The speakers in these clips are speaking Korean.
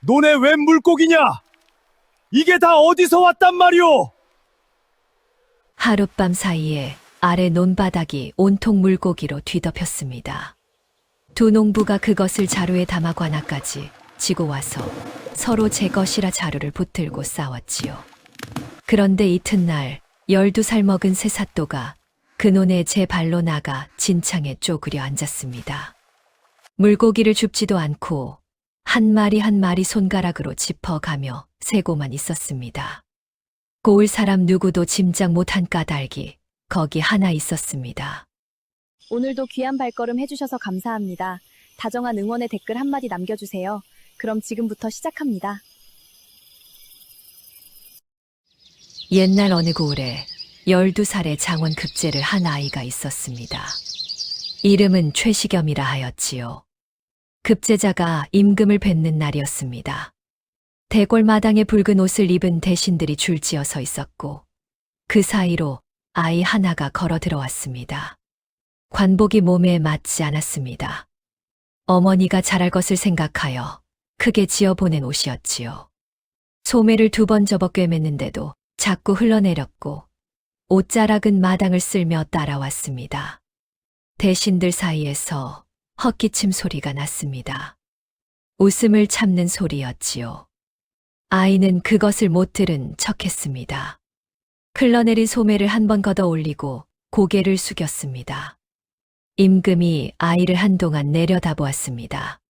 너네 웬 물고기냐? 이게 다 어디서 왔단 말이오? 하룻밤 사이에 아래 논바닥이 온통 물고기로 뒤덮였습니다. 두 농부가 그것을 자루에 담아 관아까지 지고 와서 서로 제 것이라 자루를 붙들고 싸웠지요. 그런데 이튿날 12살 먹은 새 사또가 그 논에 제 발로 나가 진창에 쪼그려 앉았습니다. 물고기를 줍지도 않고 한 마리 한 마리 손가락으로 짚어가며 세고만 있었습니다. 고을 사람 누구도 짐작 못한 까닭이 거기 하나 있었습니다. 오늘도 귀한 발걸음 해주셔서 감사합니다. 다정한 응원의 댓글 한마디 남겨주세요. 그럼 지금부터 시작합니다. 옛날 어느 고을에 12살의 장원 급제를 한 아이가 있었습니다. 이름은 최시겸이라 하였지요. 급제자가 임금을 뵙는 날이었습니다. 대궐마당에 붉은 옷을 입은 대신들이 줄지어 서 있었고 그 사이로 아이 하나가 걸어 들어왔습니다. 관복이 몸에 맞지 않았습니다. 어머니가 잘할 것을 생각하여 크게 지어 보낸 옷이었지요. 소매를 2번 접어 꿰맸는데도 자꾸 흘러내렸고 옷자락은 마당을 쓸며 따라왔습니다. 대신들 사이에서 헛기침 소리가 났습니다. 웃음을 참는 소리였지요. 아이는 그것을 못 들은 척했습니다. 흘러내린 소매를 한 번 걷어 올리고 고개를 숙였습니다. 임금이 아이를 한동안 내려다보았습니다.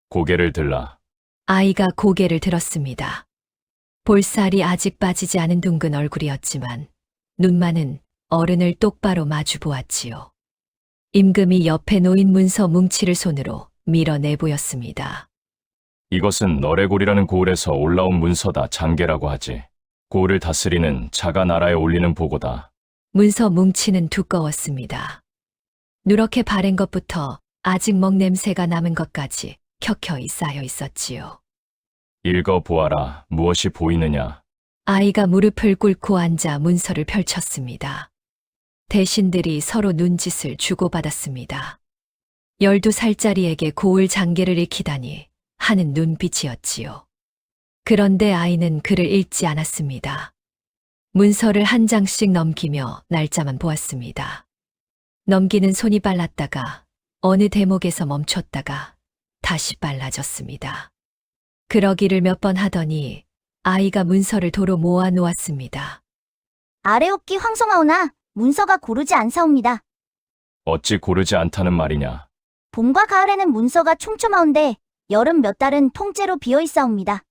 고개를 들라. 아이가 고개를 들었습니다. 볼살이 아직 빠지지 않은 둥근 얼굴이었지만 눈만은 어른을 똑바로 마주 보았지요. 임금이 옆에 놓인 문서 뭉치를 손으로 밀어내 보였습니다. 이것은 너레골이라는 고을에서 올라온 문서다. 장계라고 하지. 고을을 다스리는 자가 나라에 올리는 보고다. 문서 뭉치는 두꺼웠습니다. 누렇게 바랜 것부터 아직 먹 냄새가 남은 것까지 켜켜이 쌓여 있었지요. 읽어보아라. 무엇이 보이느냐? 아이가 무릎을 꿇고 앉아 문서를 펼쳤습니다. 대신들이 서로 눈짓을 주고받았습니다. 12살짜리에게 고을 장계를 익히다니 하는 눈빛이었지요. 그런데 아이는 글을 읽지 않았습니다. 문서를 한 장씩 넘기며 날짜만 보았습니다. 넘기는 손이 빨랐다가 어느 대목에서 멈췄다가 다시 빨라졌습니다. 그러기를 몇 번 하더니 아이가 문서를 도로 모아 놓았습니다. 아래옵기 황송하오나 문서가 고르지 않사옵니다. 어찌 고르지 않다는 말이냐? 봄과 가을에는 문서가 촘촘하온데 여름 몇 달은 통째로 비어 있사옵니다.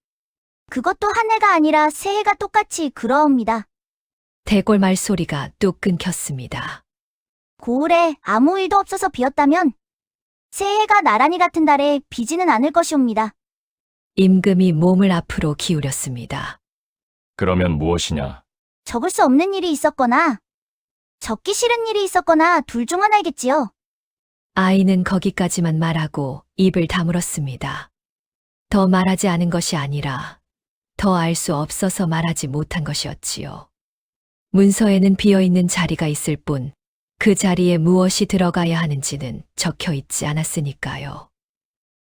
그것도 한 해가 아니라 새 해가 똑같이 그러옵니다. 대골 말소리가 뚝 끊겼습니다. 고을에 아무 일도 없어서 비었다면 새해가 나란히 같은 달에 비지는 않을 것이옵니다. 임금이 몸을 앞으로 기울였습니다. 그러면 무엇이냐? 적을 수 없는 일이 있었거나 적기 싫은 일이 있었거나 둘 중 하나이겠지요. 아이는 거기까지만 말하고 입을 다물었습니다. 더 말하지 않은 것이 아니라 더 알 수 없어서 말하지 못한 것이었지요. 문서에는 비어있는 자리가 있을 뿐 그 자리에 무엇이 들어가야 하는지는 적혀 있지 않았으니까요.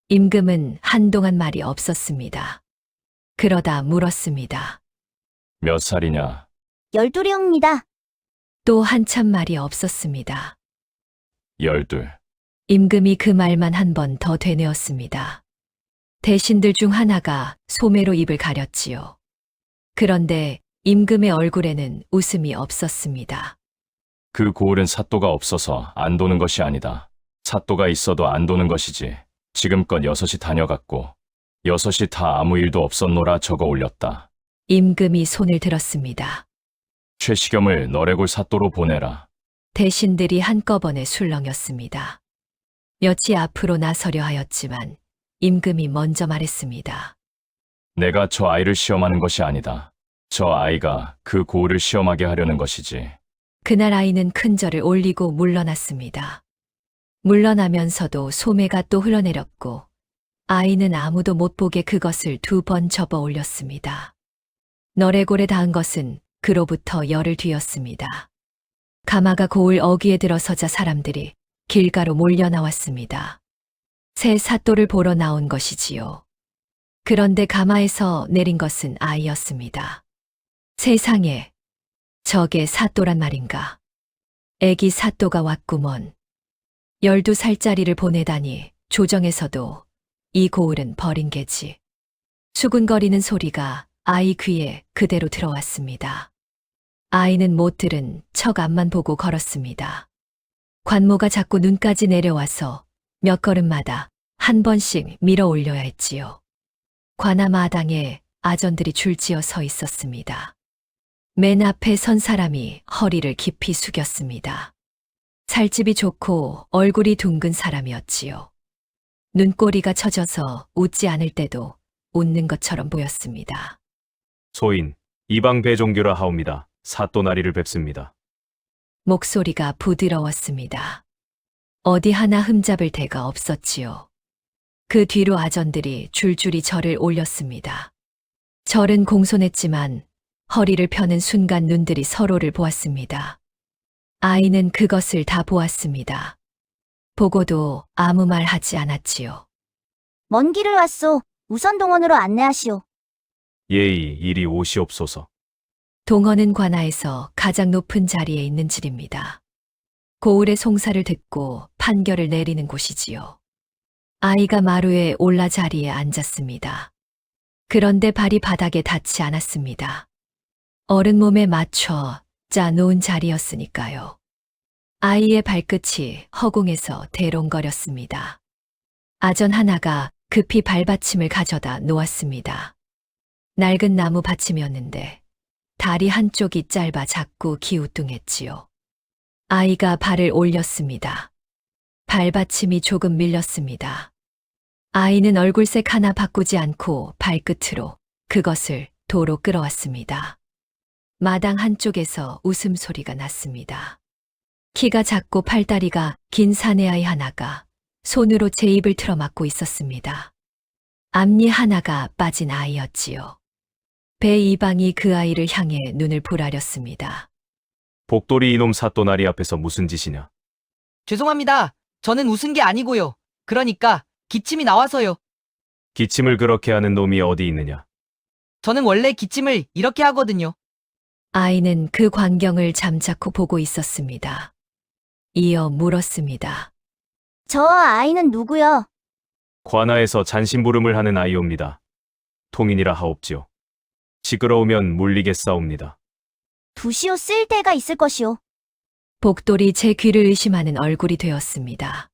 임금은 한동안 말이 없었습니다. 그러다 물었습니다. 몇 살이냐? 12이옵니다. 또 한참 말이 없었습니다. 12. 임금이 그 말만 한 번 더 되뇌었습니다. 대신들 중 하나가 소매로 입을 가렸지요. 그런데 임금의 얼굴에는 웃음이 없었습니다. 그 고을은 사또가 없어서 안 도는 것이 아니다. 사또가 있어도 안 도는 것이지. 지금껏 6이 다녀갔고 6이 다 아무 일도 없었노라 적어 올렸다. 임금이 손을 들었습니다. 최시겸을 너레골 사또로 보내라. 대신들이 한꺼번에 술렁였습니다. 몇이 앞으로 나서려 하였지만 임금이 먼저 말했습니다. 내가 저 아이를 시험하는 것이 아니다. 저 아이가 그 고을을 시험하게 하려는 것이지. 그날 아이는 큰절을 올리고 물러났습니다. 물러나면서도 소매가 또 흘러내렸고 아이는 아무도 못 보게 그것을 2번 접어 올렸습니다. 너레골에 닿은 것은 그로부터 열흘 뒤였습니다. 가마가 고을 어귀에 들어서자 사람들이 길가로 몰려 나왔습니다. 새 사또를 보러 나온 것이지요. 그런데 가마에서 내린 것은 아이였습니다. 세상에, 저게 사또란 말인가. 애기 사또가 왔구먼. 12살짜리를 보내다니 조정에서도 이 고을은 버린 개지. 수군거리는 소리가 아이 귀에 그대로 들어왔습니다. 아이는 못 들은 척 앞만 보고 걸었습니다. 관모가 자꾸 눈까지 내려와서 몇 걸음마다 한 번씩 밀어 올려야 했지요. 관아 마당에 아전들이 줄지어 서 있었습니다. 맨 앞에 선 사람이 허리를 깊이 숙였습니다. 살집이 좋고 얼굴이 둥근 사람이었지요. 눈꼬리가 처져서 웃지 않을 때도 웃는 것처럼 보였습니다. 소인, 이방 배종교라 하옵니다. 사또나리를 뵙습니다. 목소리가 부드러웠습니다. 어디 하나 흠잡을 데가 없었지요. 그 뒤로 아전들이 줄줄이 절을 올렸습니다. 절은 공손했지만 허리를 펴는 순간 눈들이 서로를 보았습니다. 아이는 그것을 다 보았습니다. 보고도 아무 말 하지 않았지요. 먼 길을 왔소. 우선 동원으로 안내하시오. 예의, 이리 오시옵소서. 동원은 관아에서 가장 높은 자리에 있는 집입니다. 고을의 송사를 듣고 판결을 내리는 곳이지요. 아이가 마루에 올라 자리에 앉았습니다. 그런데 발이 바닥에 닿지 않았습니다. 어른 몸에 맞춰 짜놓은 자리였으니까요. 아이의 발끝이 허공에서 대롱거렸습니다. 아전 하나가 급히 발받침을 가져다 놓았습니다. 낡은 나무 받침이었는데 다리 한쪽이 짧아 작고 기우뚱했지요. 아이가 발을 올렸습니다. 발받침이 조금 밀렸습니다. 아이는 얼굴색 하나 바꾸지 않고 발끝으로 그것을 도로 끌어왔습니다. 마당 한쪽에서 웃음소리가 났습니다. 키가 작고 팔다리가 긴 사내아이 하나가 손으로 제 입을 틀어막고 있었습니다. 앞니 하나가 빠진 아이였지요. 배 이방이 그 아이를 향해 눈을 부라렸습니다. 복돌이 이놈 사또나리 앞에서 무슨 짓이냐? 죄송합니다. 저는 웃은 게 아니고요. 그러니까 기침이 나와서요. 기침을 그렇게 하는 놈이 어디 있느냐? 저는 원래 기침을 이렇게 하거든요. 아이는 그 광경을 잠자코 보고 있었습니다. 이어 물었습니다. 저 아이는 누구요? 관아에서 잔심부름을 하는 아이옵니다. 통인이라 하옵지요. 시끄러우면 물리겠사옵니다. 두시오 쓸 데가 있을 것이오. 복돌이 제 귀를 의심하는 얼굴이 되었습니다.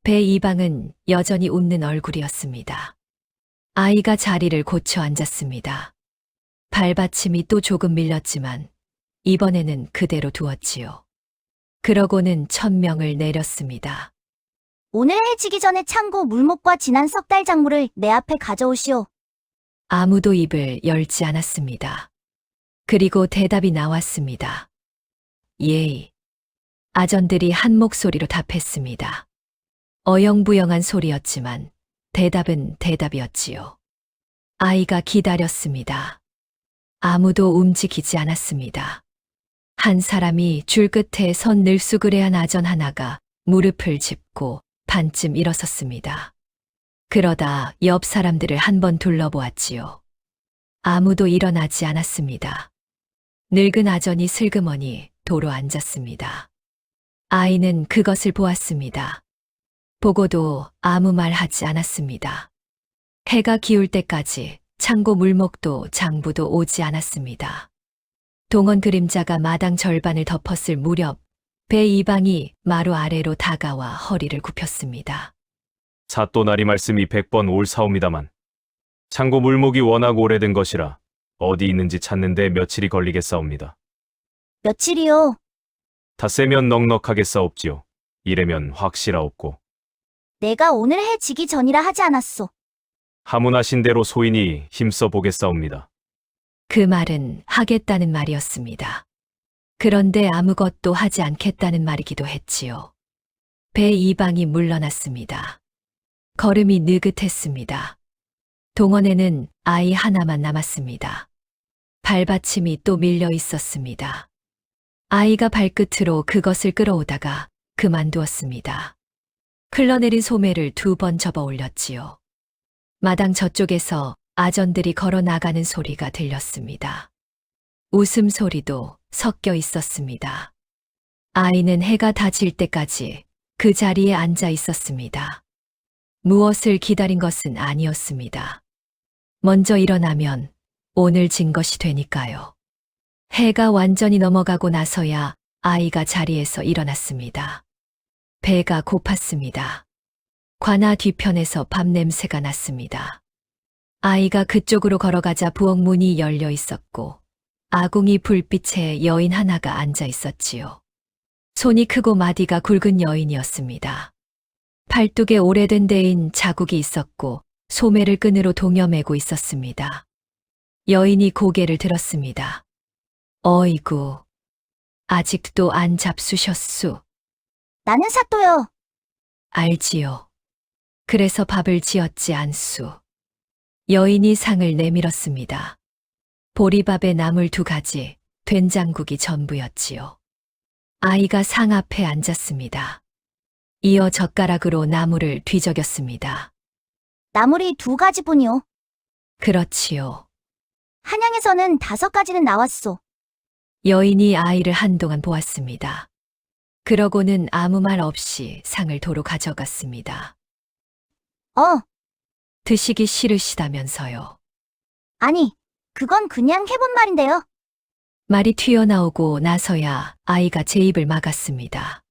배 이방은 여전히 웃는 얼굴이었습니다. 아이가 자리를 고쳐 앉았습니다. 발받침이 또 조금 밀렸지만 이번에는 그대로 두었지요. 그러고는 천명을 내렸습니다. 오늘 해지기 전에 창고 물목과 진한 석 달 작물을 내 앞에 가져오시오. 아무도 입을 열지 않았습니다. 그리고 대답이 나왔습니다. 예의. 아전들이 한 목소리로 답했습니다. 어영부영한 소리였지만 대답은 대답이었지요. 아이가 기다렸습니다. 아무도 움직이지 않았습니다. 한 사람이 줄 끝에 선 늘수그레한 아전 하나가 무릎을 짚고 반쯤 일어섰습니다. 그러다 옆 사람들을 한번 둘러보았지요. 아무도 일어나지 않았습니다. 늙은 아전이 슬그머니 도로 앉았습니다. 아이는 그것을 보았습니다. 보고도 아무 말 하지 않았습니다. 해가 기울 때까지 창고 물목도 장부도 오지 않았습니다. 동원 그림자가 마당 절반을 덮었을 무렵 배 이방이 마루 아래로 다가와 허리를 굽혔습니다. 사또나리 말씀이 100번 옳사옵니다만 창고 물목이 워낙 오래된 것이라 어디 있는지 찾는데 며칠이 걸리겠사옵니다. 며칠이요? 닷새면 넉넉하겠사옵지요. 이래면 확실하옵고 내가 오늘 해지기 전이라 하지 않았소. 하문하신 대로 소인이 힘써 보겠사옵니다. 그 말은 하겠다는 말이었습니다. 그런데 아무것도 하지 않겠다는 말이기도 했지요. 배 이방이 물러났습니다. 걸음이 느긋했습니다. 동원에는 아이 하나만 남았습니다. 발받침이 또 밀려 있었습니다. 아이가 발끝으로 그것을 끌어오다가 그만두었습니다. 흘러내린 소매를 2번 접어 올렸지요. 마당 저쪽에서 아전들이 걸어 나가는 소리가 들렸습니다. 웃음소리도 섞여 있었습니다. 아이는 해가 다 질 때까지 그 자리에 앉아 있었습니다. 무엇을 기다린 것은 아니었습니다. 먼저 일어나면 오늘 진 것이 되니까요. 해가 완전히 넘어가고 나서야 아이가 자리에서 일어났습니다. 배가 고팠습니다. 관아 뒤편에서 밥 냄새가 났습니다. 아이가 그쪽으로 걸어가자 부엌 문이 열려 있었고 아궁이 불빛에 여인 하나가 앉아 있었지요. 손이 크고 마디가 굵은 여인이었습니다. 팔뚝에 오래된 데인 자국이 있었고 소매를 끈으로 동여매고 있었습니다. 여인이 고개를 들었습니다. 어이구, 아직도 안 잡수셨수. 나는 사또요. 알지요. 그래서 밥을 지었지 않수. 여인이 상을 내밀었습니다. 보리밥에 나물 2가지, 된장국이 전부였지요. 아이가 상 앞에 앉았습니다. 이어 젓가락으로 나물을 뒤적였습니다. 나물이 2가지뿐이요. 그렇지요. 한양에서는 5가지는 나왔소. 여인이 아이를 한동안 보았습니다. 그러고는 아무 말 없이 상을 도로 가져갔습니다. 드시기 싫으시다면서요. 아니, 그건 그냥 해본 말인데요. 말이 튀어나오고 나서야 아이가 제 입을 막았습니다.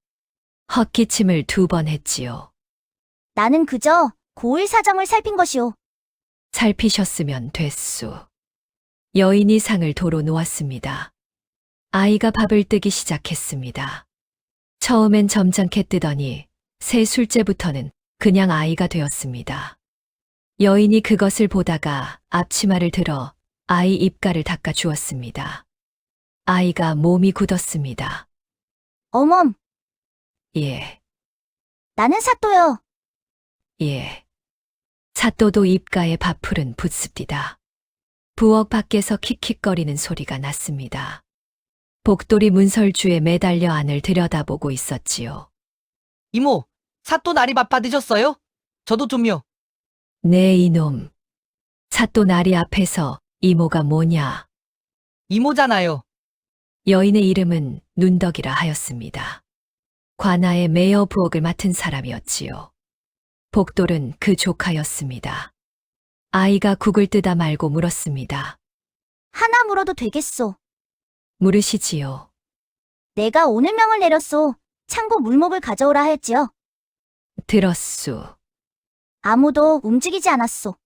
헛기침을 2번 했지요. 나는 그저 고을 사정을 살핀 것이오. 살피셨으면 됐수. 여인이 상을 도로 놓았습니다. 아이가 밥을 뜨기 시작했습니다. 처음엔 점잖게 뜨더니 세 술째부터는 그냥 아이가 되었습니다. 여인이 그것을 보다가 앞치마를 들어 아이 입가를 닦아 주었습니다. 아이가 몸이 굳었습니다. 어멈, 예, 나는 사또요. 예. 사또도 입가에 밥풀은 붙습니다. 부엌 밖에서 킥킥거리는 소리가 났습니다. 복돌이 문설주에 매달려 안을 들여다보고 있었지요. 이모, 사또 나리밥 받으셨어요? 저도 좀요. 네, 이놈. 사또 나리 앞에서 이모가 뭐냐? 이모잖아요. 여인의 이름은 눈덕이라 하였습니다. 관아의 매여 부엌을 맡은 사람이었지요. 복돌은 그 조카였습니다. 아이가 국을 뜨다 말고 물었습니다. 하나 물어도 되겠소. 물으시지요. 내가 오늘 명을 내렸소. 창고 물목을 가져오라 하였지요. 들었수. 아무도 움직이지 않았소.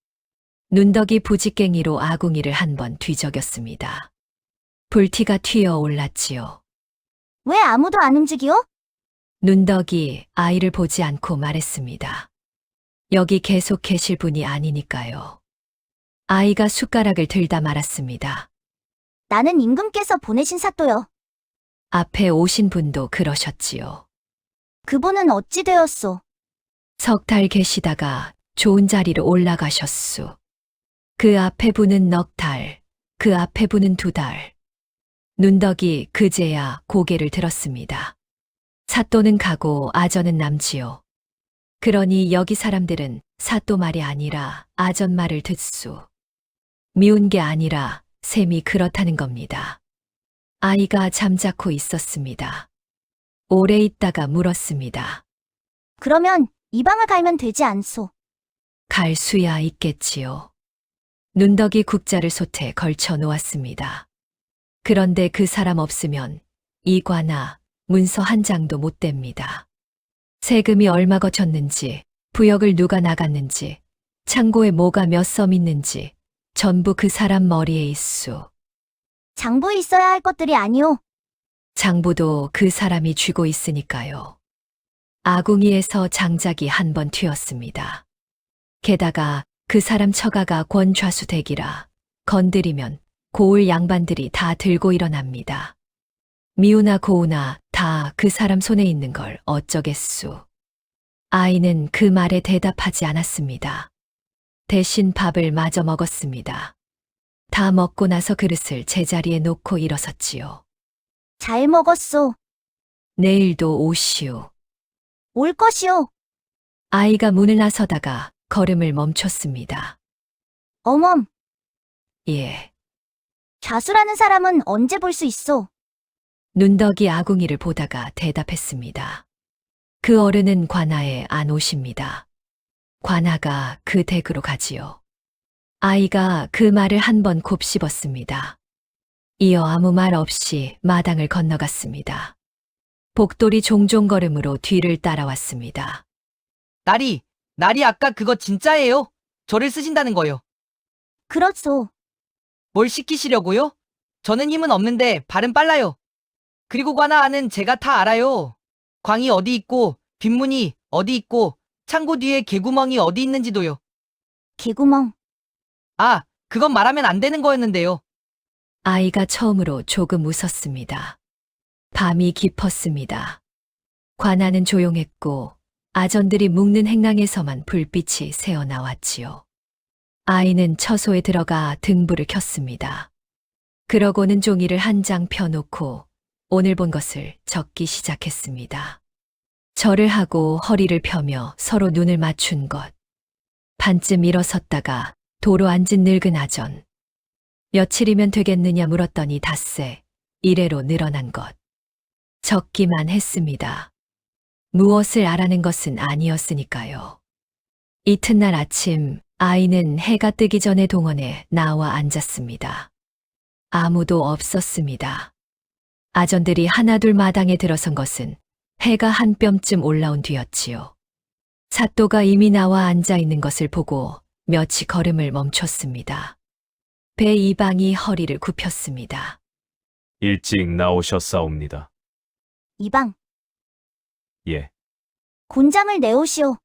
눈덕이 부지깽이로 아궁이를 한번 뒤적였습니다. 불티가 튀어 올랐지요. 왜 아무도 안 움직이오? 눈덕이 아이를 보지 않고 말했습니다. 여기 계속 계실 분이 아니니까요. 아이가 숟가락을 들다 말았습니다. 나는 임금께서 보내신 사또요. 앞에 오신 분도 그러셨지요. 그분은 어찌 되었소? 석 달 계시다가 좋은 자리로 올라가셨수. 그 앞에 분은 넉 달, 그 앞에 분은 2달. 눈덕이 그제야 고개를 들었습니다. 사또는 가고 아전은 남지요. 그러니 여기 사람들은 사또 말이 아니라 아전 말을 듣수. 미운 게 아니라 셈이 그렇다는 겁니다. 아이가 잠자코 있었습니다. 오래 있다가 물었습니다. 그러면 이 방을 갈면 되지 않소. 갈 수야 있겠지요. 눈덕이 국자를 솥에 걸쳐 놓았습니다. 그런데 그 사람 없으면 이과나 문서 한 장도 못 댑니다. 세금이 얼마 거쳤는지, 부역을 누가 나갔는지, 창고에 뭐가 몇 섬 있는지 전부 그 사람 머리에 있수. 장부에 있어야 할 것들이 아니오. 장부도 그 사람이 쥐고 있으니까요. 아궁이에서 장작이 한 번 튀었습니다. 게다가 그 사람 처가가 권좌수댁이라 건드리면 고을 양반들이 다 들고 일어납니다. 미우나 고우나 다 그 사람 손에 있는 걸 어쩌겠수. 아이는 그 말에 대답하지 않았습니다. 대신 밥을 마저 먹었습니다. 다 먹고 나서 그릇을 제자리에 놓고 일어섰지요. 잘 먹었소. 내일도 오시오. 올 것이오. 아이가 문을 나서다가 걸음을 멈췄습니다. 어멈, 예. 좌수라는 사람은 언제 볼 수 있어? 눈덕이 아궁이를 보다가 대답했습니다. 그 어른은 관아에 안 오십니다. 관아가 그 댁으로 가지요. 아이가 그 말을 한 번 곱씹었습니다. 이어 아무 말 없이 마당을 건너갔습니다. 복돌이 종종 걸음으로 뒤를 따라왔습니다. 나리 아까 그거 진짜예요? 저를 쓰신다는 거요. 그렇소. 뭘 시키시려고요? 저는 힘은 없는데 발은 빨라요. 그리고 관아 안은 제가 다 알아요. 광이 어디 있고 빗문이 어디 있고 창고 뒤에 개구멍이 어디 있는지도요. 개구멍. 아, 그건 말하면 안 되는 거였는데요. 아이가 처음으로 조금 웃었습니다. 밤이 깊었습니다. 관아는 조용했고 아전들이 묵는 행랑에서만 불빛이 새어나왔지요. 아이는 처소에 들어가 등불을 켰습니다. 그러고는 종이를 한 장 펴놓고 오늘 본 것을 적기 시작했습니다. 절을 하고 허리를 펴며 서로 눈을 맞춘 것. 반쯤 일어섰다가 도로 앉은 늙은 아전. 며칠이면 되겠느냐 물었더니 닷새, 이래로 늘어난 것. 적기만 했습니다. 무엇을 알아낸 것은 아니었으니까요. 이튿날 아침 아이는 해가 뜨기 전에 동원에 나와 앉았습니다. 아무도 없었습니다. 아전들이 하나둘 마당에 들어선 것은 해가 한 뼘쯤 올라온 뒤였지요. 사또가 이미 나와 앉아 있는 것을 보고 몇이 걸음을 멈췄습니다. 배 이방이 허리를 굽혔습니다. 일찍 나오셨사옵니다. 이방, 예. 곤장을 내오시오.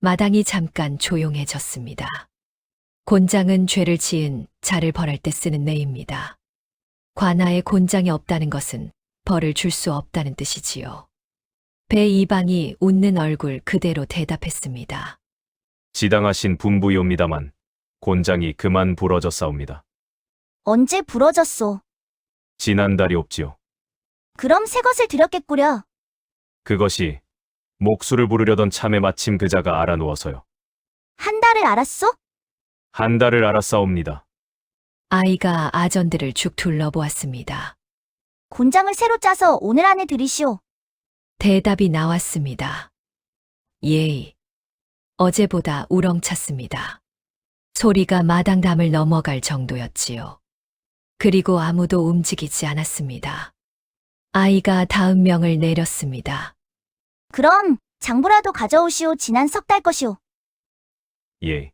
마당이 잠깐 조용해졌습니다. 곤장은 죄를 지은 자를 벌할 때 쓰는 내입니다. 관아에 곤장이 없다는 것은 벌을 줄 수 없다는 뜻이지요. 배 이방이 웃는 얼굴 그대로 대답했습니다. 지당하신 분부이옵니다만 곤장이 그만 부러졌사옵니다. 언제 부러졌소? 지난달이 없지요. 그럼 새 것을 드렸겠구려. 그것이 목수를 부르려던 참에 마침 그자가 알아누워서요. 한 달을 알았소? 한 달을 알았사옵니다. 아이가 아전들을 죽 둘러보았습니다. 곤장을 새로 짜서 오늘 안에 드리시오. 대답이 나왔습니다. 예이. 어제보다 우렁찼습니다. 소리가 마당 담을 넘어갈 정도였지요. 그리고 아무도 움직이지 않았습니다. 아이가 다음 명을 내렸습니다. 그럼 장부라도 가져오시오. 지난 석 달 것이오. 예.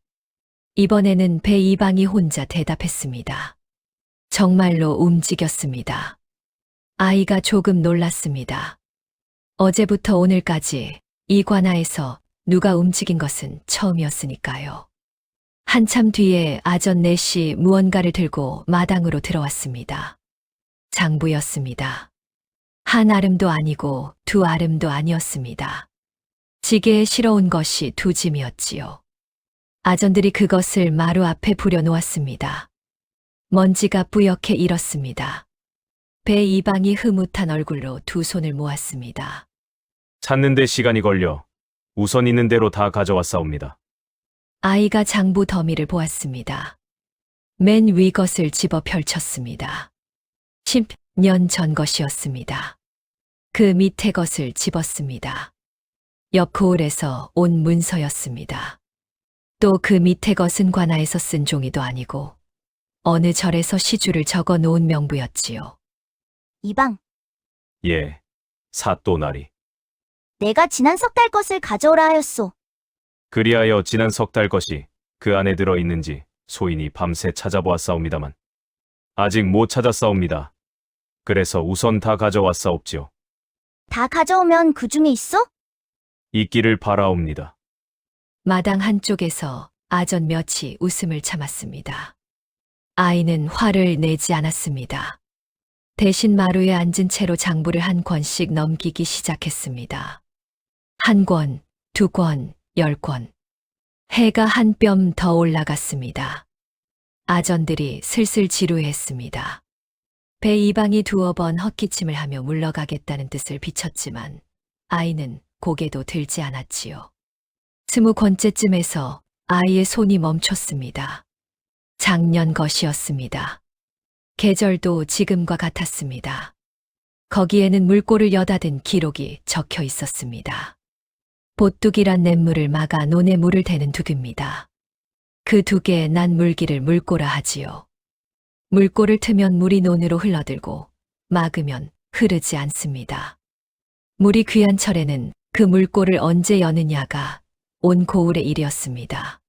이번에는 배 이방이 혼자 대답했습니다. 정말로 움직였습니다. 아이가 조금 놀랐습니다. 어제부터 오늘까지 이 관아에서 누가 움직인 것은 처음이었으니까요. 한참 뒤에 아전 넷이 무언가를 들고 마당으로 들어왔습니다. 장부였습니다. 한 아름도 아니고 두 아름도 아니었습니다. 지게에 실어온 것이 두 짐이었지요. 아전들이 그것을 마루 앞에 부려놓았습니다. 먼지가 뿌옇게 일었습니다. 배 이방이 흐뭇한 얼굴로 두 손을 모았습니다. 찾는데 시간이 걸려 우선 있는 대로 다 가져왔사옵니다. 아이가 장부 더미를 보았습니다. 맨 위 것을 집어 펼쳤습니다. 10년 전 것이었습니다. 그 밑에 것을 집었습니다. 옆 거울에서 온 문서였습니다. 또 그 밑에 것은 관아에서 쓴 종이도 아니고 어느 절에서 시주를 적어 놓은 명부였지요. 이방, 예. 사또나리. 내가 지난 석 달 것을 가져오라 하였소. 그리하여 지난 석 달 것이 그 안에 들어 있는지 소인이 밤새 찾아보았사옵니다만 아직 못 찾았사옵니다. 그래서 우선 다 가져왔사옵지요. 다 가져오면 그 중에 있어? 있기를 바라옵니다. 마당 한쪽에서 아전 몇이 웃음을 참았습니다. 아이는 화를 내지 않았습니다. 대신 마루에 앉은 채로 장부를 한 권씩 넘기기 시작했습니다. 한 권, 두 권, 10권. 해가 한 뼘 더 올라갔습니다. 아전들이 슬슬 지루했습니다. 배 이방이 두어 번 헛기침을 하며 물러가겠다는 뜻을 비쳤지만 아이는 고개도 들지 않았지요. 20권째쯤에서 아이의 손이 멈췄습니다. 작년 것이었습니다. 계절도 지금과 같았습니다. 거기에는 물꼬를 여닫은 기록이 적혀 있었습니다. 보뚜기란 냇물을 막아 논에 물을 대는 두기입니다. 그 두개에 난 물기를 물꼬라 하지요. 물꼬를 트면 물이 논으로 흘러들고 막으면 흐르지 않습니다. 물이 귀한 철에는 그 물꼬를 언제 여느냐가 온 고을의 일이었습니다.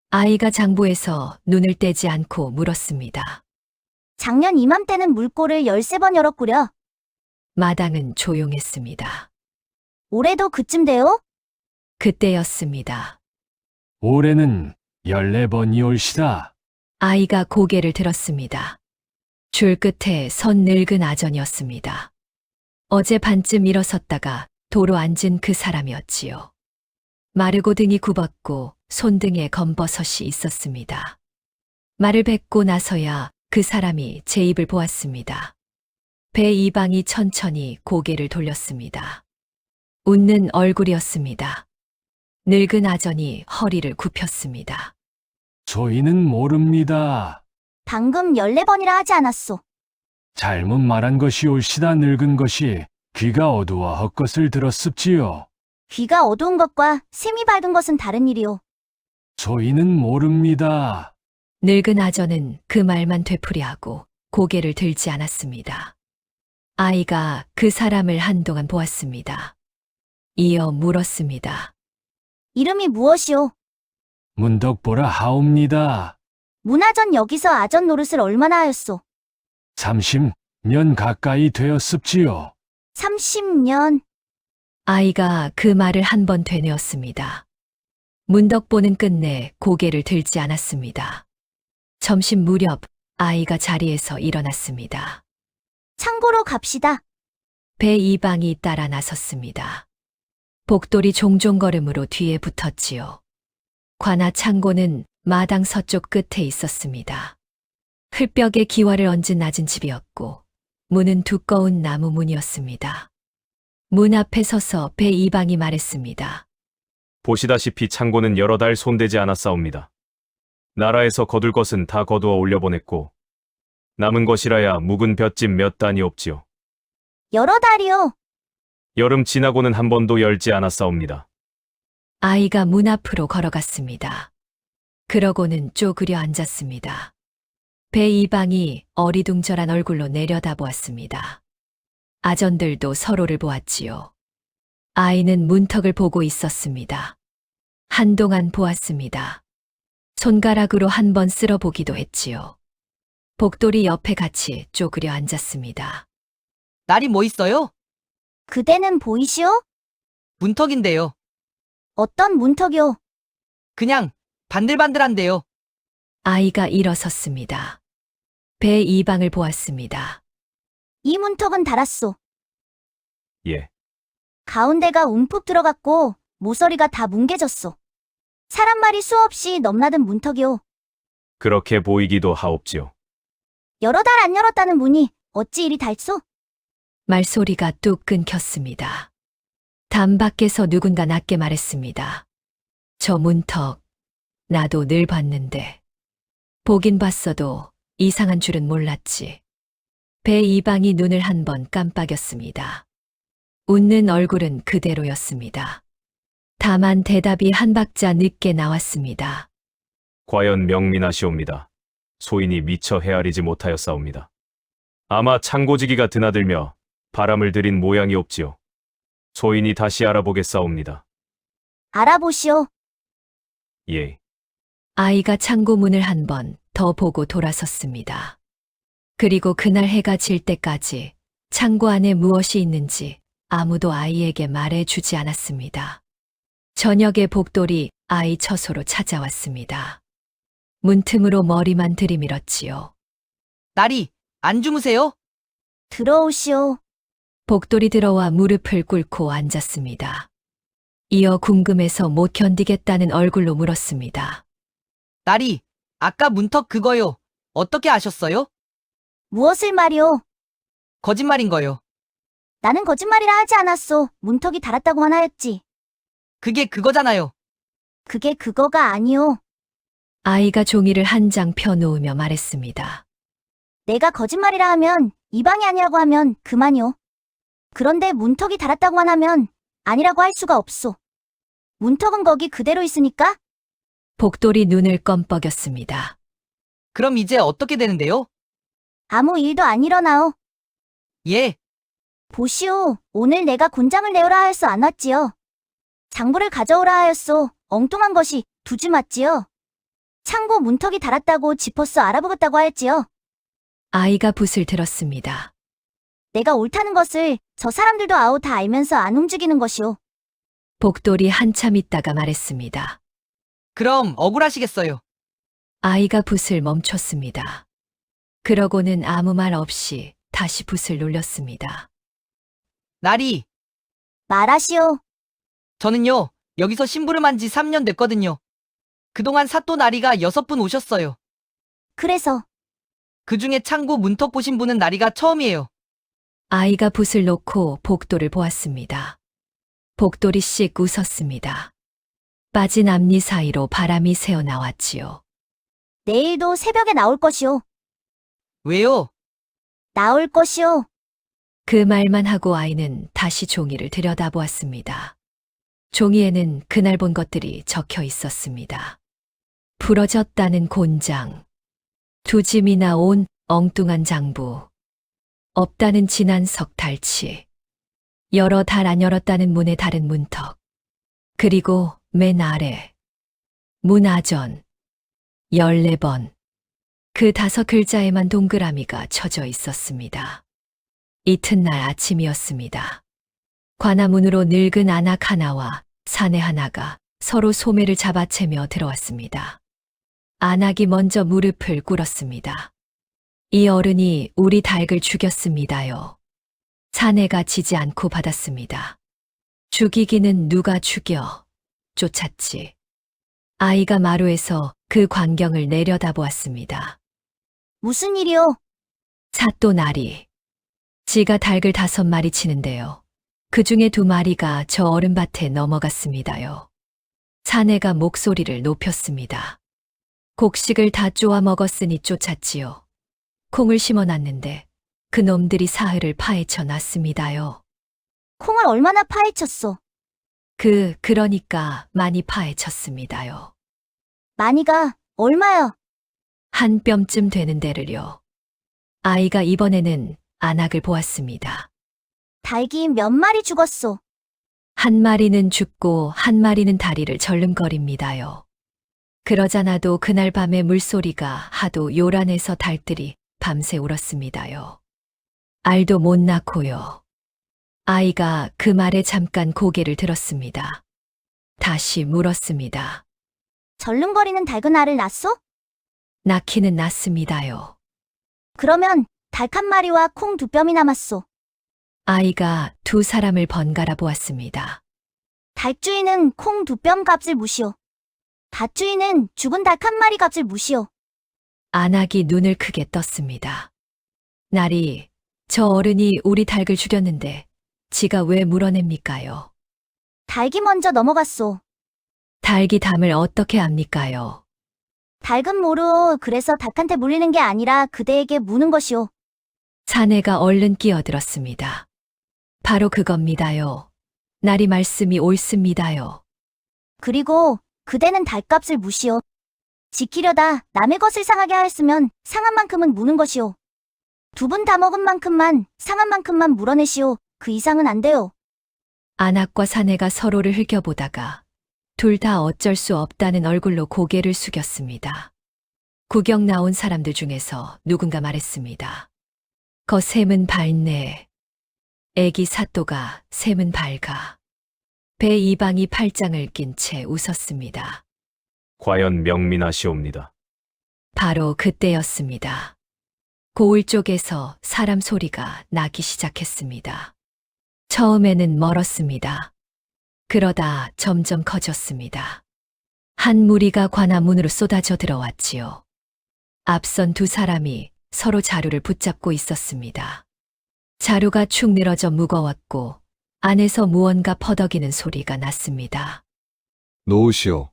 아이가 장부에서 눈을 떼지 않고 물었습니다. 작년 이맘때는 물꼬를 13번 열었구려. 마당은 조용했습니다. 올해도 그쯤 돼요? 그때였습니다. 올해는 14번이 올시다. 아이가 고개를 들었습니다. 줄 끝에 선 늙은 아전이었습니다. 어제 반쯤 일어섰다가 도로 앉은 그 사람이었지요. 마르고 등이 굽었고 손등에 검버섯이 있었습니다. 말을 뱉고 나서야 그 사람이 제 입을 보았습니다. 배 이방이 천천히 고개를 돌렸습니다. 웃는 얼굴이었습니다. 늙은 아전이 허리를 굽혔습니다. 저희는 모릅니다. 방금 14번이라 하지 않았소. 잘못 말한 것이 올시다. 늙은 것이 귀가 어두워 헛것을 들었습지요. 귀가 어두운 것과 샘이 밝은 것은 다른 일이오. 저희는 모릅니다. 늙은 아전은 그 말만 되풀이하고 고개를 들지 않았습니다. 아이가 그 사람을 한동안 보았습니다. 이어 물었습니다. 이름이 무엇이오? 문덕보라 하옵니다. 문화전 여기서 아전 노릇을 얼마나 하였소? 30년 가까이 되었습지요. 30년. 아이가 그 말을 한 번 되뇌었습니다. 문덕보는 끝내 고개를 들지 않았습니다. 점심 무렵 아이가 자리에서 일어났습니다. 창고로 갑시다. 배 이방이 따라 나섰습니다. 복돌이 종종 걸음으로 뒤에 붙었지요. 관아 창고는 마당 서쪽 끝에 있었습니다. 흙벽에 기와를 얹은 낮은 집이었고 문은 두꺼운 나무 문이었습니다. 문 앞에 서서 배 이방이 말했습니다. 보시다시피 창고는 여러 달 손대지 않았사옵니다. 나라에서 거둘 것은 다 거두어 올려보냈고 남은 것이라야 묵은 볏짚 몇 단이 없지요. 여러 달이요. 여름 지나고는 한 번도 열지 않았사옵니다. 아이가 문 앞으로 걸어갔습니다. 그러고는 쪼그려 앉았습니다. 배 이방이 어리둥절한 얼굴로 내려다보았습니다. 아전들도 서로를 보았지요. 아이는 문턱을 보고 있었습니다. 한동안 보았습니다. 손가락으로 한 번 쓸어보기도 했지요. 복돌이 옆에 같이 쪼그려 앉았습니다. 날이 뭐 있어요? 그대는 보이시오? 문턱인데요. 어떤 문턱이오? 그냥 반들반들한데요. 아이가 일어섰습니다. 배 이방을 보았습니다. 이 문턱은 달았소. 예. 가운데가 움푹 들어갔고 모서리가 다 뭉개졌소. 사람 말이 수없이 넘나든 문턱이오. 그렇게 보이기도 하옵지요. 여러 달 안 열었다는 문이 어찌 이리 닳소? 말소리가 뚝 끊겼습니다. 담 밖에서 누군가 낮게 말했습니다. 저 문턱, 나도 늘 봤는데. 보긴 봤어도 이상한 줄은 몰랐지. 배 이방이 눈을 한 번 깜빡였습니다. 웃는 얼굴은 그대로였습니다. 다만 대답이 한 박자 늦게 나왔습니다. 과연 명민하시옵니다. 소인이 미처 헤아리지 못하였사옵니다. 아마 창고지기가 드나들며 바람을 들인 모양이 없지요. 소인이 다시 알아보겠사옵니다. 알아보시오. 예. 아이가 창고 문을 한 번 더 보고 돌아섰습니다. 그리고 그날 해가 질 때까지 창고 안에 무엇이 있는지 아무도 아이에게 말해주지 않았습니다. 저녁에 복돌이 아이 처소로 찾아왔습니다. 문틈으로 머리만 들이밀었지요. 날이 안 주무세요? 들어오시오. 복돌이 들어와 무릎을 꿇고 앉았습니다. 이어 궁금해서 못 견디겠다는 얼굴로 물었습니다. 날이 아까 문턱 그거요. 어떻게 아셨어요? 무엇을 말이오? 거짓말인 거요. 나는 거짓말이라 하지 않았소. 문턱이 달았다고만 하였지. 그게 그거잖아요. 그게 그거가 아니오. 아이가 종이를 한 장 펴놓으며 말했습니다. 내가 거짓말이라 하면 이 방이 아니라고 하면 그만이오. 그런데 문턱이 달았다고만 하면 아니라고 할 수가 없소. 문턱은 거기 그대로 있으니까. 복돌이 눈을 껌뻑였습니다. 그럼 이제 어떻게 되는데요? 아무 일도 안 일어나오. 예, 보시오, 오늘 내가 곤장을 내어라 하였소 안 왔지요. 장부를 가져오라 하였소. 엉뚱한 것이 두지 맞지요. 창고 문턱이 달았다고 짚었어 알아보겠다고 하였지요. 아이가 붓을 들었습니다. 내가 옳다는 것을 저 사람들도 아우 다 알면서 안 움직이는 것이오. 복돌이 한참 있다가 말했습니다. 그럼 억울하시겠어요. 아이가 붓을 멈췄습니다. 그러고는 아무 말 없이 다시 붓을 눌렸습니다. 나리, 말하시오. 저는요, 여기서 심부름한 지 3년 됐거든요. 그동안 사또 나리가 6분 오셨어요. 그래서 그 중에 창고 문턱 보신 분은 나리가 처음이에요. 아이가 붓을 놓고 복돌을 보았습니다. 복돌이 씩 웃었습니다. 빠진 앞니 사이로 바람이 새어나왔지요. 내일도 새벽에 나올 것이오. 왜요? 나올 것이오. 그 말만 하고 아이는 다시 종이를 들여다보았습니다. 종이에는 그날 본 것들이 적혀 있었습니다. 부러졌다는 곤장, 두 짐이나 온 엉뚱한 장부, 없다는 지난 석달치, 여러 달 안 열었다는 문의 다른 문턱, 그리고 맨 아래, 문화전, 14번, 그 5글자에만 동그라미가 쳐져 있었습니다. 이튿날 아침이었습니다. 관아문으로 늙은 아낙 하나와 사내 하나가 서로 소매를 잡아채며 들어왔습니다. 아낙이 먼저 무릎을 꿇었습니다. 이 어른이 우리 닭을 죽였습니다요. 사내가 지지 않고 받았습니다. 죽이기는 누가 죽여? 쫓았지. 아이가 마루에서 그 광경을 내려다보았습니다. 무슨 일이오? 사또 나리. 지가 닭을 5마리 치는데요. 그 중에 2마리가 저 얼음밭에 넘어갔습니다요. 사내가 목소리를 높였습니다. 곡식을 다 쪼아 먹었으니 쫓았지요. 콩을 심어놨는데 그 놈들이 사흘을 파헤쳐 놨습니다요. 콩을 얼마나 파헤쳤소? 그러니까 많이 파헤쳤습니다요. 많이가 얼마요? 한 뼘쯤 되는 데를요. 아이가 이번에는 안악을 보았습니다. 닭이 몇 마리 죽었소? 한 마리는 죽고 한 마리는 다리를 절름거립니다요. 그러잖아도 그날 밤에 물소리가 하도 요란해서 닭들이 밤새 울었습니다요. 알도 못 낳고요. 아이가 그 말에 잠깐 고개를 들었습니다. 다시 물었습니다. 절름거리는 닭은 알을 낳소? 낳기는 낳습니다요. 그러면 닭 한 마리와 콩 2뼘이 남았소. 아이가 2 사람을 번갈아 보았습니다. 닭 주인은 콩 2뼘 값을 무시오. 닭 주인은 죽은 닭 한 마리 값을 무시오. 안악이 눈을 크게 떴습니다. 나리, 저 어른이 우리 닭을 죽였는데 지가 왜 물어냅니까요? 닭이 먼저 넘어갔소. 닭이 담을 어떻게 압니까요? 닭은 모르오. 그래서 닭한테 물리는 게 아니라 그대에게 무는 것이오. 사내가 얼른 끼어들었습니다. 바로 그겁니다요. 나리 말씀이 옳습니다요. 그리고 그대는 닭값을 무시오. 지키려다 남의 것을 상하게 하였으면 상한 만큼은 무는 것이오. 2분 다 먹은 만큼만 상한 만큼만 물어내시오. 그 이상은 안 돼요. 안악과 사내가 서로를 흘겨보다가 둘 다 어쩔 수 없다는 얼굴로 고개를 숙였습니다. 구경 나온 사람들 중에서 누군가 말했습니다. 거 샘은 밝네. 애기 사또가 샘은 밝아. 배 이방이 팔짱을 낀 채 웃었습니다. 과연 명민하시옵니다. 바로 그때였습니다. 고을 쪽에서 사람 소리가 나기 시작했습니다. 처음에는 멀었습니다. 그러다 점점 커졌습니다. 한 무리가 관아문으로 쏟아져 들어왔지요. 앞선 2 사람이 서로 자루를 붙잡고 있었습니다. 자루가 축 늘어져 무거웠고 안에서 무언가 퍼덕이는 소리가 났습니다. 놓으시오.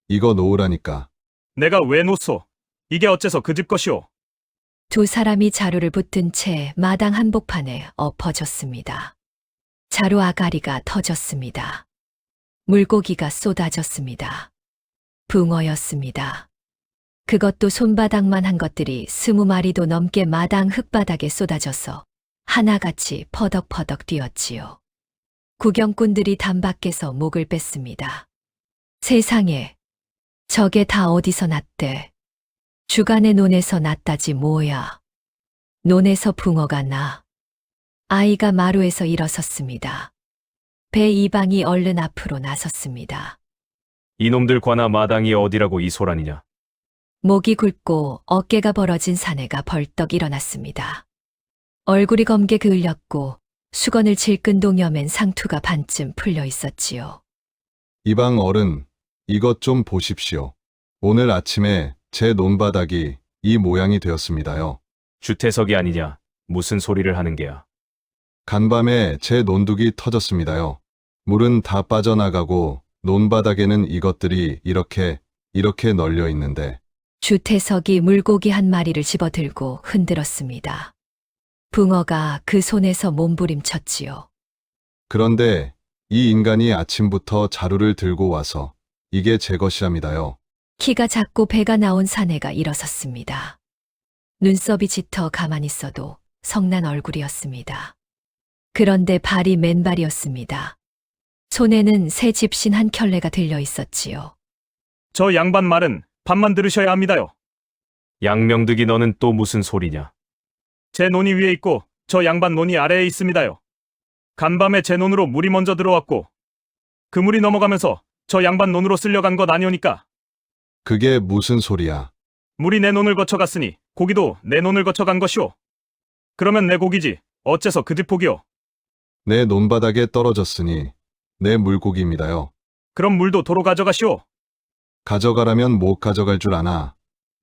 이거 놓으라니까. 내가 왜 놓소? 이게 어째서 그 집 것이오? 두 사람이 자루를 붙든 채 마당 한복판에 엎어졌습니다. 자루 아가리가 터졌습니다. 물고기가 쏟아졌습니다. 붕어였습니다. 그것도 손바닥만 한 것들이 20마리도 넘게 마당 흙바닥에 쏟아져서 하나같이 퍼덕퍼덕 뛰었지요. 구경꾼들이 담 밖에서 목을 뺐습니다. 세상에, 저게 다 어디서 났대? 주간의 논에서 났다지 뭐야. 논에서 붕어가 나. 아이가 마루에서 일어섰습니다. 배 이방이 얼른 앞으로 나섰습니다. 이놈들 관아 마당이 어디라고 이 소란이냐? 목이 굵고 어깨가 벌어진 사내가 벌떡 일어났습니다. 얼굴이 검게 그을렸고 수건을 질끈동여 맨 상투가 반쯤 풀려 있었지요. 이방 어른, 이것 좀 보십시오. 오늘 아침에 제 논바닥이 이 모양이 되었습니다요. 주태석이 아니냐? 무슨 소리를 하는 게야? 간밤에 제 논둑이 터졌습니다요. 물은 다 빠져나가고 논바닥에는 이것들이 이렇게 널려 있는데 주태석이 물고기 한 마리를 집어들고 흔들었습니다. 붕어가 그 손에서 몸부림쳤지요. 그런데 이 인간이 아침부터 자루를 들고 와서 이게 제 것이랍니다요. 키가 작고 배가 나온 사내가 일어섰습니다. 눈썹이 짙어 가만히 있어도 성난 얼굴이었습니다. 그런데 발이 맨발이었습니다. 손에는 새 집신 한 켤레가 들려 있었지요. 저 양반 말은 반만 들으셔야 합니다요. 양명득이 너는 또 무슨 소리냐? 제 논이 위에 있고 저 양반 논이 아래에 있습니다요. 간밤에 제 논으로 물이 먼저 들어왔고 그 물이 넘어가면서 저 양반 논으로 쓸려간 것 아니오니까. 그게 무슨 소리야? 물이 내 논을 거쳐갔으니 고기도 내 논을 거쳐간 것이오. 그러면 내 고기지 어째서 그 집 고기오? 내 논바닥에 떨어졌으니 내 물고기입니다요. 그럼 물도 도로 가져가시오. 가져가라면 못 가져갈 줄 아나.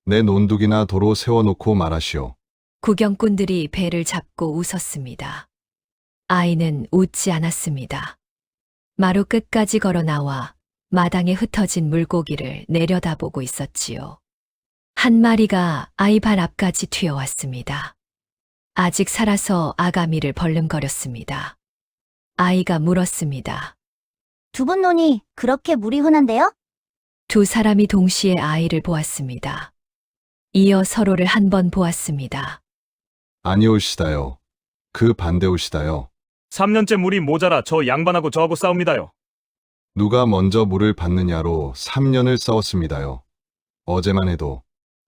내 논둑이나 도로 세워놓고 말하시오. 구경꾼들이 배를 잡고 웃었습니다. 아이는 웃지 않았습니다. 마루 끝까지 걸어 나와 마당에 흩어진 물고기를 내려다보고 있었지요. 한 마리가 아이 발 앞까지 튀어왔습니다. 아직 살아서 아가미를 벌름거렸습니다. 아이가 물었습니다. 두 분 논이 그렇게 물이 흔한데요? 두 사람이 동시에 아이를 보았습니다. 이어 서로를 한 번 보았습니다. 아니올시다요. 그 반대올시다요. 3년째 물이 모자라 저 양반하고 저하고 싸웁니다요. 누가 먼저 물을 받느냐로 3년을 싸웠습니다요. 어제만 해도,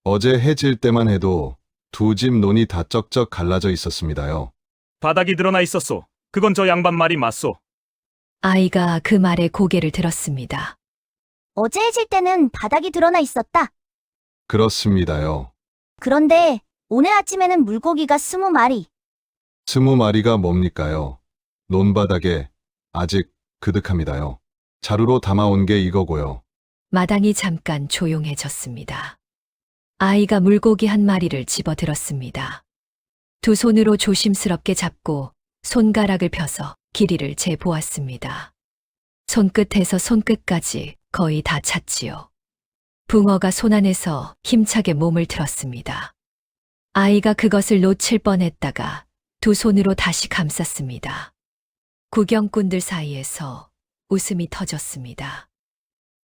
어제 해질 때만 해도 두 집 논이 다 쩍쩍 갈라져 있었습니다요. 바닥이 드러나 있었소. 그건 저 양반 말이 맞소. 아이가 그 말에 고개를 들었습니다. 어제 해질 때는 바닥이 드러나 있었다. 그렇습니다요. 그런데 오늘 아침에는 물고기가 20마리. 20마리가 뭡니까요? 논바닥에 아직 그득합니다요. 자루로 담아온 게 이거고요. 마당이 잠깐 조용해졌습니다. 아이가 물고기 한 마리를 집어들었습니다. 두 손으로 조심스럽게 잡고 손가락을 펴서 길이를 재보았습니다. 손끝에서 손끝까지 거의 다 찼지요. 붕어가 손 안에서 힘차게 몸을 틀었습니다. 아이가 그것을 놓칠 뻔했다가 두 손으로 다시 감쌌습니다. 구경꾼들 사이에서 웃음이 터졌습니다.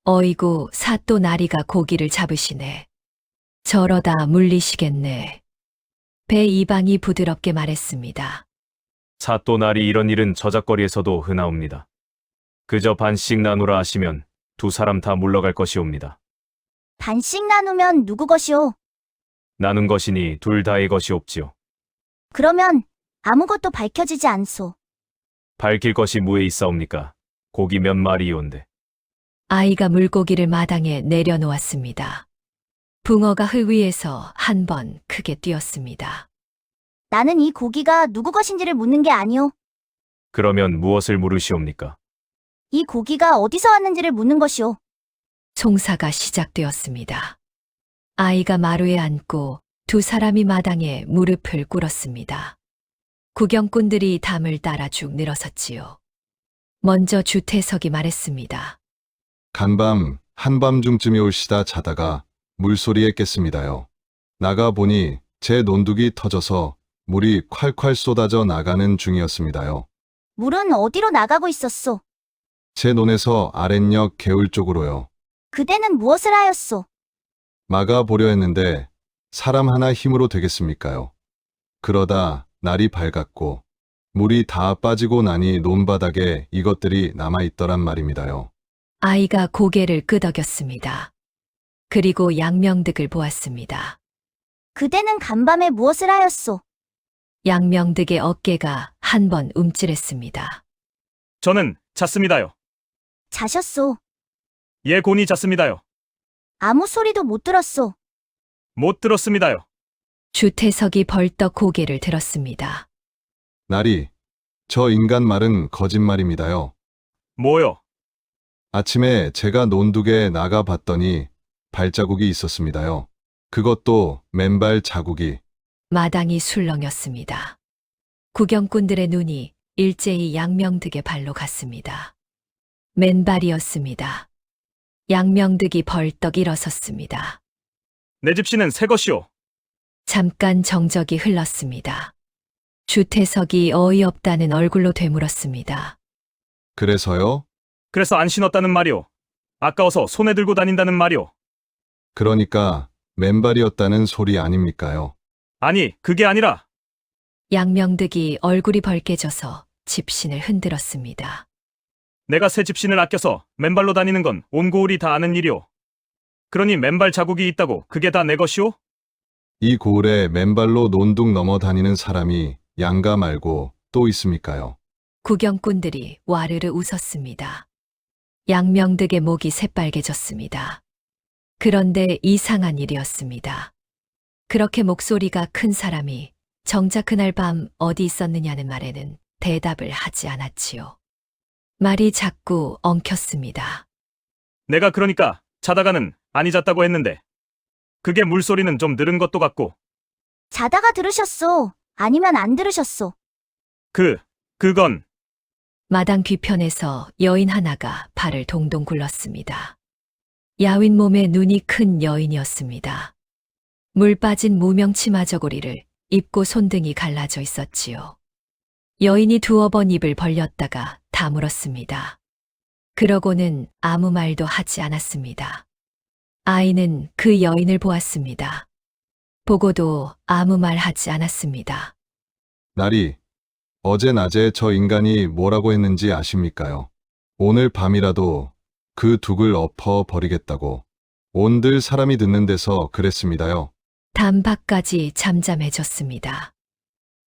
어이구, 사또 나리가 고기를 잡으시네. 저러다 물리시겠네. 배 이방이 부드럽게 말했습니다. 사또날이 이런 일은 저작거리에서도 흔하옵니다. 그저 반씩 나누라 하시면 두 사람 다 물러갈 것이옵니다. 반씩 나누면 누구 것이오? 나눈 것이니 둘 다의 것이옵지요. 그러면 아무것도 밝혀지지 않소. 밝힐 것이 무에 있사옵니까? 고기 몇 마리이온데. 아이가 물고기를 마당에 내려놓았습니다. 붕어가 흙 위에서 한 번 크게 뛰었습니다. 나는 이 고기가 누구 것인지를 묻는 게 아니오. 그러면 무엇을 물으시옵니까? 이 고기가 어디서 왔는지를 묻는 것이오. 송사가 시작되었습니다. 아이가 마루에 앉고 두 사람이 마당에 무릎을 꿇었습니다. 구경꾼들이 담을 따라 쭉 늘어섰지요. 먼저 주태석이 말했습니다. 간밤 한밤중쯤이 올시다 자다가 물소리에 깼습니다요. 나가보니 제 논둑이 터져서 물이 콸콸 쏟아져 나가는 중이었습니다요. 물은 어디로 나가고 있었소? 제 논에서 아랫역 개울 쪽으로요. 그대는 무엇을 하였소? 막아보려 했는데 사람 하나 힘으로 되겠습니까요? 그러다 날이 밝았고 물이 다 빠지고 나니 논바닥에 이것들이 남아있더란 말입니다요. 아이가 고개를 끄덕였습니다. 그리고 양명득을 보았습니다. 그대는 간밤에 무엇을 하였소? 양명득의 어깨가 한 번 움찔했습니다. 저는 잤습니다요. 자셨소. 예, 곤히 잤습니다요. 아무 소리도 못 들었소. 못 들었습니다요. 주태석이 벌떡 고개를 들었습니다. 나리, 저 인간 말은 거짓말입니다요. 뭐요? 아침에 제가 논둑에 나가봤더니 발자국이 있었습니다요. 그것도 맨발 자국이. 마당이 술렁였습니다. 구경꾼들의 눈이 일제히 양명득의 발로 갔습니다. 맨발이었습니다. 양명득이 벌떡 일어섰습니다. 내 집시는 새 것이오. 잠깐 정적이 흘렀습니다. 주태석이 어이없다는 얼굴로 되물었습니다. 그래서요? 그래서 안 신었다는 말이오. 아까워서 손에 들고 다닌다는 말이오. 그러니까 맨발이었다는 소리 아닙니까요? 아니, 그게 아니라 양명득이 얼굴이 벌개져서 집신을 흔들었습니다. 내가 새 집신을 아껴서 맨발로 다니는 건 온 고을이 다 아는 일이오. 그러니 맨발 자국이 있다고 그게 다 내 것이오? 이 고을에 맨발로 논둑 넘어 다니는 사람이 양가 말고 또 있습니까요? 구경꾼들이 와르르 웃었습니다. 양명득의 목이 새빨개졌습니다. 그런데 이상한 일이었습니다. 그렇게 목소리가 큰 사람이 정작 그날 밤 어디 있었느냐는 말에는 대답을 하지 않았지요. 말이 자꾸 엉켰습니다. 내가 그러니까 자다가는 아니 잤다고 했는데 그게 물소리는 좀 들은 것도 같고 자다가 들으셨소. 아니면 안 들으셨소. 그건 마당 뒤편에서 여인 하나가 발을 동동 굴렀습니다. 야윈 몸에 눈이 큰 여인이었습니다. 물 빠진 무명 치마 저고리를 입고 손등이 갈라져 있었지요. 여인이 두어 번 입을 벌렸다가 다물었습니다. 그러고는 아무 말도 하지 않았습니다. 아이는 그 여인을 보았습니다. 보고도 아무 말 하지 않았습니다. 나리, 어제 낮에 저 인간이 뭐라고 했는지 아십니까요? 오늘 밤이라도 그 둑을 엎어 버리겠다고. 온들 사람이 듣는 데서 그랬습니다요. 담밖까지 잠잠해졌습니다.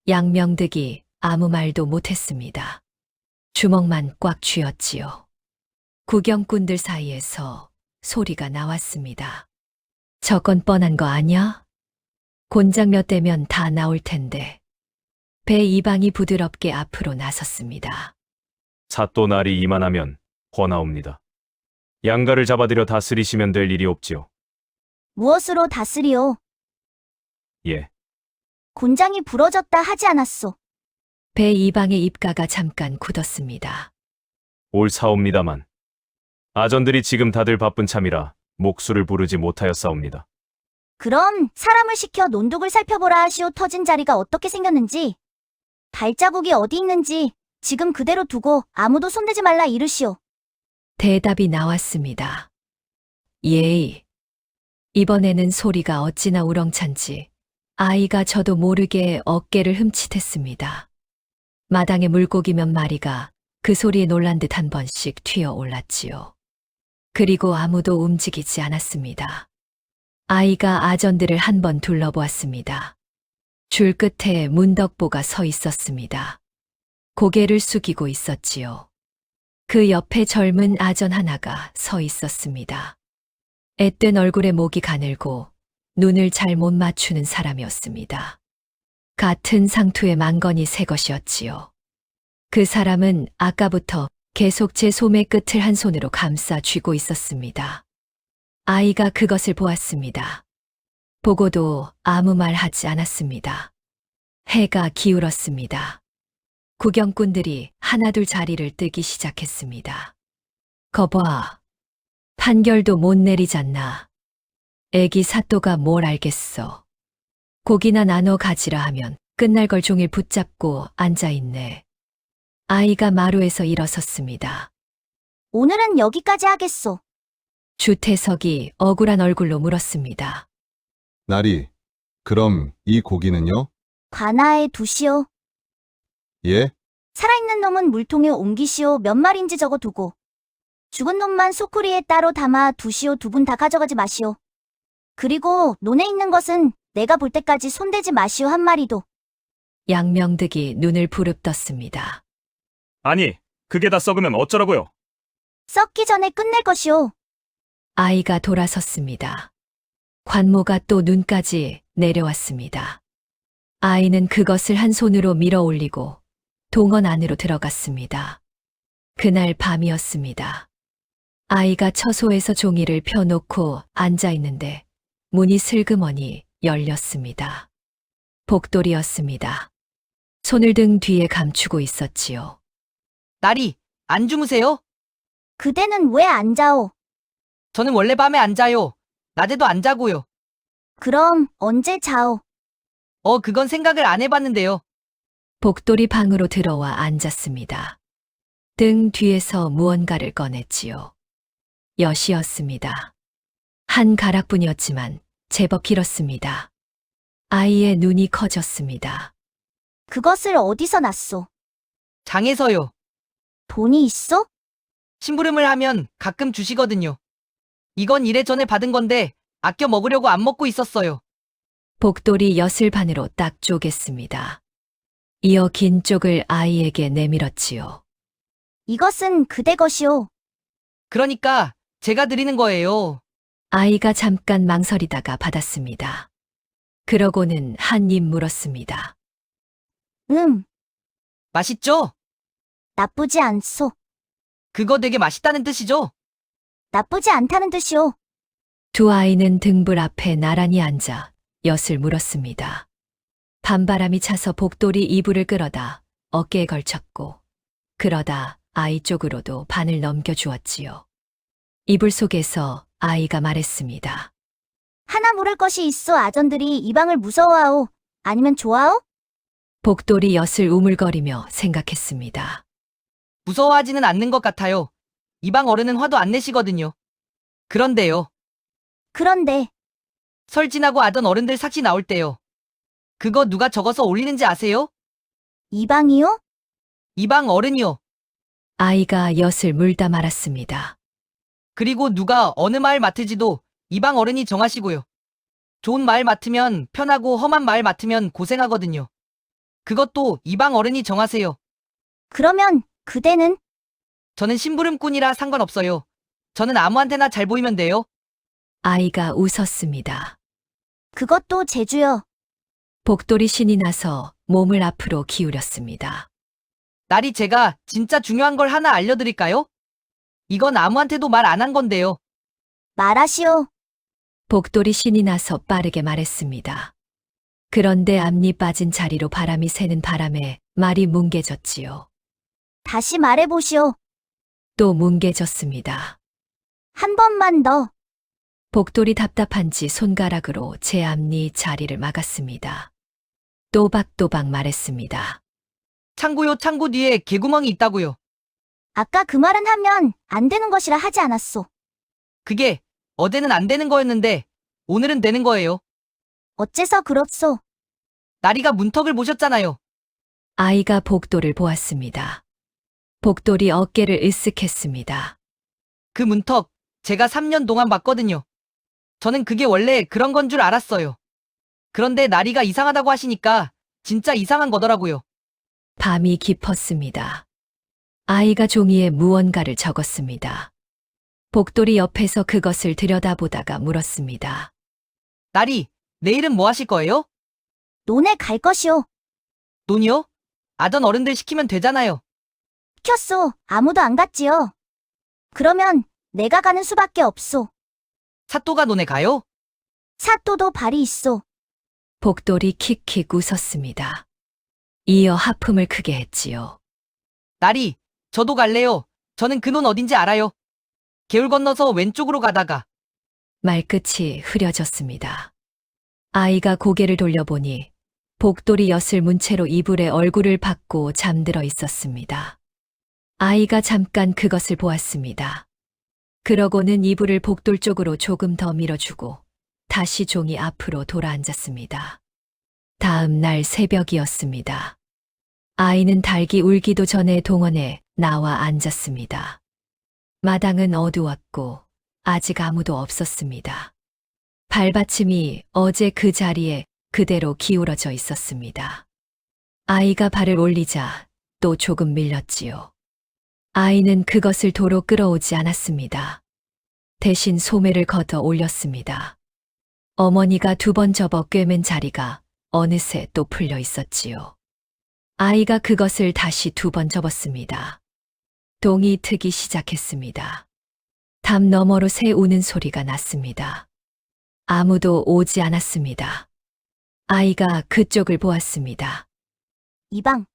양명득이 아무 말도 못했습니다. 주먹만 꽉 쥐었지요. 구경꾼들 사이에서 소리가 나왔습니다. 저건 뻔한 거 아냐? 곤장 몇 대면 다 나올 텐데. 배 이방이 부드럽게 앞으로 나섰습니다. 사또 날이 이만하면 권하옵니다. 양가를 잡아들여 다스리시면 될 일이 없지요. 무엇으로 다스리오? 예. 곤장이 부러졌다 하지 않았소. 배 이방의 입가가 잠깐 굳었습니다. 옳사옵니다만 아전들이 지금 다들 바쁜 참이라 목수를 부르지 못하였사옵니다. 그럼 사람을 시켜 논둑을 살펴보라 하시오. 터진 자리가 어떻게 생겼는지, 발자국이 어디 있는지 지금 그대로 두고 아무도 손대지 말라 이르시오. 대답이 나왔습니다. 예이. 이번에는 소리가 어찌나 우렁찬지 아이가 저도 모르게 어깨를 흠칫했습니다. 마당에 물고기 몇 마리가 그 소리에 놀란 듯 한 번씩 튀어 올랐지요. 그리고 아무도 움직이지 않았습니다. 아이가 아전들을 한 번 둘러보았습니다. 줄 끝에 문덕보가 서 있었습니다. 고개를 숙이고 있었지요. 그 옆에 젊은 아전 하나가 서 있었습니다. 앳된 얼굴에 목이 가늘고 눈을 잘 못 맞추는 사람이었습니다. 같은 상투에 망건이 새 것이었지요. 그 사람은 아까부터 계속 제 소매 끝을 한 손으로 감싸 쥐고 있었습니다. 아이가 그것을 보았습니다. 보고도 아무 말 하지 않았습니다. 해가 기울었습니다. 구경꾼들이 하나둘 자리를 뜨기 시작했습니다. 거봐. 판결도 못 내리잖나. 애기 사또가 뭘 알겠어. 고기나 나눠 가지라 하면 끝날 걸 종일 붙잡고 앉아있네. 아이가 마루에서 일어섰습니다. 오늘은 여기까지 하겠소. 주태석이 억울한 얼굴로 물었습니다. 나리, 그럼 이 고기는요? 관아에 두시오. 예? 살아있는 놈은 물통에 옮기시오. 몇 마리인지 적어 두고. 죽은 놈만 소쿠리에 따로 담아 두시오. 두 분 다 가져가지 마시오. 그리고 논에 있는 것은 내가 볼 때까지 손대지 마시오. 한 마리도. 양명득이 눈을 부릅떴습니다. 아니, 그게 다 썩으면 어쩌라고요? 썩기 전에 끝낼 것이오. 아이가 돌아섰습니다. 관모가 또 눈까지 내려왔습니다. 아이는 그것을 한 손으로 밀어 올리고 동원 안으로 들어갔습니다. 그날 밤이었습니다. 아이가 처소에서 종이를 펴놓고 앉아 있는데 문이 슬그머니 열렸습니다. 복돌이었습니다. 손을 등 뒤에 감추고 있었지요. 나리, 안 주무세요? 그대는 왜 안 자오? 저는 원래 밤에 안 자요. 낮에도 안 자고요. 그럼 언제 자오? 그건 생각을 안 해봤는데요. 복돌이 방으로 들어와 앉았습니다. 등 뒤에서 무언가를 꺼냈지요. 엿이었습니다. 한 가락뿐이었지만 제법 길었습니다. 아이의 눈이 커졌습니다. 그것을 어디서 났소? 장에서요. 돈이 있어? 심부름을 하면 가끔 주시거든요. 이건 이래전에 받은 건데 아껴 먹으려고 안 먹고 있었어요. 복돌이 엿을 반으로 딱 쪼갰습니다. 이어 긴 쪽을 아이에게 내밀었지요. 이것은 그대 것이오. 그러니까 제가 드리는 거예요. 아이가 잠깐 망설이다가 받았습니다. 그러고는 한 입 물었습니다. 맛있죠? 나쁘지 않소. 그거 되게 맛있다는 뜻이죠? 나쁘지 않다는 뜻이오. 두 아이는 등불 앞에 나란히 앉아 엿을 물었습니다. 밤바람이 차서 복돌이 이불을 끌어다 어깨에 걸쳤고 그러다 아이 쪽으로도 반을 넘겨주었지요. 이불 속에서 아이가 말했습니다. 하나 물을 것이 있어. 아전들이 이 방을 무서워하오? 아니면 좋아하오? 복돌이 엿을 우물거리며 생각했습니다. 무서워하지는 않는 것 같아요. 이방 어른은 화도 안 내시거든요. 그런데요. 그런데 설 지나고 아던 어른들 삭시 나올 때요. 그거 누가 적어서 올리는지 아세요? 이 방이요? 이방 어른이요. 아이가 엿을 물다 말았습니다. 그리고 누가 어느 마을 맡을지도 이방 어른이 정하시고요. 좋은 마을 맡으면 편하고 험한 마을 맡으면 고생하거든요. 그것도 이방 어른이 정하세요. 그러면 그대는? 저는 심부름꾼이라 상관없어요. 저는 아무한테나 잘 보이면 돼요. 아이가 웃었습니다. 그것도 제주요. 복돌이 신이 나서 몸을 앞으로 기울였습니다. 날이 제가 진짜 중요한 걸 하나 알려드릴까요? 이건 아무한테도 말 안 한 건데요. 말하시오. 복돌이 신이 나서 빠르게 말했습니다. 그런데 앞니 빠진 자리로 바람이 새는 바람에 말이 뭉개졌지요. 다시 말해보시오. 또 뭉개졌습니다. 한 번만 더. 복돌이 답답한지 손가락으로 제 앞니 자리를 막았습니다. 또박또박 말했습니다. 창고요, 창고 뒤에 개구멍이 있다고요. 아까 그 말은 하면 안 되는 것이라 하지 않았소. 그게 어제는 안 되는 거였는데 오늘은 되는 거예요. 어째서 그렇소? 나리가 문턱을 보셨잖아요. 아이가 복돌을 보았습니다. 복돌이 어깨를 으쓱했습니다. 그 문턱 제가 3년 동안 봤거든요. 저는 그게 원래 그런 건 줄 알았어요. 그런데 나리가 이상하다고 하시니까 진짜 이상한 거더라고요. 밤이 깊었습니다. 아이가 종이에 무언가를 적었습니다. 복돌이 옆에서 그것을 들여다보다가 물었습니다. 나리, 내일은 뭐 하실 거예요? 논에 갈 것이오. 논이요? 아던 어른들 시키면 되잖아요. 시켰소. 아무도 안 갔지요. 그러면 내가 가는 수밖에 없소. 사또가 논에 가요? 사또도 발이 있소. 복돌이 킥킥 웃었습니다. 이어 하품을 크게 했지요. 나리, 저도 갈래요. 저는 그 논 어딘지 알아요. 개울 건너서 왼쪽으로 가다가 말끝이 흐려졌습니다. 아이가 고개를 돌려보니 복돌이 엿을 문 채로 이불에 얼굴을 박고 잠들어 있었습니다. 아이가 잠깐 그것을 보았습니다. 그러고는 이불을 복돌 쪽으로 조금 더 밀어주고 다시 종이 앞으로 돌아앉았습니다. 다음 날 새벽이었습니다. 아이는 닭이 울기도 전에 동원에 나와 앉았습니다. 마당은 어두웠고 아직 아무도 없었습니다. 발받침이 어제 그 자리에 그대로 기울어져 있었습니다. 아이가 발을 올리자 또 조금 밀렸지요. 아이는 그것을 도로 끌어오지 않았습니다. 대신 소매를 걷어 올렸습니다. 어머니가 2번 접어 꿰맨 자리가 어느새 또 풀려 있었지요. 아이가 그것을 다시 2번 접었습니다. 동이 트기 시작했습니다. 담 너머로 새 우는 소리가 났습니다. 아무도 오지 않았습니다. 아이가 그쪽을 보았습니다. 이방,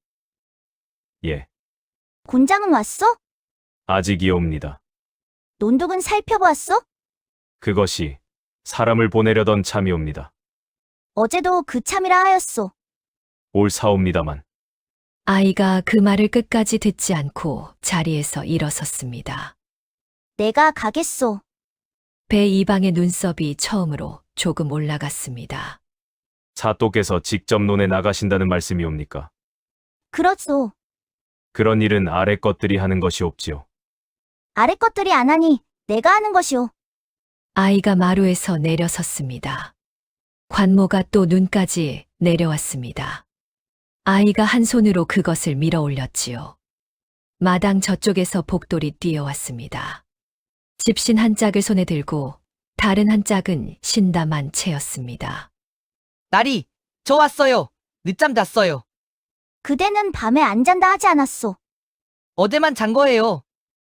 예, 곤장은 왔어? 아직이옵니다. 논둑은 살펴보았어? 그것이 사람을 보내려던 참이옵니다. 어제도 그 참이라 하였소. 옳사옵니다만. 아이가 그 말을 끝까지 듣지 않고 자리에서 일어섰습니다. 내가 가겠소. 배 이방의 눈썹이 처음으로 조금 올라갔습니다. 사또께서 직접 논에 나가신다는 말씀이옵니까? 그렇소. 그런 일은 아래 것들이 하는 것이 없지요. 아래 것들이 안 하니 내가 하는 것이오. 아이가 마루에서 내려섰습니다. 관모가 또 눈까지 내려왔습니다. 아이가 한 손으로 그것을 밀어 올렸지요. 마당 저쪽에서 복돌이 뛰어왔습니다. 집신 한 짝을 손에 들고 다른 한 짝은 신담한 채였습니다. 나리, 저 왔어요. 늦잠 잤어요. 그대는 밤에 안 잔다 하지 않았소. 어제만 잔 거예요.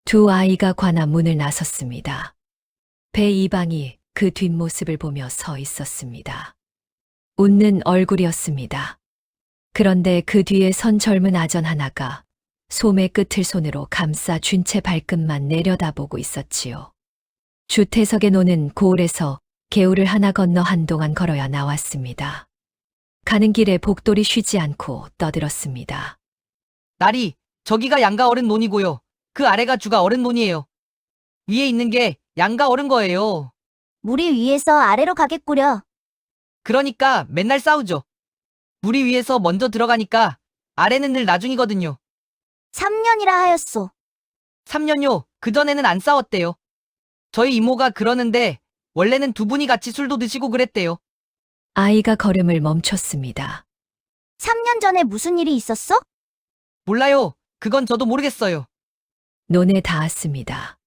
2 아이가 관아 문을 나섰습니다. 배 이방이 그 뒷모습을 보며 서 있었습니다. 웃는 얼굴이었습니다. 그런데 그 뒤에 선 젊은 아전 하나가 소매 끝을 손으로 감싸 쥔 채 발끝만 내려다보고 있었지요. 주태석의 노는 고을에서 개울을 하나 건너 한동안 걸어야 나왔습니다. 가는 길에 복돌이 쉬지 않고 떠들었습니다. 나리, 저기가 양가 어른 논이고요. 그 아래가 주가 어른 논이에요. 위에 있는 게 양가 어른 거예요. 물이 위에서 아래로 가겠구려. 그러니까 맨날 싸우죠. 물이 위에서 먼저 들어가니까 아래는 늘 나중이거든요. 3년이라 하였소. 3년요. 그전에는 안 싸웠대요. 저희 이모가 그러는데 원래는 2분이 같이 술도 드시고 그랬대요. 아이가 걸음을 멈췄습니다. 3년 전에 무슨 일이 있었어? 몰라요. 그건 저도 모르겠어요. 논에 닿았습니다.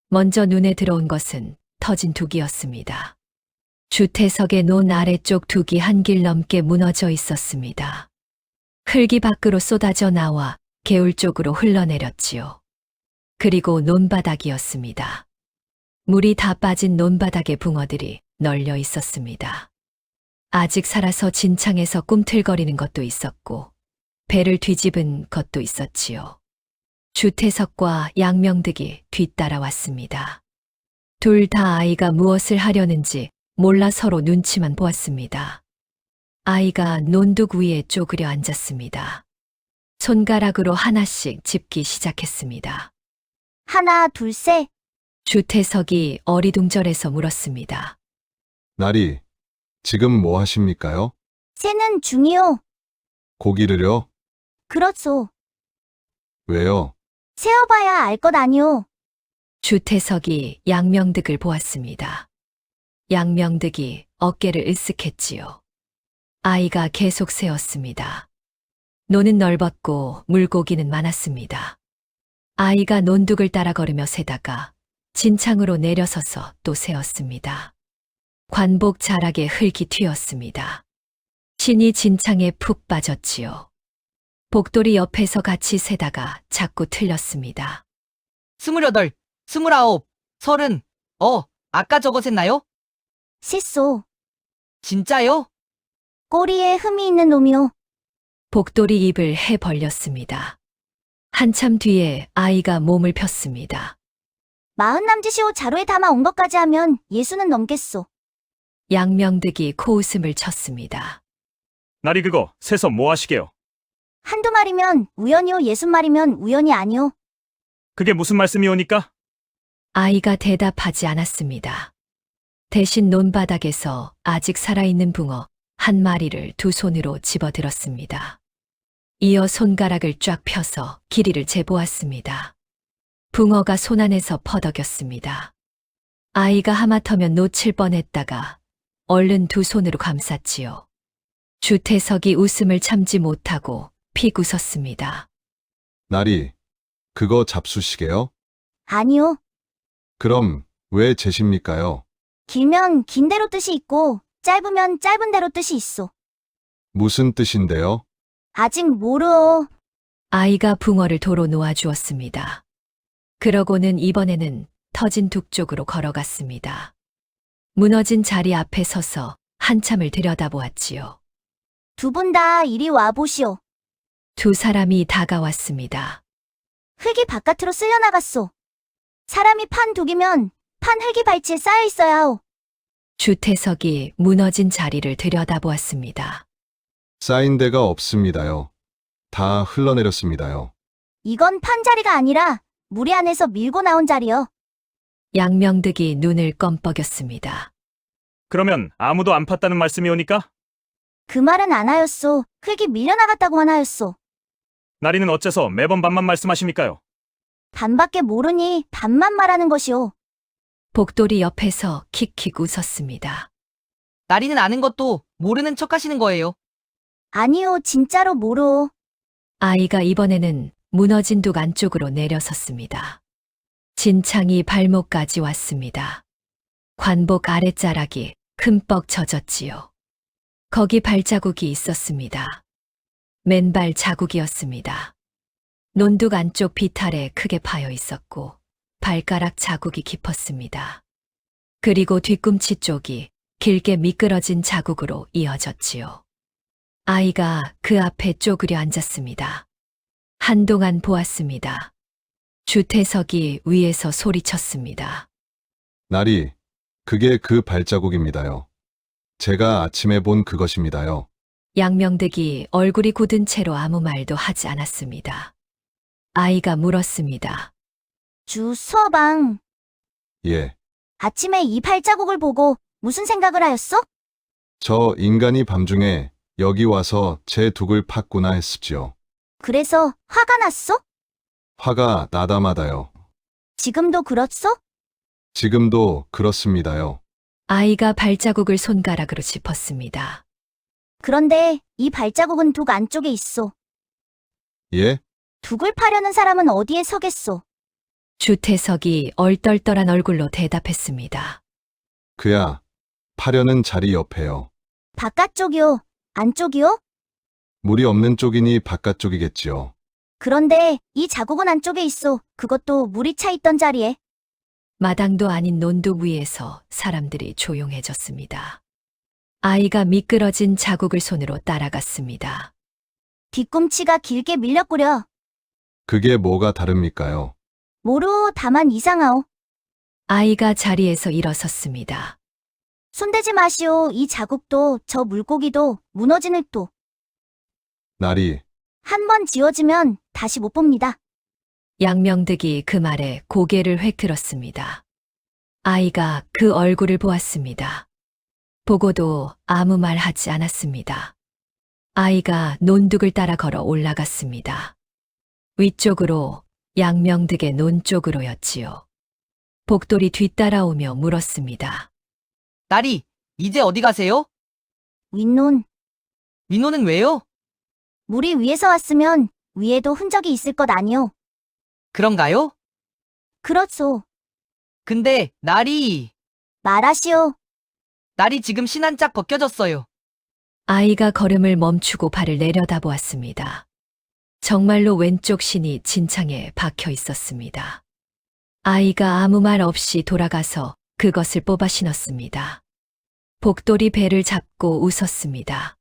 먼저 눈에 들어온 것은 터진 둑이었습니다. 주태석의 논 아래쪽 둑이 한 길 넘게 무너져 있었습니다. 흙이 밖으로 쏟아져 나와 개울 쪽으로 흘러내렸지요. 그리고 논바닥이었습니다. 물이 다 빠진 논바닥의 붕어들이 널려 있었습니다. 아직 살아서 진창에서 꿈틀거리는 것도 있었고 배를 뒤집은 것도 있었지요. 주태석과 양명득이 뒤따라왔습니다. 둘 다 아이가 무엇을 하려는지 몰라 서로 눈치만 보았습니다. 아이가 논둑 위에 쪼그려 앉았습니다. 손가락으로 하나씩 짚기 시작했습니다. 하나, 둘, 셋. 주태석이 어리둥절해서 물었습니다. 나리, 지금 뭐 하십니까요? 셋은 중이요. 고기를요? 그렇소. 왜요? 세어봐야 알 것 아니오. 주태석이 양명득을 보았습니다. 양명득이 어깨를 으쓱했지요. 아이가 계속 세었습니다. 논은 넓었고 물고기는 많았습니다. 아이가 논둑을 따라 걸으며 세다가 진창으로 내려서서 또 세었습니다. 관복 자락에 흙이 튀었습니다. 신이 진창에 푹 빠졌지요. 복돌이 옆에서 같이 세다가 자꾸 틀렸습니다. 28, 29, 30. 아까 저거 셌나요? 셋소. 진짜요? 꼬리에 흠이 있는 놈이오. 복돌이 입을 해 벌렸습니다. 한참 뒤에 아이가 몸을 폈습니다. 남짓이오 자루에 담아 온 것까지 하면 예수는 넘겠소. 양명득이 코웃음을 쳤습니다. 나리 그거 세서 뭐 하시게요? 한두 마리면 우연이오, 60마리면 우연이 아니오. 그게 무슨 말씀이오니까? 아이가 대답하지 않았습니다. 대신 논바닥에서 아직 살아있는 붕어 한 마리를 두 손으로 집어들었습니다. 이어 손가락을 쫙 펴서 길이를 재보았습니다. 붕어가 손 안에서 퍼덕였습니다. 아이가 하마터면 놓칠 뻔했다가 얼른 두 손으로 감쌌지요. 주태석이 웃음을 참지 못하고 픽 웃었습니다. 나리, 그거 잡수시게요? 아니오. 그럼 왜 재십니까요? 길면 긴 대로 뜻이 있고 짧으면 짧은 대로 뜻이 있어. 무슨 뜻인데요? 아직 모르오. 아이가 붕어를 도로 놓아주었습니다. 그러고는 이번에는 터진 둑 쪽으로 걸어갔습니다. 무너진 자리 앞에 서서 한참을 들여다보았지요. 두 분 다 이리 와보시오. 두 사람이 다가왔습니다. 흙이 바깥으로 쓸려나갔소. 사람이 판 둑이면 판 흙이 발치에 쌓여 있어야 하오. 주태석이 무너진 자리를 들여다보았습니다. 쌓인 데가 없습니다요. 다 흘러내렸습니다요. 이건 판 자리가 아니라 무리 안에서 밀고 나온 자리요. 양명득이 눈을 껌뻑였습니다. 그러면 아무도 안 팠다는 말씀이오니까? 그 말은 안 하였소. 흙이 밀려나갔다고만 하였소. 나리는 어째서 매번 반만 말씀하십니까요? 반밖에 모르니 반만 말하는 것이오. 복돌이 옆에서 킥킥 웃었습니다. 나리는 아는 것도 모르는 척 하시는 거예요. 아니오, 진짜로 모르오. 아이가 이번에는 무너진 둑 안쪽으로 내려섰습니다. 진창이 발목까지 왔습니다. 관복 아랫자락이 흠뻑 젖었지요. 거기 발자국이 있었습니다. 맨발 자국이었습니다. 논둑 안쪽 비탈에 크게 파여 있었고 발가락 자국이 깊었습니다. 그리고 뒤꿈치 쪽이 길게 미끄러진 자국으로 이어졌지요. 아이가 그 앞에 쪼그려 앉았습니다. 한동안 보았습니다. 주태석이 위에서 소리쳤습니다. 나리, 그게 그 발자국입니다요. 제가 아침에 본 그것입니다요. 양명득이 얼굴이 굳은 채로 아무 말도 하지 않았습니다. 아이가 물었습니다. 주 서방, 예, 아침에 이 발자국을 보고 무슨 생각을 하였어? 저 인간이 밤중에 여기 와서 제 둑을 팠구나 했습지요. 그래서 화가 났어? 화가 나다마다요. 지금도 그렇소? 지금도 그렇습니다요. 아이가 발자국을 손가락으로 짚었습니다. 그런데 이 발자국은 둑 안쪽에 있어. 예? 둑을 파려는 사람은 어디에 서겠소? 주태석이 얼떨떨한 얼굴로 대답했습니다. 그야, 파려는 자리 옆에요. 바깥쪽이요? 안쪽이요? 물이 없는 쪽이니 바깥쪽이겠지요. 그런데 이 자국은 안쪽에 있어. 그것도 물이 차 있던 자리에. 마당도 아닌 논둑 위에서 사람들이 조용해졌습니다. 아이가 미끄러진 자국을 손으로 따라갔습니다. 뒤꿈치가 길게 밀렸구려. 그게 뭐가 다릅니까요? 모르오, 다만 이상하오. 아이가 자리에서 일어섰습니다. 손대지 마시오. 이 자국도 저 물고기도 무너진 흙도 나리, 한 번 지워지면 다시 못 봅니다. 양명득이 그 말에 고개를 획 들었습니다. 아이가 그 얼굴을 보았습니다. 보고도 아무 말 하지 않았습니다. 아이가 논둑을 따라 걸어 올라갔습니다. 위쪽으로 양명득의 논 쪽으로였지요. 복돌이 뒤따라오며 물었습니다. 나리, 이제 어디 가세요? 윗논. 민호는 왜요? 물이 위에서 왔으면 위에도 흔적이 있을 것 아니오. 그런가요? 그렇소. 근데 나리 말하시오. 지금 신 한 짝 벗겨졌어요. 아이가 걸음을 멈추고 발을 내려다보았습니다. 정말로 왼쪽 신이 진창에 박혀 있었습니다. 아이가 아무 말 없이 돌아가서 그것을 뽑아 신었습니다. 복돌이 배를 잡고 웃었습니다.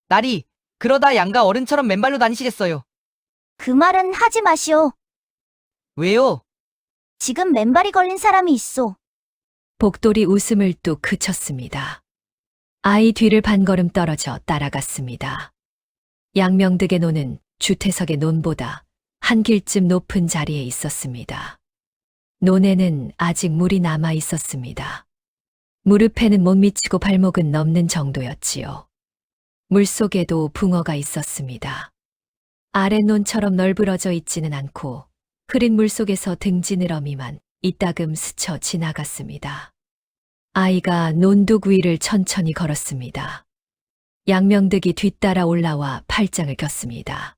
나리, 그러다 양가 어른처럼 맨발로 다니시겠어요. 그 말은 하지 마시오. 왜요? 지금 맨발이 걸린 사람이 있어. 복돌이 웃음을 뚝 그쳤습니다. 아이 뒤를 반걸음 떨어져 따라갔습니다. 양명득의 논은 주태석의 논보다 한 길쯤 높은 자리에 있었습니다. 논에는 아직 물이 남아 있었습니다. 무릎에는 못 미치고 발목은 넘는 정도였지요. 물속에도 붕어가 있었습니다. 아랫논처럼 널브러져 있지는 않고 흐린 물속에서 등지느러미만 이따금 스쳐 지나갔습니다. 아이가 논둑 위를 천천히 걸었습니다. 양명득이 뒤따라 올라와 팔짱을 꼈습니다.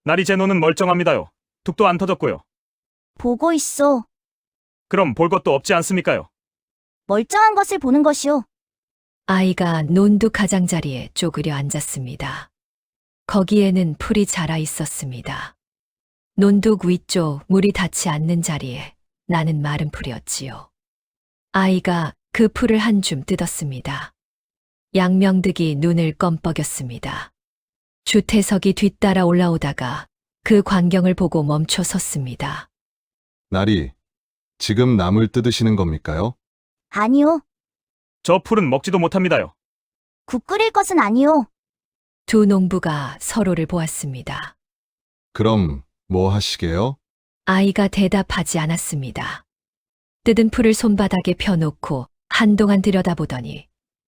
날이 제 논은 멀쩡합니다요. 둑도 안 터졌고요. 보고 있어. 그럼 볼 것도 없지 않습니까요? 멀쩡한 것을 보는 것이오. 아이가 논둑 가장자리에 쪼그려 앉았습니다. 거기에는 풀이 자라 있었습니다. 논둑 위쪽 물이 닿지 않는 자리에 나는 마른 풀이었지요. 아이가 그 풀을 한 줌 뜯었습니다. 양명득이 눈을 껌뻑였습니다. 주태석이 뒤따라 올라오다가 그 광경을 보고 멈춰 섰습니다. 나리, 지금 나물 뜯으시는 겁니까요? 아니요. 저 풀은 먹지도 못합니다요. 국 끓일 것은 아니오. 두 농부가 서로를 보았습니다. 그럼 뭐 하시게요? 아이가 대답하지 않았습니다. 뜯은 풀을 손바닥에 펴놓고 한동안 들여다보더니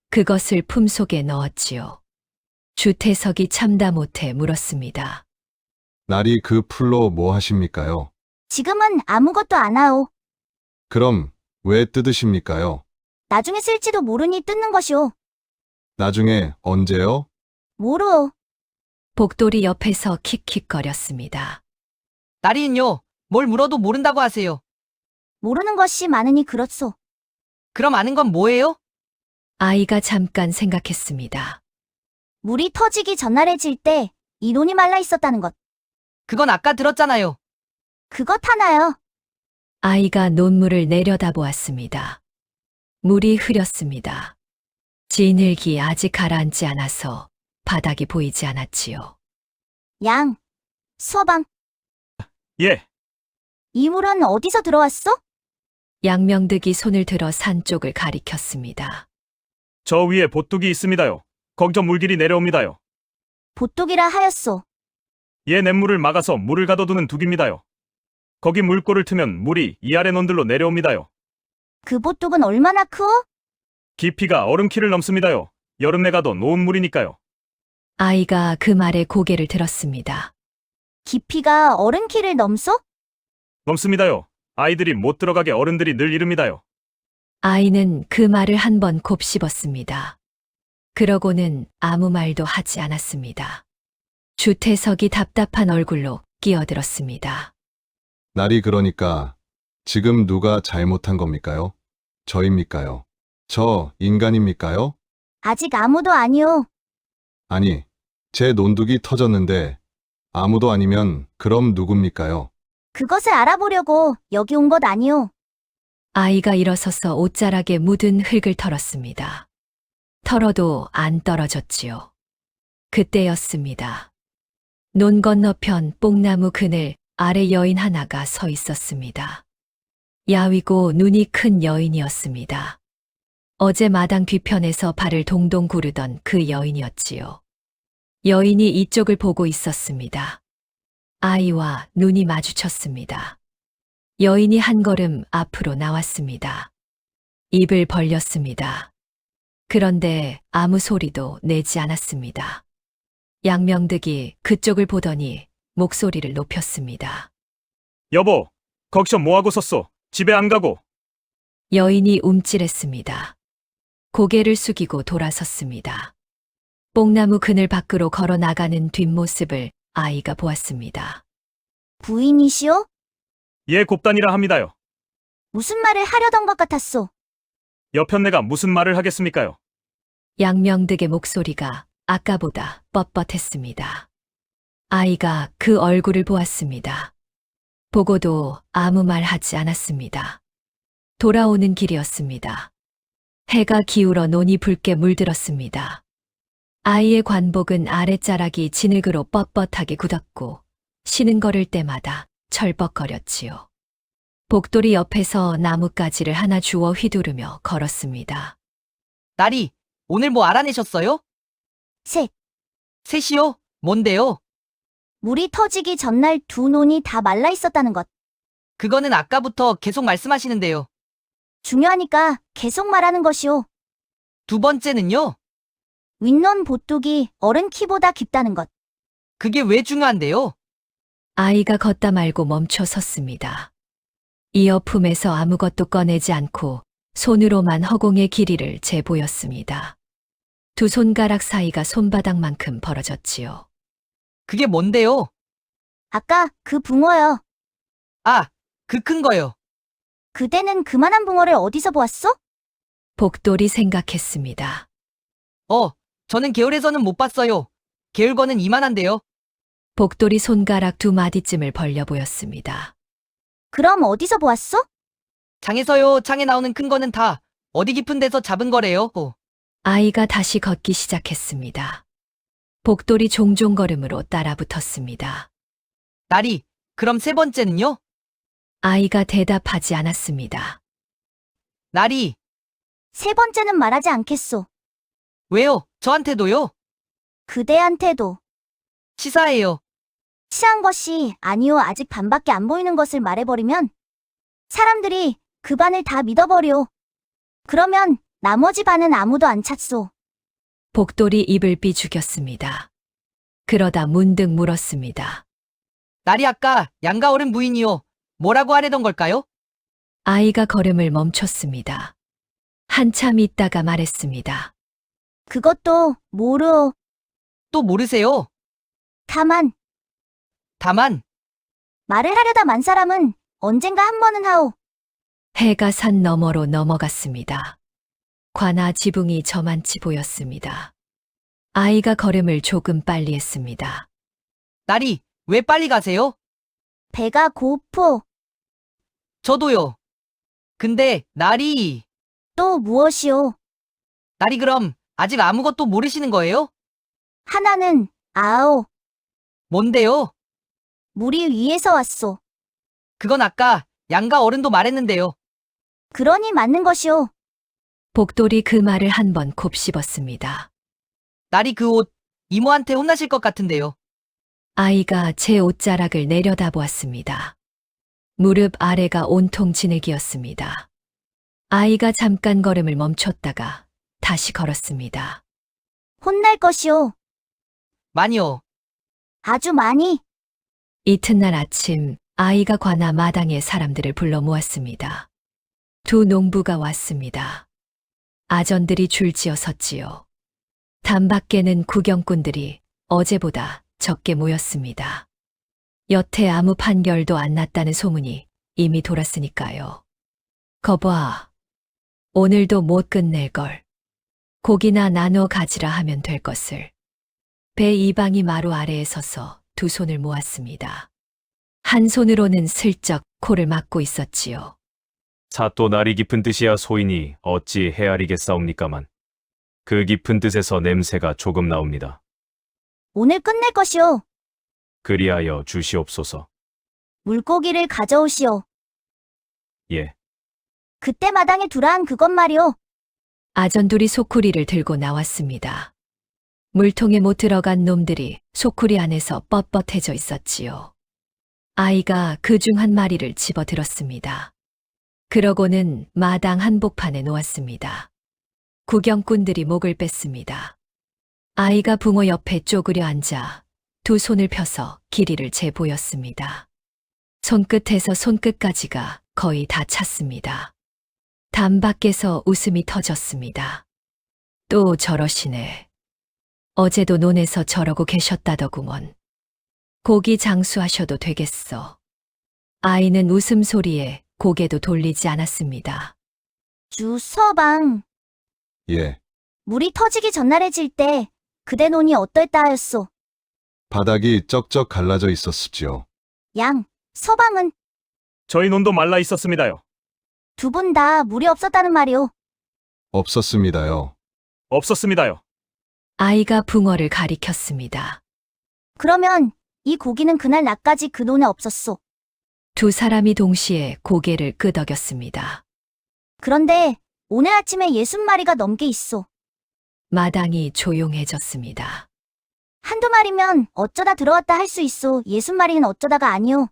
그것을 품속에 넣었지요. 주태석이 참다 못해 물었습니다. 나리 그 풀로 뭐 하십니까요? 지금은 아무것도 안 하오. 그럼 왜 뜯으십니까요? 나중에 쓸지도 모르니 뜯는 것이오. 나중에 언제요? 모르오. 복돌이 옆에서 킥킥거렸습니다. 나리는요, 뭘 물어도 모른다고 하세요. 모르는 것이 많으니 그렇소. 그럼 아는 건 뭐예요? 아이가 잠깐 생각했습니다. 물이 터지기 전날에 질 때 이 논이 말라 있었다는 것. 그건 아까 들었잖아요. 그것 하나요. 아이가 논물을 내려다보았습니다. 물이 흐렸습니다. 진흙이 아직 가라앉지 않아서 바닥이 보이지 않았지요. 양, 서방, 예, 이 물은 어디서 들어왔어? 양명득이 손을 들어 산 쪽을 가리켰습니다. 저 위에 보뚝이 있습니다요. 거기서 물길이 내려옵니다요. 보뚝이라 하였소. 얘 냇물을 막아서 물을 가둬두는 둑입니다요. 거기 물꼬를 트면 물이 이 아래 논들로 내려옵니다요. 그 보뚝은 얼마나 크오? 깊이가 얼음 키를 넘습니다요. 여름에 가도 놓은 물이니까요. 아이가 그 말에 고개를 들었습니다. 깊이가 어른 키를 넘소? 넘습니다요. 아이들이 못 들어가게 어른들이 늘 이릅니다요. 아이는 그 말을 한 번 곱씹었습니다. 그러고는 아무 말도 하지 않았습니다. 주태석이 답답한 얼굴로 끼어들었습니다. 나리 그러니까 지금 누가 잘못한 겁니까요? 저입니까요? 저 인간입니까요? 아직 아무도 아니오. 아니, 제 논둑이 터졌는데 아무도 아니면 그럼 누굽니까요? 그것을 알아보려고 여기 온 것 아니오. 아이가 일어서서 옷자락에 묻은 흙을 털었습니다. 털어도 안 떨어졌지요. 그때였습니다. 논 건너편 뽕나무 그늘 아래 여인 하나가 서 있었습니다. 야위고 눈이 큰 여인이었습니다. 어제 마당 뒤편에서 발을 동동 구르던 그 여인이었지요. 여인이 이쪽을 보고 있었습니다. 아이와 눈이 마주쳤습니다. 여인이 한 걸음 앞으로 나왔습니다. 입을 벌렸습니다. 그런데 아무 소리도 내지 않았습니다. 양명득이 그쪽을 보더니 목소리를 높였습니다. 여보, 거기서 뭐하고 섰소? 집에 안 가고. 여인이 움찔했습니다. 고개를 숙이고 돌아섰습니다. 뽕나무 그늘 밖으로 걸어 나가는 뒷모습을 아이가 보았습니다. 부인이시오? 얘 곱단이라 합니다요. 무슨 말을 하려던 것 같았소. 여편 내가 무슨 말을 하겠습니까요? 양명득의 목소리가 아까보다 뻣뻣했습니다. 아이가 그 얼굴을 보았습니다. 보고도 아무 말 하지 않았습니다. 돌아오는 길이었습니다. 해가 기울어 논이 붉게 물들었습니다. 아이의 관복은 아랫자락이 진흙으로 뻣뻣하게 굳었고 쉬는 걸을 때마다 철벅거렸지요. 복돌이 옆에서 나뭇가지를 하나 주워 휘두르며 걸었습니다. 나리, 오늘 뭐 알아내셨어요? 셋. 셋이요? 뭔데요? 물이 터지기 전날 두 논이 다 말라 있었다는 것. 그거는 아까부터 계속 말씀하시는데요. 중요하니까 계속 말하는 것이오. 두 번째는요? 윗논 보뚝이 어른 키보다 깊다는 것. 그게 왜 중요한데요? 아이가 걷다 말고 멈춰 섰습니다. 이어 품에서 아무것도 꺼내지 않고 손으로만 허공의 길이를 재보였습니다. 두 손가락 사이가 손바닥만큼 벌어졌지요. 그게 뭔데요? 아까 그 붕어요. 아, 그 큰 거요. 그대는 그만한 붕어를 어디서 보았어? 복돌이 생각했습니다. 저는 개울에서는 못 봤어요. 개울거는 이만한데요. 복돌이 손가락 두 마디쯤을 벌려 보였습니다. 그럼 어디서 보았어? 장에서요. 장에 나오는 큰 거는 다 어디 깊은 데서 잡은 거래요. 아이가 다시 걷기 시작했습니다. 복돌이 종종 걸음으로 따라 붙었습니다. 나리, 그럼 세 번째는요? 아이가 대답하지 않았습니다. 나리, 세 번째는 말하지 않겠소. 왜요? 저한테도요? 그대한테도. 치사해요. 치한 것이 아니오. 아직 반밖에 안 보이는 것을 말해버리면 사람들이 그 반을 다 믿어버려. 그러면 나머지 반은 아무도 안 찾소. 복돌이 입을 삐죽였습니다. 그러다 문득 물었습니다. 나리 아까 양가 어른 부인이요. 뭐라고 하려던 걸까요? 아이가 걸음을 멈췄습니다. 한참 있다가 말했습니다. 그것도 모르오. 또 모르세요? 다만 다만, 말을 하려다 만 사람은 언젠가 한 번은 하오. 해가 산 너머로 넘어갔습니다. 관아 지붕이 저만치 보였습니다. 아이가 걸음을 조금 빨리 했습니다. 나리, 왜 빨리 가세요? 배가 고프. 저도요. 근데, 나리, 또 무엇이오? 나리 그럼 아직 아무것도 모르시는 거예요? 하나는 아오. 뭔데요? 물이 위에서 왔소. 그건 아까 양가 어른도 말했는데요. 그러니 맞는 것이오. 복돌이 그 말을 한 번 곱씹었습니다. 나리 그 옷, 이모한테 혼나실 것 같은데요. 아이가 제 옷자락을 내려다보았습니다. 무릎 아래가 온통 진흙이었습니다. 아이가 잠깐 걸음을 멈췄다가 다시 걸었습니다. 혼날 것이오. 많이요. 아주 많이. 이튿날 아침 아이가 관아 마당에 사람들을 불러 모았습니다. 두 농부가 왔습니다. 아전들이 줄지어 섰지요. 담 밖에는 구경꾼들이 어제보다 적게 모였습니다. 여태 아무 판결도 안 났다는 소문이 이미 돌았으니까요. 거봐. 오늘도 못 끝낼걸. 고기나 나눠 가지라 하면 될 것을. 배 이방이 마루 아래에 서서 두 손을 모았습니다. 한 손으로는 슬쩍 코를 막고 있었지요. 사또 날이 깊은 뜻이야 소인이 어찌 헤아리겠사옵니까만. 그 깊은 뜻에서 냄새가 조금 나옵니다. 오늘 끝낼 것이오. 그리하여 주시옵소서. 물고기를 가져오시오. 예. 그때 마당에 두라 한 그것 말이오. 아전둘이 소쿠리를 들고 나왔습니다. 물통에 못 들어간 놈들이 소쿠리 안에서 뻣뻣해져 있었지요. 아이가 그 중 한 마리를 집어들었습니다. 그러고는 마당 한복판에 놓았습니다. 구경꾼들이 목을 뺐습니다. 아이가 붕어 옆에 쪼그려 앉아 두 손을 펴서 길이를 재보였습니다. 손끝에서 손끝까지가 거의 다 찼습니다. 담 밖에서 웃음이 터졌습니다. 또 저러시네. 어제도 논에서 저러고 계셨다더구먼. 고기 장수하셔도 되겠어. 아이는 웃음소리에 고개도 돌리지 않았습니다. 주서방. 예. 물이 터지기 전날에 질 때 그대 논이 어떨다 하였소. 바닥이 쩍쩍 갈라져 있었습지요. 양, 서방은 저희 논도 말라 있었습니다요. 두 분 다 물이 없었다는 말이오. 없었습니다요. 없었습니다요. 아이가 붕어를 가리켰습니다. 그러면 이 고기는 그날 낮까지 그 논에 없었소. 두 사람이 동시에 고개를 끄덕였습니다. 그런데 오늘 아침에 60마리가 넘게 있어. 마당이 조용해졌습니다. 한두 마리면 어쩌다 들어왔다 할 수 있어. 60마리는 어쩌다가 아니오.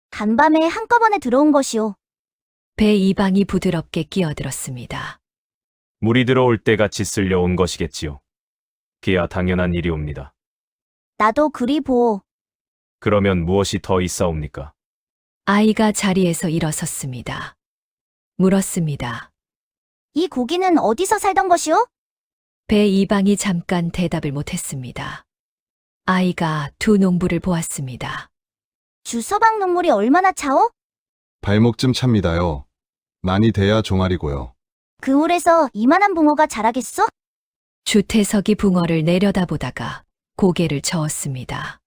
간밤에 한꺼번에 들어온 것이오. 배 이방이 부드럽게 끼어들었습니다. 물이 들어올 때 같이 쓸려온 것이겠지요. 기야 당연한 일이옵니다. 나도 그리 보오. 그러면 무엇이 더 있사옵니까? 아이가 자리에서 일어섰습니다. 물었습니다. 이 고기는 어디서 살던 것이오? 배 이방이 잠깐 대답을 못했습니다. 아이가 두 농부를 보았습니다. 주서방 농물이 얼마나 차오? 발목쯤 찹니다요. 많이 돼야 종아리고요. 그 물에서 이만한 붕어가 자라겠어? 주태석이 붕어를 내려다보다가 고개를 저었습니다.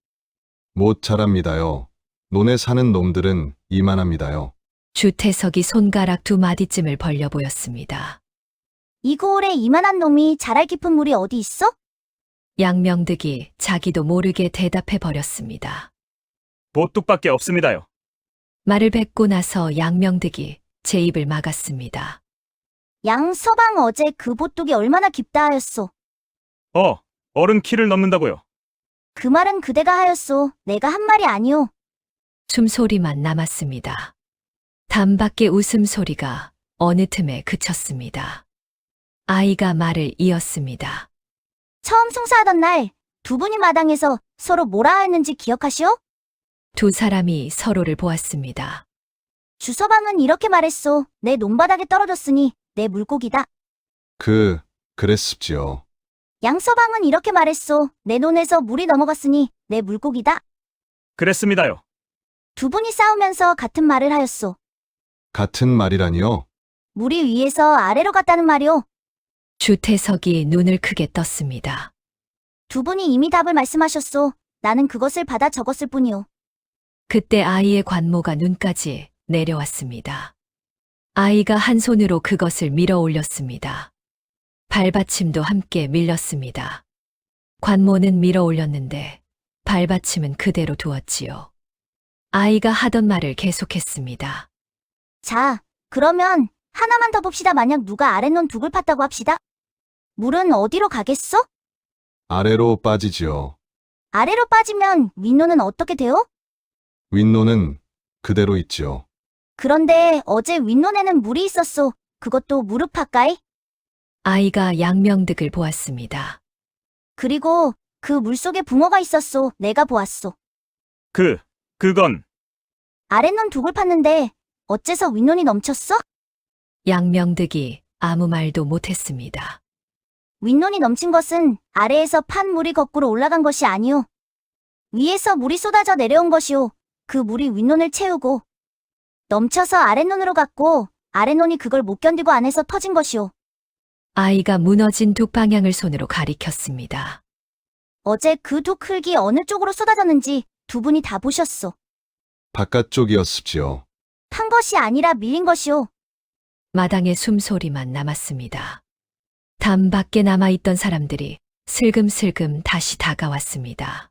못 자랍니다요. 논에 사는 놈들은 이만합니다요. 주태석이 손가락 두 마디쯤을 벌려 보였습니다. 이 고을에 이만한 놈이 자랄 깊은 물이 어디 있어? 양명득이 자기도 모르게 대답해 버렸습니다. 보뚝밖에 없습니다요. 말을 뱉고 나서 양명득이 제 입을 막았습니다. 양서방 어제 그 보뚝이 얼마나 깊다 하였소. 어른 키를 넘는다고요. 그 말은 그대가 하였소. 내가 한 말이 아니오. 숨소리만 남았습니다. 담밖의 웃음소리가 어느 틈에 그쳤습니다. 아이가 말을 이었습니다. 처음 송사하던 날 두 분이 마당에서 서로 뭐라 하였는지 기억하시오? 두 사람이 서로를 보았습니다. 주서방은 이렇게 말했소. 내 논바닥에 떨어졌으니 내 물고기다. 그랬습지요. 양서방은 이렇게 말했소. 내 논에서 물이 넘어갔으니 내 물고기다. 그랬습니다요. 두 분이 싸우면서 같은 말을 하였소. 같은 말이라니요? 물이 위에서 아래로 갔다는 말이오. 주태석이 눈을 크게 떴습니다. 두 분이 이미 답을 말씀하셨소. 나는 그것을 받아 적었을 뿐이오. 그때 아이의 관모가 눈까지 내려왔습니다. 아이가 한 손으로 그것을 밀어 올렸습니다. 발받침도 함께 밀렸습니다. 관모는 밀어 올렸는데 발받침은 그대로 두었지요. 아이가 하던 말을 계속했습니다. 자, 그러면 하나만 더 봅시다. 만약 누가 아랫논 둑을 팠다고 합시다. 물은 어디로 가겠어? 아래로 빠지지요. 아래로 빠지면 윗논은 어떻게 돼요? 윗논은 그대로 있지요. 그런데 어제 윗논에는 물이 있었소. 그것도 무릎 가까이. 아이가 양명득을 보았습니다. 그리고 그 물속에 붕어가 있었소. 내가 보았소. 그건 아랫논 둑을 팠는데 어째서 윗논이 넘쳤어? 양명득이 아무 말도 못했습니다. 윗논이 넘친 것은 아래에서 판 물이 거꾸로 올라간 것이 아니오. 위에서 물이 쏟아져 내려온 것이오. 그 물이 윗논을 채우고 넘쳐서 아랫논으로 갔고 아랫논이 그걸 못 견디고 안에서 터진 것이오. 아이가 무너진 둑 방향을 손으로 가리켰습니다. 어제 그 둑 흙이 어느 쪽으로 쏟아졌는지 두 분이 다 보셨소. 바깥쪽이었습지요. 판 것이 아니라 밀린 것이오. 마당에 숨소리만 남았습니다. 담 밖에 남아있던 사람들이 슬금슬금 다시 다가왔습니다.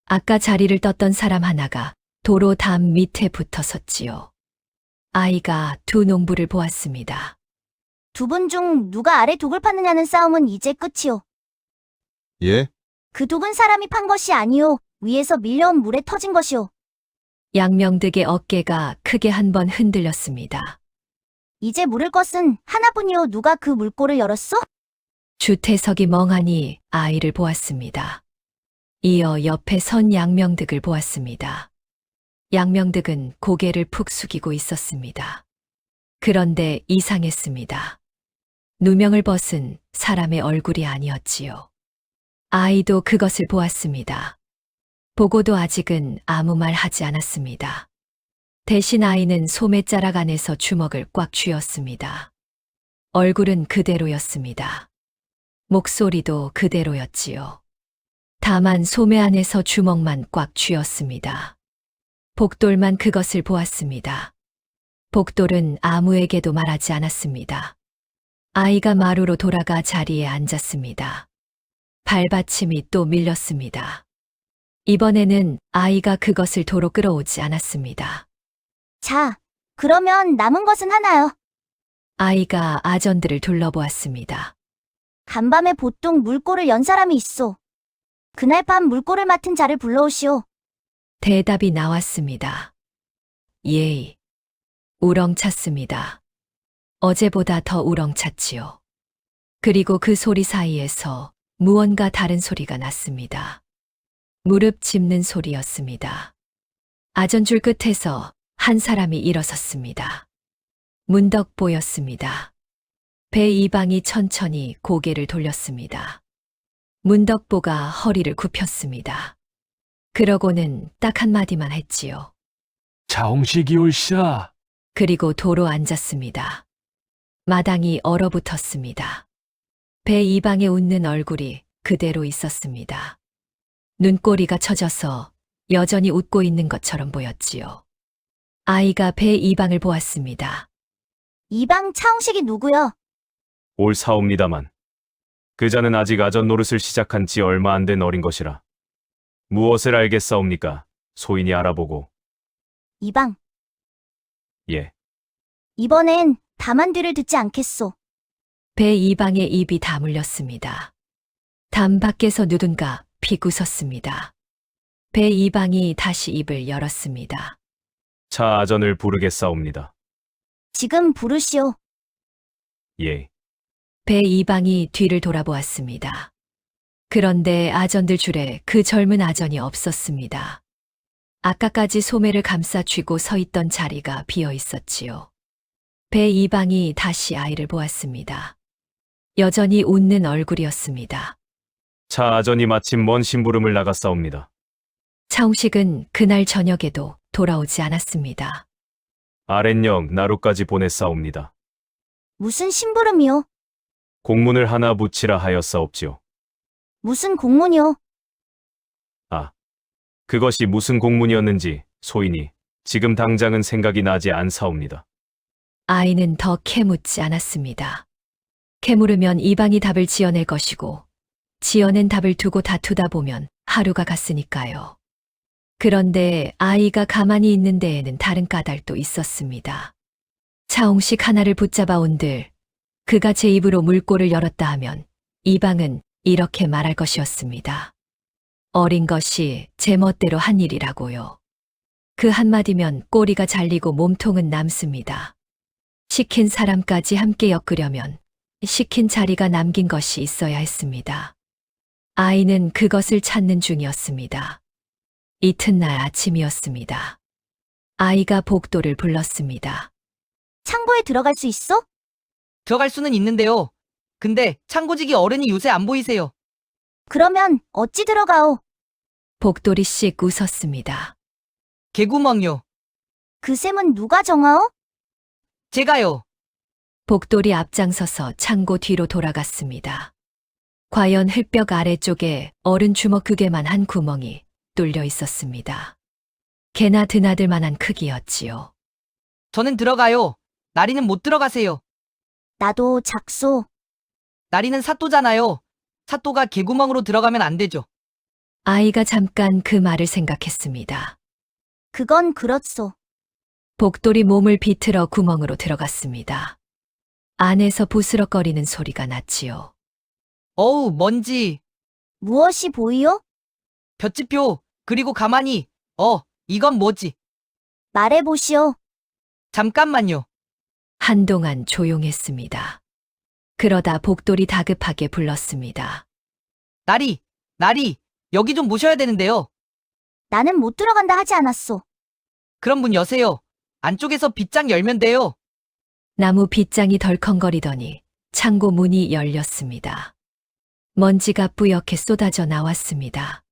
아까 자리를 떴던 사람 하나가 도로 담 밑에 붙어 섰지요. 아이가 두 농부를 보았습니다. 두 분 중 누가 아래 둑을 팠느냐는 싸움은 이제 끝이오. 예? 그 둑은 사람이 판 것이 아니오. 위에서 밀려온 물에 터진 것이오. 양명득의 어깨가 크게 한 번 흔들렸습니다. 이제 물을 것은 하나뿐이오. 누가 그 물골을 열었소? 주태석이 멍하니 아이를 보았습니다. 이어 옆에 선 양명득을 보았습니다. 양명득은 고개를 푹 숙이고 있었습니다. 그런데 이상했습니다. 누명을 벗은 사람의 얼굴이 아니었지요. 아이도 그것을 보았습니다. 보고도 아직은 아무 말 하지 않았습니다. 대신 아이는 소매자락 안에서 주먹을 꽉 쥐었습니다. 얼굴은 그대로였습니다. 목소리도 그대로였지요. 다만 소매 안에서 주먹만 꽉 쥐었습니다. 복돌만 그것을 보았습니다. 복돌은 아무에게도 말하지 않았습니다. 아이가 마루로 돌아가 자리에 앉았습니다. 발받침이 또 밀렸습니다. 이번에는 아이가 그것을 도로 끌어오지 않았습니다. 자, 그러면 남은 것은 하나요. 아이가 아전들을 둘러보았습니다. 간밤에 보통 물꼬를 연 사람이 있소. 그날 밤 물꼬를 맡은 자를 불러오시오. 대답이 나왔습니다. 예이. 우렁찼습니다. 어제보다 더 우렁찼지요. 그리고 그 소리 사이에서 무언가 다른 소리가 났습니다. 무릎 짚는 소리였습니다. 아전줄 끝에서 한 사람이 일어섰습니다. 문덕 보였습니다. 배 이방이 천천히 고개를 돌렸습니다. 문덕보가 허리를 굽혔습니다. 그러고는 딱 한마디만 했지요. 자홍식이 올시다. 그리고 도로 앉았습니다. 마당이 얼어붙었습니다. 배 이방에 웃는 얼굴이 그대로 있었습니다. 눈꼬리가 처져서 여전히 웃고 있는 것처럼 보였지요. 아이가 배 이방을 보았습니다. 이방 차홍식이 누구요? 올 사옵니다만. 그자는 아직 아전 노릇을 시작한 지 얼마 안 된 어린 것이라. 무엇을 알겠사옵니까? 소인이 알아보고. 이방. 예. 이번엔 다만 뒤를 듣지 않겠소. 배 이방의 입이 다물렸습니다. 담 밖에서 누군가 픽 웃었습니다. 배 이방이 다시 입을 열었습니다. 차 아전을 부르겠사옵니다. 지금 부르시오. 예. 배 이방이 뒤를 돌아보았습니다. 그런데 아전들 줄에 그 젊은 아전이 없었습니다. 아까까지 소매를 감싸 쥐고 서 있던 자리가 비어 있었지요. 배 이방이 다시 아이를 보았습니다. 여전히 웃는 얼굴이었습니다. 차 아전이 마침 먼 심부름을 나갔사옵니다. 차홍식은 그날 저녁에도 돌아오지 않았습니다. 아랫역 나루까지 보냈사옵니다. 무슨 심부름이요? 공문을 하나 붙이라 하였사옵지요. 무슨 공문이요? 그것이 무슨 공문이었는지 소인이 지금 당장은 생각이 나지 않사옵니다. 아이는 더 캐묻지 않았습니다. 캐물으면 이방이 답을 지어낼 것이고 지어낸 답을 두고 다투다 보면 하루가 갔으니까요. 그런데 아이가 가만히 있는 데에는 다른 까닭도 있었습니다. 차홍식 하나를 붙잡아 온들 그가 제 입으로 물꼬를 열었다 하면 이방은 이렇게 말할 것이었습니다. 어린 것이 제 멋대로 한 일이라고요. 그 한마디면 꼬리가 잘리고 몸통은 남습니다. 시킨 사람까지 함께 엮으려면 시킨 자리가 남긴 것이 있어야 했습니다. 아이는 그것을 찾는 중이었습니다. 이튿날 아침이었습니다. 아이가 복도를 불렀습니다. 창고에 들어갈 수 있어? 들어갈 수는 있는데요. 근데 창고직이 어른이 요새 안 보이세요. 그러면 어찌 들어가오? 복돌이 씩 웃었습니다. 개구멍요. 그 셈은 누가 정하오? 제가요. 복돌이 앞장서서 창고 뒤로 돌아갔습니다. 과연 흙벽 아래쪽에 어른 주먹 크게만 한 구멍이 뚫려 있었습니다. 개나 드나들 만한 크기였지요. 저는 들어가요. 나리는 못 들어가세요. 나도 작소. 나리는 사또잖아요. 사또가 개구멍으로 들어가면 안 되죠. 아이가 잠깐 그 말을 생각했습니다. 그건 그렇소. 복돌이 몸을 비틀어 구멍으로 들어갔습니다. 안에서 부스럭거리는 소리가 났지요. 어우, 먼지. 무엇이 보이오? 볏짚표. 그리고 가만히. 이건 뭐지? 말해보시오. 잠깐만요. 한동안 조용했습니다. 그러다 복돌이 다급하게 불렀습니다. 나리, 여기 좀 모셔야 되는데요. 나는 못 들어간다 하지 않았소. 그럼 문 여세요. 안쪽에서 빗장 열면 돼요. 나무 빗장이 덜컹거리더니 창고 문이 열렸습니다. 먼지가 뿌옇게 쏟아져 나왔습니다.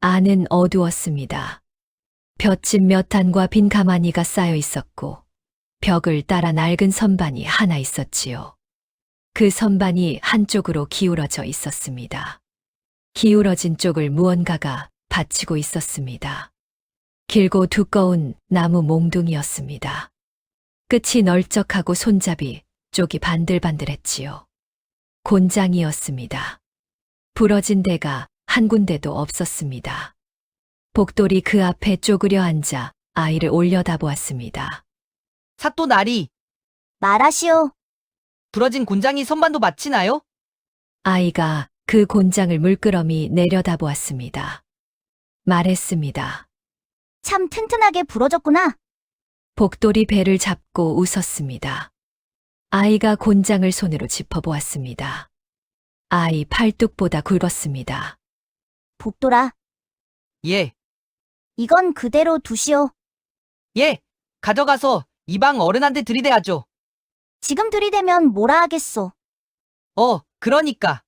안은 어두웠습니다. 볏짚 몇 단과 빈 가마니가 쌓여 있었고 벽을 따라 낡은 선반이 하나 있었지요. 그 선반이 한쪽으로 기울어져 있었습니다. 기울어진 쪽을 무언가가 받치고 있었습니다. 길고 두꺼운 나무 몽둥이였습니다. 끝이 널쩍하고 손잡이 쪽이 반들반들했지요. 곤장이었습니다. 부러진 데가 한 군데도 없었습니다. 복돌이 그 앞에 쪼그려 앉아 아이를 올려다보았습니다. 사또 나리, 말하시오. 부러진 곤장이 선반도 맞히나요? 아이가 그 곤장을 물끄러미 내려다보았습니다. 말했습니다. 참 튼튼하게 부러졌구나. 복돌이 배를 잡고 웃었습니다. 아이가 곤장을 손으로 짚어보았습니다. 아이 팔뚝보다 굵었습니다. 복돌아, 예, 이건 그대로 두시오. 예, 가져가서 이방 어른한테 들이대야죠. 지금 들이대면 뭐라 하겠소. 그러니까.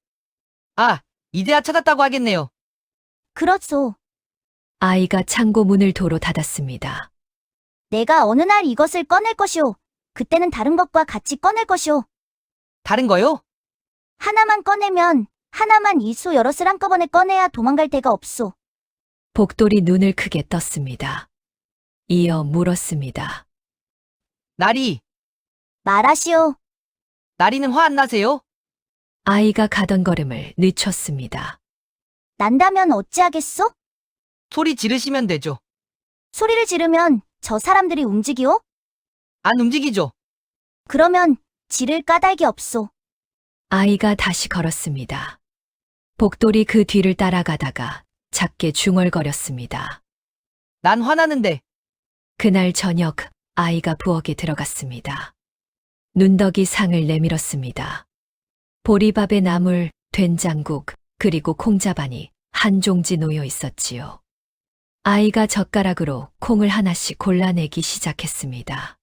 아, 이제야 찾았다고 하겠네요. 그렇소. 아이가 창고 문을 도로 닫았습니다. 내가 어느 날 이것을 꺼낼 것이오. 그때는 다른 것과 같이 꺼낼 것이오. 다른 거요? 하나만 꺼내면 하나만 일소 여럿을 한꺼번에 꺼내야 도망갈 데가 없소. 복돌이 눈을 크게 떴습니다. 이어 물었습니다. 나리, 말하시오. 나리는 화 안 나세요? 아이가 가던 걸음을 늦췄습니다. 난다면 어찌하겠소? 소리 지르시면 되죠. 소리를 지르면 저 사람들이 움직이오? 안 움직이죠. 그러면 지를 까닭이 없소. 아이가 다시 걸었습니다. 복돌이 그 뒤를 따라가다가 작게 중얼거렸습니다. 난 화나는데. 그날 저녁 아이가 부엌에 들어갔습니다. 눈덕이 상을 내밀었습니다. 보리밥에 나물, 된장국, 그리고 콩자반이 한 종지 놓여 있었지요. 아이가 젓가락으로 콩을 하나씩 골라내기 시작했습니다.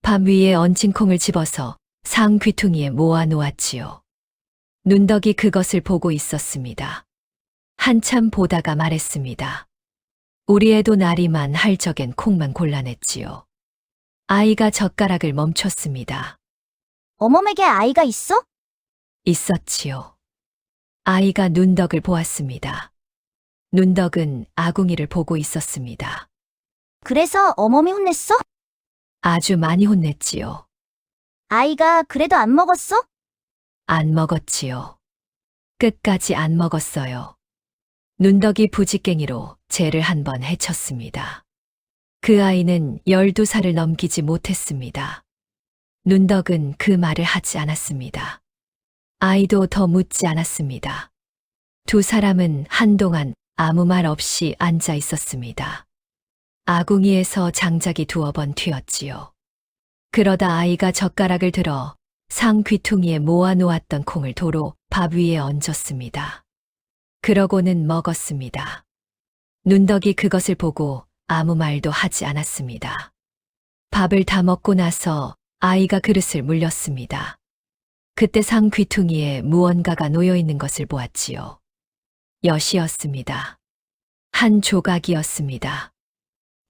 밥 위에 얹힌 콩을 집어서 상 귀퉁이에 모아 놓았지요. 눈덕이 그것을 보고 있었습니다. 한참 보다가 말했습니다. 우리 애도 나리만 할 적엔 콩만 골라냈지요. 아이가 젓가락을 멈췄습니다. 어멈에게 아이가 있어? 있었지요. 아이가 눈덕을 보았습니다. 눈덕은 아궁이를 보고 있었습니다. 그래서 어멈이 혼냈어? 아주 많이 혼냈지요. 아이가 그래도 안 먹었어? 안 먹었지요. 끝까지 안 먹었어요. 눈덕이 부지깽이로 쟤를 한 번 해쳤습니다. 그 아이는 12살을 넘기지 못했습니다. 눈덕은 그 말을 하지 않았습니다. 아이도 더 묻지 않았습니다. 두 사람은 한동안 아무 말 없이 앉아 있었습니다. 아궁이에서 장작이 2번 튀었지요. 그러다 아이가 젓가락을 들어 상 귀퉁이에 모아 놓았던 콩을 도로 밥 위에 얹었습니다. 그러고는 먹었습니다. 눈덕이 그것을 보고 아무 말도 하지 않았습니다. 밥을 다 먹고 나서 아이가 그릇을 물렸습니다. 그때 상 귀퉁이에 무언가가 놓여 있는 것을 보았지요. 엿이었습니다. 한 조각이었습니다.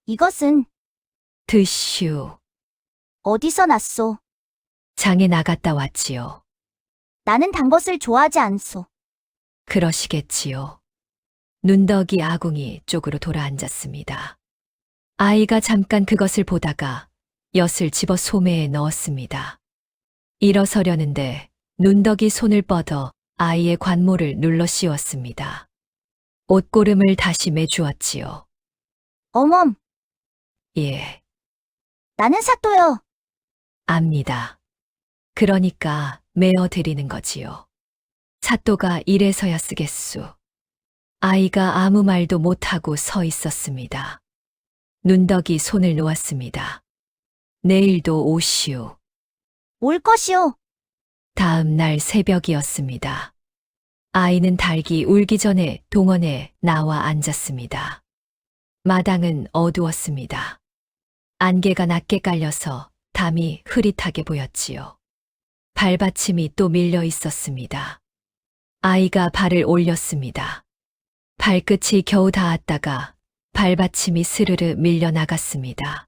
이것은 드슈. 어디서 났소? 장에 나갔다 왔지요. 나는 단 것을 좋아하지 않소. 그러시겠지요. 눈덕이 아궁이 쪽으로 돌아앉았습니다. 아이가 잠깐 그것을 보다가 엿을 집어 소매에 넣었습니다. 일어서려는데 눈덕이 손을 뻗어 아이의 관모를 눌러 씌웠습니다. 옷고름을 다시 매주었지요. 어멈, 예, 나는 사또요. 압니다. 그러니까 메어드리는 거지요. 사또가 이래서야 쓰겠수. 아이가 아무 말도 못하고 서 있었습니다. 눈덕이 손을 놓았습니다. 내일도 오시오. 올 것이오. 다음 날 새벽이었습니다. 아이는 닭이 울기 전에 동원에 나와 앉았습니다. 마당은 어두웠습니다. 안개가 낮게 깔려서 담이 흐릿하게 보였지요. 발받침이 또 밀려 있었습니다. 아이가 발을 올렸습니다. 발끝이 겨우 닿았다가 발받침이 스르르 밀려 나갔습니다.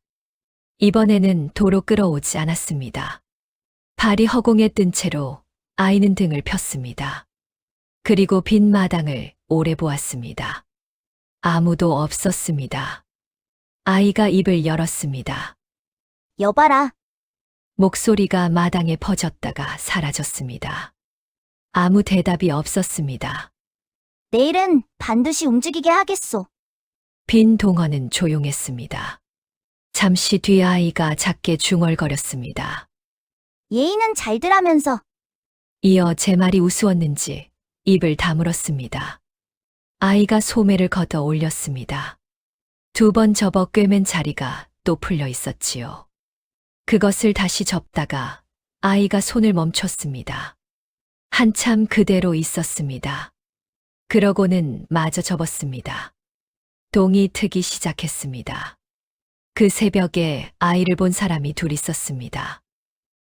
이번에는 도로 끌어오지 않았습니다. 발이 허공에 뜬 채로 아이는 등을 폈습니다. 그리고 빈 마당을 오래 보았습니다. 아무도 없었습니다. 아이가 입을 열었습니다. 여봐라. 목소리가 마당에 퍼졌다가 사라졌습니다. 아무 대답이 없었습니다. 내일은 반드시 움직이게 하겠소. 빈 동원은 조용했습니다. 잠시 뒤 아이가 작게 중얼거렸습니다. 예의는 잘들하면서 이어 제 말이 우스웠는지 입을 다물었습니다. 아이가 소매를 걷어 올렸습니다. 2번 접어 꿰맨 자리가 또 풀려 있었지요. 그것을 다시 접다가 아이가 손을 멈췄습니다. 한참 그대로 있었습니다. 그러고는 마저 접었습니다. 동이 트기 시작했습니다. 그 새벽에 아이를 본 사람이 둘 있었습니다.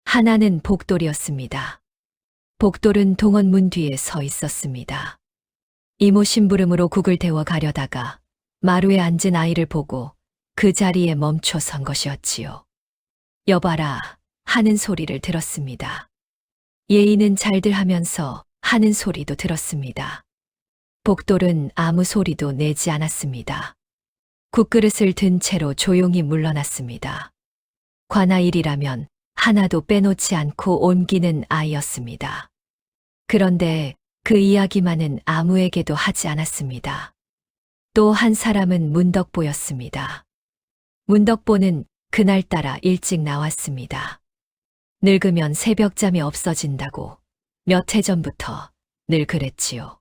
하나는 복돌이었습니다. 복돌은 동원 문 뒤에 서 있었습니다. 이모 심부름으로 국을 데워 가려다가 마루에 앉은 아이를 보고 그 자리에 멈춰 선 것이었지요. 여봐라 하는 소리를 들었습니다. 예의는 잘들 하면서 하는 소리도 들었습니다. 복돌은 아무 소리도 내지 않았습니다. 국그릇을 든 채로 조용히 물러났습니다. 관아일이라면 하나도 빼놓지 않고 옮기는 아이였습니다. 그런데 그 이야기만은 아무에게도 하지 않았습니다. 또 한 사람은 문덕보였습니다. 문덕보는 그날따라 일찍 나왔습니다. 늙으면 새벽잠이 없어진다고 몇 해 전부터 늘 그랬지요.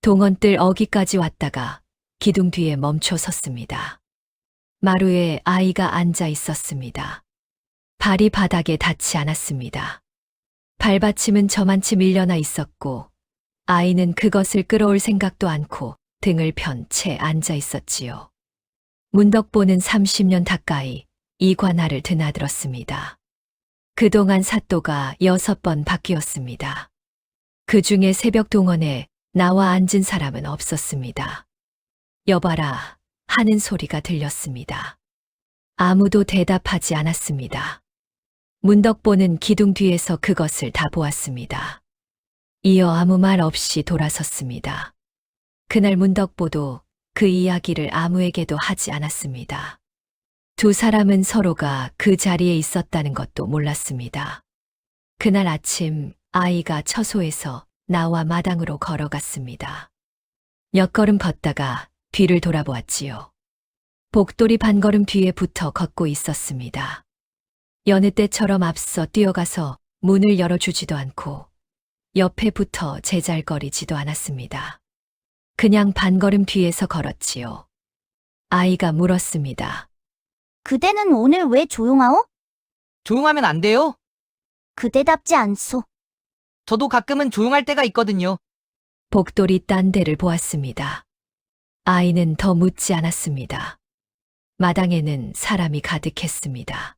동원뜰 어기까지 왔다가 기둥 뒤에 멈춰 섰습니다. 마루에 아이가 앉아 있었습니다. 발이 바닥에 닿지 않았습니다. 발받침은 저만치 밀려나 있었고 아이는 그것을 끌어올 생각도 않고 등을 편 채 앉아 있었지요. 문덕보는 30년 가까이 이 관아를 드나들었습니다. 그동안 사또가 6번 바뀌었습니다. 그 중에 새벽 동원에 나와 앉은 사람은 없었습니다. 여봐라 하는 소리가 들렸습니다. 아무도 대답하지 않았습니다. 문덕보는 기둥 뒤에서 그것을 다 보았습니다. 이어 아무 말 없이 돌아섰습니다. 그날 문덕보도 그 이야기를 아무에게도 하지 않았습니다. 두 사람은 서로가 그 자리에 있었다는 것도 몰랐습니다. 그날 아침 아이가 처소에서 나와 마당으로 걸어갔습니다. 몇 걸음 걷다가 뒤를 돌아보았지요. 복돌이 반걸음 뒤에 붙어 걷고 있었습니다. 여느 때처럼 앞서 뛰어가서 문을 열어주지도 않고 옆에 붙어 제잘거리지도 않았습니다. 그냥 반걸음 뒤에서 걸었지요. 아이가 물었습니다. 그대는 오늘 왜 조용하오? 조용하면 안 돼요? 그대답지 않소. 저도 가끔은 조용할 때가 있거든요. 복돌이 딴 데를 보았습니다. 아이는 더 묻지 않았습니다. 마당에는 사람이 가득했습니다.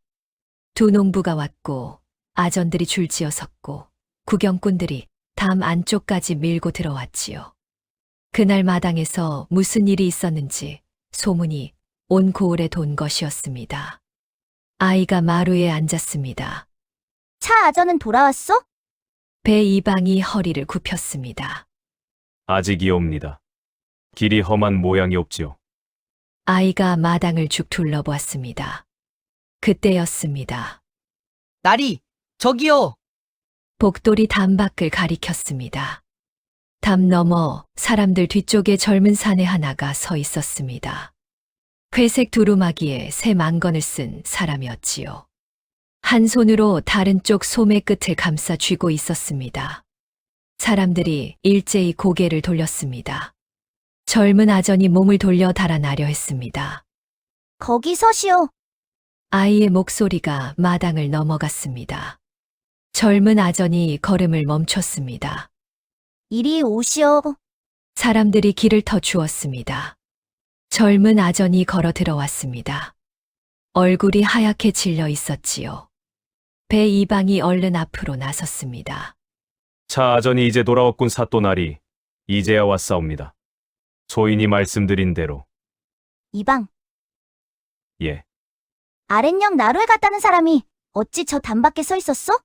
두 농부가 왔고 아전들이 줄지어 섰고 구경꾼들이 담 안쪽까지 밀고 들어왔지요. 그날 마당에서 무슨 일이 있었는지 소문이 온 고을에 돈 것이었습니다. 아이가 마루에 앉았습니다. 차 아저는 돌아왔소? 배 이방이 허리를 굽혔습니다. 아직이옵니다. 길이 험한 모양이 없지요. 아이가 마당을 쭉 둘러보았습니다. 그때였습니다. 나리, 저기요. 복돌이 담 밖을 가리켰습니다. 담 너머 사람들 뒤쪽에 젊은 사내 하나가 서 있었습니다. 회색 두루마기에 새 망건을 쓴 사람이었지요. 한 손으로 다른 쪽 소매 끝을 감싸 쥐고 있었습니다. 사람들이 일제히 고개를 돌렸습니다. 젊은 아전이 몸을 돌려 달아나려 했습니다. 거기 서시오. 아이의 목소리가 마당을 넘어갔습니다. 젊은 아전이 걸음을 멈췄습니다. 이리 오시오. 사람들이 길을 터 주었습니다. 젊은 아전이 걸어 들어왔습니다. 얼굴이 하얗게 질려 있었지요. 배 이방이 얼른 앞으로 나섰습니다. 차 아전이 이제 돌아왔군 사또나리. 이제야 왔사옵니다. 소인이 말씀드린 대로. 이방. 예. 아랫역 나루에 갔다는 사람이 어찌 저 담 밖에 서 있었소?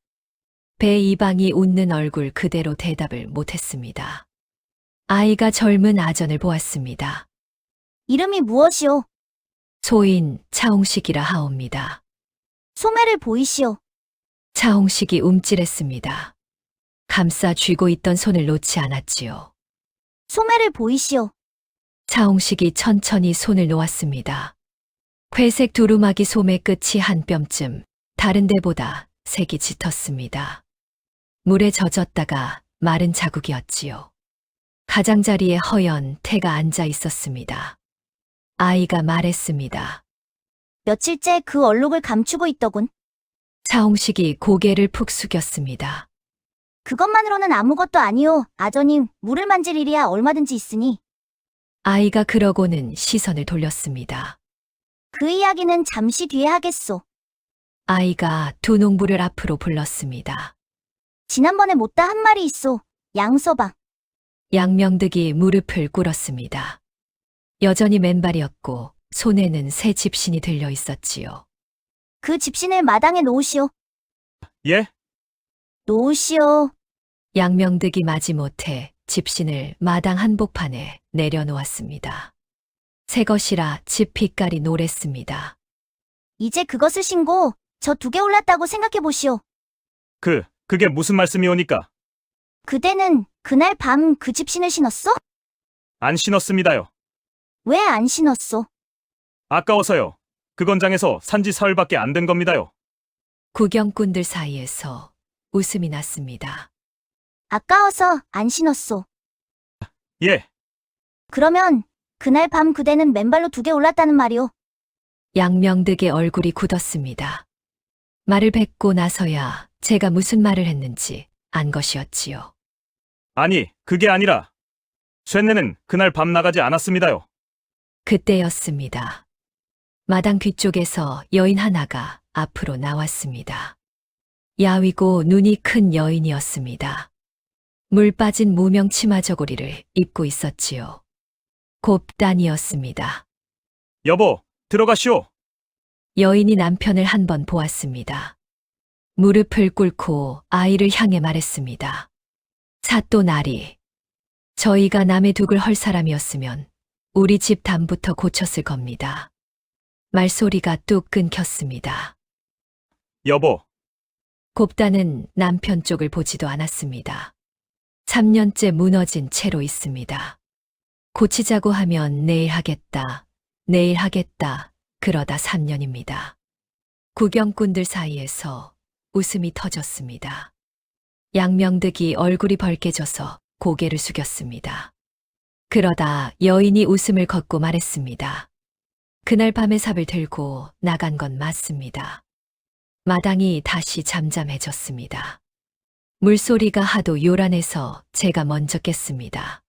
배 이방이 웃는 얼굴 그대로 대답을 못했습니다. 아이가 젊은 아전을 보았습니다. 이름이 무엇이오? 소인 차홍식이라 하옵니다. 소매를 보이시오. 차홍식이 움찔했습니다. 감싸 쥐고 있던 손을 놓지 않았지요. 소매를 보이시오. 차홍식이 천천히 손을 놓았습니다. 회색 두루마기 솜의 끝이 한 뼘쯤 다른 데보다 색이 짙었습니다. 물에 젖었다가 마른 자국이었지요. 가장자리에 허연 태가 앉아 있었습니다. 아이가 말했습니다. 며칠째 그 얼룩을 감추고 있더군. 차홍식이 고개를 푹 숙였습니다. 그것만으로는 아무것도 아니오. 아저님, 물을 만질 일이야 얼마든지 있으니. 아이가 그러고는 시선을 돌렸습니다. 그 이야기는 잠시 뒤에 하겠소. 아이가 두 농부를 앞으로 불렀습니다. 지난번에 못다 한 말이 있소. 양서방. 양명득이 무릎을 꿇었습니다. 여전히 맨발이었고 손에는 새 집신이 들려 있었지요. 그 집신을 마당에 놓으시오. 예? 놓으시오. 양명득이 마지못해 집신을 마당 한복판에 내려놓았습니다. 새 것이라 집 빛깔이 노랬습니다. 이제 그것을 신고 저 두 개 올랐다고 생각해 보시오. 그게 무슨 말씀이오니까? 그대는 그날 밤 그 집신을 신었어? 안 신었습니다요. 왜 안 신었소? 아까워서요. 그 건장에서 산지 사흘밖에 안 된 겁니다요. 구경꾼들 사이에서 웃음이 났습니다. 아까워서 안 신었소. 예, 그러면 그날 밤 그대는 맨발로 두 개 올랐다는 말이오. 양명득의 얼굴이 굳었습니다. 말을 뱉고 나서야 제가 무슨 말을 했는지 안 것이었지요. 아니, 그게 아니라 쇠내는 그날 밤 나가지 않았습니다요. 그때였습니다. 마당 뒤쪽에서 여인 하나가 앞으로 나왔습니다. 야위고 눈이 큰 여인이었습니다. 물 빠진 무명 치마 저고리를 입고 있었지요. 곱단이었습니다. 여보, 들어가시오. 여인이 남편을 한 번 보았습니다. 무릎을 꿇고 아이를 향해 말했습니다. 사또 나리, 저희가 남의 둑을 헐 사람이었으면 우리 집 담부터 고쳤을 겁니다. 말소리가 뚝 끊겼습니다. 여보, 곱단은 남편 쪽을 보지도 않았습니다. 3년째 무너진 채로 있습니다. 고치자고 하면 내일 하겠다, 내일 하겠다, 그러다 3년입니다. 구경꾼들 사이에서 웃음이 터졌습니다. 양명득이 얼굴이 벌개져서 고개를 숙였습니다. 그러다 여인이 웃음을 걷고 말했습니다. 그날 밤에 삽을 들고 나간 건 맞습니다. 마당이 다시 잠잠해졌습니다. 물소리가 하도 요란해서 제가 먼저 깼습니다.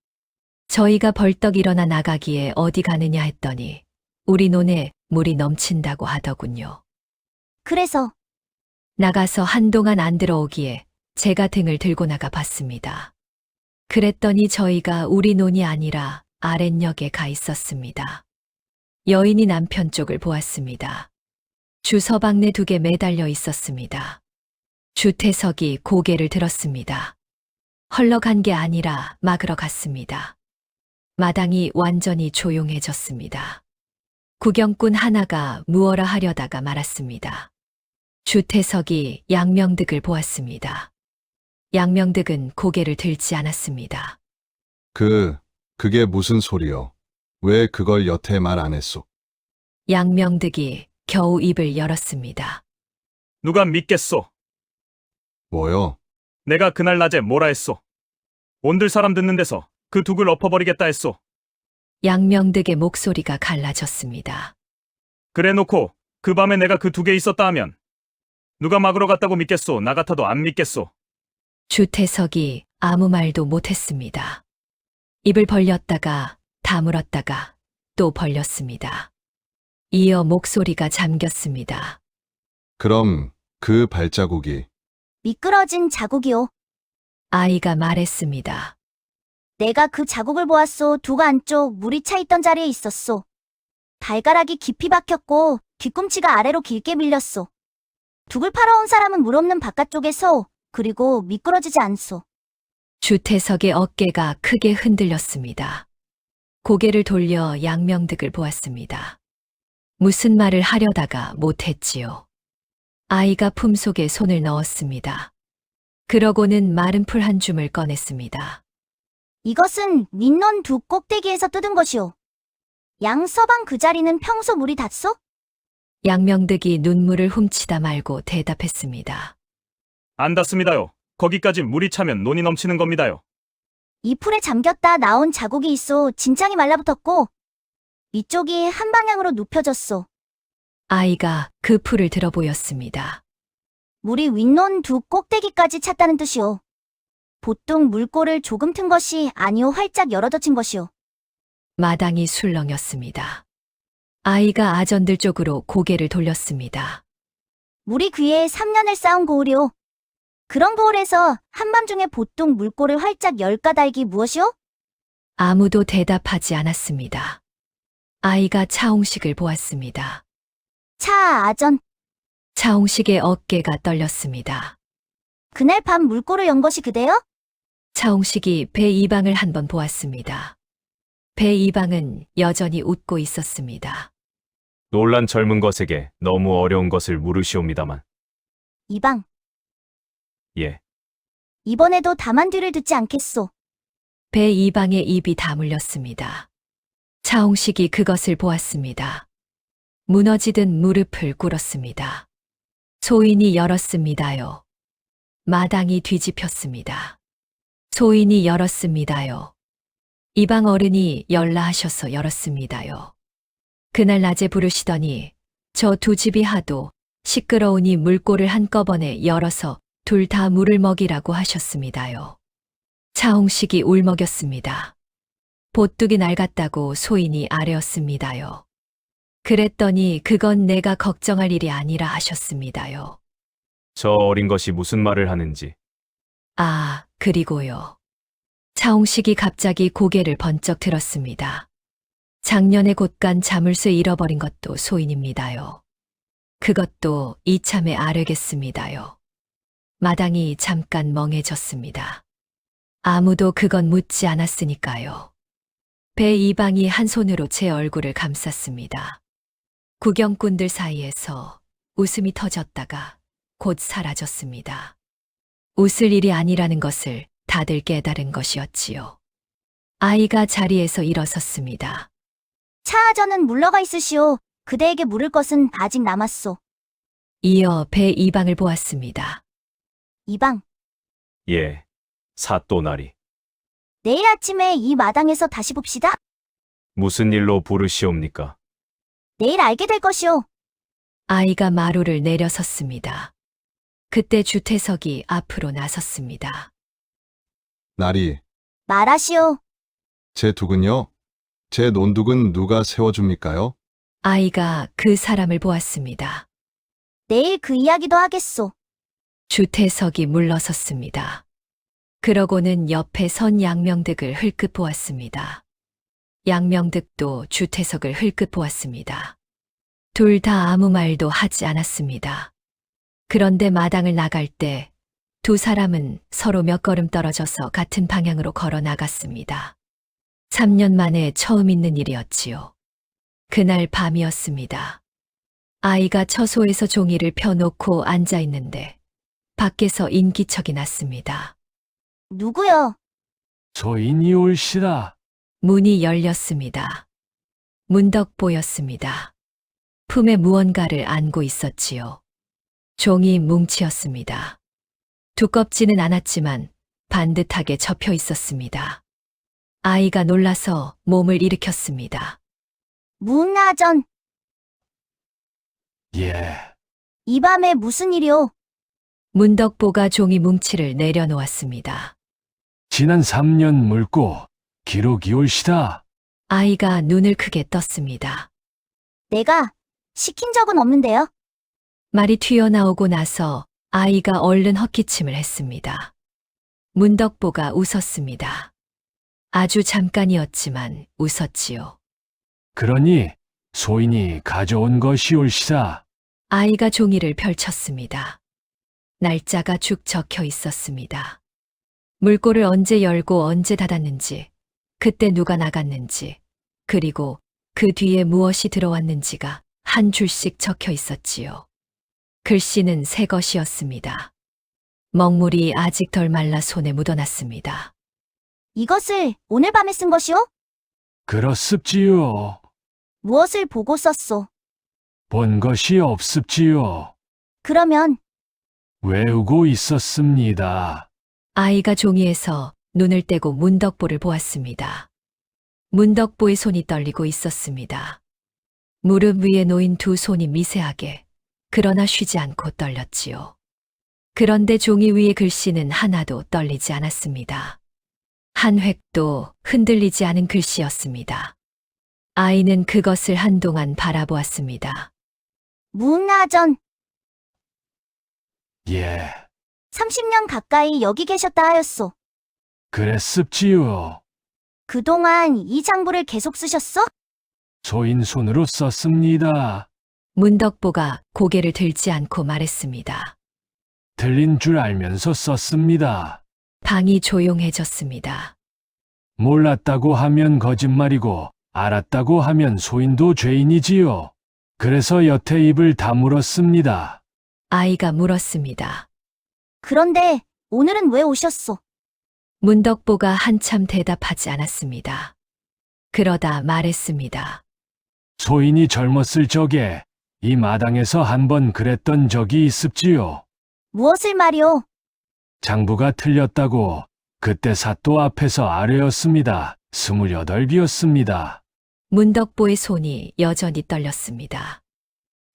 저희가 벌떡 일어나 나가기에 어디 가느냐 했더니 우리 논에 물이 넘친다고 하더군요. 그래서 나가서 한동안 안 들어오기에 제가 등을 들고 나가 봤습니다. 그랬더니 저희가 우리 논이 아니라 아랫역에 가 있었습니다. 여인이 남편 쪽을 보았습니다. 주서방네 두 개 매달려 있었습니다. 주태석이 고개를 들었습니다. 헐렁한 게 아니라 막으러 갔습니다. 마당이 완전히 조용해졌습니다. 구경꾼 하나가 무어라 하려다가 말았습니다. 주태석이 양명득을 보았습니다. 양명득은 고개를 들지 않았습니다. 그게 무슨 소리요? 왜 그걸 여태 말 안 했소? 양명득이 겨우 입을 열었습니다. 누가 믿겠소? 뭐요? 내가 그날 낮에 뭐라 했소? 온들 사람 듣는 데서 그 둑을 엎어버리겠다 했소. 양명득의 목소리가 갈라졌습니다. 그래놓고 그 밤에 내가 그 두 개 있었다 하면 누가 막으러 갔다고 믿겠소? 나 같아도 안 믿겠소. 주태석이 아무 말도 못했습니다. 입을 벌렸다가 다물었다가 또 벌렸습니다. 이어 목소리가 잠겼습니다. 그럼 그 발자국이 미끄러진 자국이오. 아이가 말했습니다. 내가 그 자국을 보았소. 둑 안쪽 물이 차 있던 자리에 있었소. 발가락이 깊이 박혔고 뒤꿈치가 아래로 길게 밀렸소. 둑을 팔아 온 사람은 물 없는 바깥쪽에서 그리고 미끄러지지 않소. 주태석의 어깨가 크게 흔들렸습니다. 고개를 돌려 양명득을 보았습니다. 무슨 말을 하려다가 못했지요. 아이가 품속에 손을 넣었습니다. 그러고는 마른 풀 한 줌을 꺼냈습니다. 이것은 민논 둑 꼭대기에서 뜯은 것이오. 양서방 그 자리는 평소 물이 닿소? 양명득이 눈물을 훔치다 말고 대답했습니다. 안 닿습니다요. 거기까지 물이 차면 논이 넘치는 겁니다요. 이 풀에 잠겼다 나온 자국이 있어 진창이 말라붙었고 위쪽이 한 방향으로 눕혀졌소. 아이가 그 풀을 들어 보였습니다. 물이 윗논 두 꼭대기까지 찼다는 뜻이오. 보통 물골을 조금 튼 것이 아니오 활짝 열어젖힌 것이오. 마당이 술렁였습니다. 아이가 아전들 쪽으로 고개를 돌렸습니다. 물이 귀에 3년을 쌓은 고을이오. 그런 고을에서 한밤중에 보통 물골을 활짝 열 까닭이 무엇이오? 아무도 대답하지 않았습니다. 아이가 차홍식을 보았습니다. 차 아전. 차홍식의 어깨가 떨렸습니다. 그날 밤 물골을 연 것이 그대요? 차홍식이 배 이방을 한번 보았습니다. 배 이방은 여전히 웃고 있었습니다. 놀란 젊은 것에게 너무 어려운 것을 물으시옵니다만. 이방. 예. 이번에도 다만 뒤를 듣지 않겠소. 배 이방의 입이 다물렸습니다. 차홍식이 그것을 보았습니다. 무너지듯 무릎을 꿇었습니다. 소인이 열었습니다요. 마당이 뒤집혔습니다. 소인이 열었습니다요. 이방 어른이 열라 하셔서 열었습니다요. 그날 낮에 부르시더니 저 두 집이 하도 시끄러우니 물골을 한꺼번에 열어서 둘 다 물을 먹이라고 하셨습니다요. 차홍식이 울먹였습니다. 보뚝이 낡았다고 소인이 아뢰었습니다요. 그랬더니 그건 내가 걱정할 일이 아니라 하셨습니다요. 저 어린 것이 무슨 말을 하는지. 아, 그리고요. 차홍식이 갑자기 고개를 번쩍 들었습니다. 작년에 곧간 자물쇠 잃어버린 것도 소인입니다요. 그것도 이참에 아뢰겠습니다요. 마당이 잠깐 멍해졌습니다. 아무도 그건 묻지 않았으니까요. 배 이방이 한 손으로 제 얼굴을 감쌌습니다. 구경꾼들 사이에서 웃음이 터졌다가 곧 사라졌습니다. 웃을 일이 아니라는 것을 다들 깨달은 것이었지요. 아이가 자리에서 일어섰습니다. 차아전은 물러가 있으시오. 그대에게 물을 것은 아직 남았소. 이어 배 이방을 보았습니다. 이방. 예. 사또나리. 내일 아침에 이 마당에서 다시 봅시다. 무슨 일로 부르시옵니까? 내일 알게 될 것이오. 아이가 마루를 내려섰습니다. 그때 주태석이 앞으로 나섰습니다. 나리, 말하시오. 제 둑은요? 제 논둑은 누가 세워줍니까요? 아이가 그 사람을 보았습니다. 내일 그 이야기도 하겠소. 주태석이 물러섰습니다. 그러고는 옆에 선 양명득을 흘끗 보았습니다. 양명득도 주태석을 흘끗 보았습니다. 둘 다 아무 말도 하지 않았습니다. 그런데 마당을 나갈 때 두 사람은 서로 몇 걸음 떨어져서 같은 방향으로 걸어 나갔습니다. 3년 만에 처음 있는 일이었지요. 그날 밤이었습니다. 아이가 처소에서 종이를 펴놓고 앉아 있는데 밖에서 인기척이 났습니다. 누구요? 소인이 올시다. 문이 열렸습니다. 문덕보였습니다. 품에 무언가를 안고 있었지요. 종이 뭉치였습니다. 두껍지는 않았지만 반듯하게 접혀 있었습니다. 아이가 놀라서 몸을 일으켰습니다. 문아전. 예. 이 밤에 무슨 일이오? 문덕보가 종이 뭉치를 내려놓았습니다. 지난 3년 물고 기록이 올시다. 아이가 눈을 크게 떴습니다. 내가 시킨 적은 없는데요. 말이 튀어나오고 나서 아이가 얼른 헛기침을 했습니다. 문덕보가 웃었습니다. 아주 잠깐이었지만 웃었지요. 그러니 소인이 가져온 것이 올시다. 아이가 종이를 펼쳤습니다. 날짜가 죽 적혀 있었습니다. 물골을 언제 열고 언제 닫았는지, 그때 누가 나갔는지, 그리고 그 뒤에 무엇이 들어왔는지가 한 줄씩 적혀 있었지요. 글씨는 새 것이었습니다. 먹물이 아직 덜 말라 손에 묻어났습니다. 이것을 오늘 밤에 쓴 것이오? 그렇습지요. 무엇을 보고 썼소? 본 것이 없습지요. 그러면 외우고 있었습니다. 아이가 종이에서 눈을 떼고 문덕보를 보았습니다. 문덕보의 손이 떨리고 있었습니다. 무릎 위에 놓인 두 손이 미세하게, 그러나 쉬지 않고 떨렸지요. 그런데 종이 위의 글씨는 하나도 떨리지 않았습니다. 한 획도 흔들리지 않은 글씨였습니다. 아이는 그것을 한동안 바라보았습니다. 문하전 예, 30년 가까이 여기 계셨다 하였소. 그랬습지요. 그동안 이 장부를 계속 쓰셨어? 소인 손으로 썼습니다. 문덕보가 고개를 들지 않고 말했습니다. 틀린 줄 알면서 썼습니다. 방이 조용해졌습니다. 몰랐다고 하면 거짓말이고 알았다고 하면 소인도 죄인이지요. 그래서 여태 입을 다물었습니다. 아이가 물었습니다. 그런데 오늘은 왜 오셨소? 문덕보가 한참 대답하지 않았습니다. 그러다 말했습니다. 소인이 젊었을 적에 이 마당에서 한번 그랬던 적이 있습지요. 무엇을 말이오? 장부가 틀렸다고 그때 사또 앞에서 아뢰었습니다. 28이었습니다. 문덕보의 손이 여전히 떨렸습니다.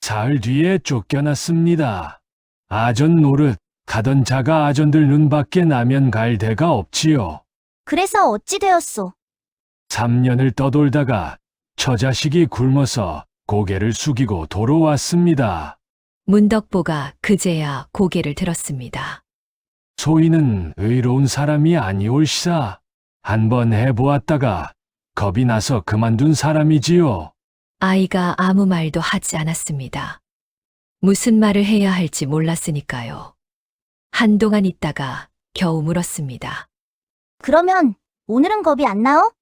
사흘 뒤에 쫓겨났습니다. 아전 노릇 가던 자가 아전들 눈밖에 나면 갈 데가 없지요. 그래서 어찌 되었소? 3년을 떠돌다가 처자식이 굶어서 고개를 숙이고 돌아왔습니다. 문덕보가 그제야 고개를 들었습니다. 소인은 의로운 사람이 아니올시사. 한번 해보았다가 겁이 나서 그만둔 사람이지요. 아이가 아무 말도 하지 않았습니다. 무슨 말을 해야 할지 몰랐으니까요. 한동안 있다가 겨우 물었습니다. 그러면 오늘은 겁이 안 나오?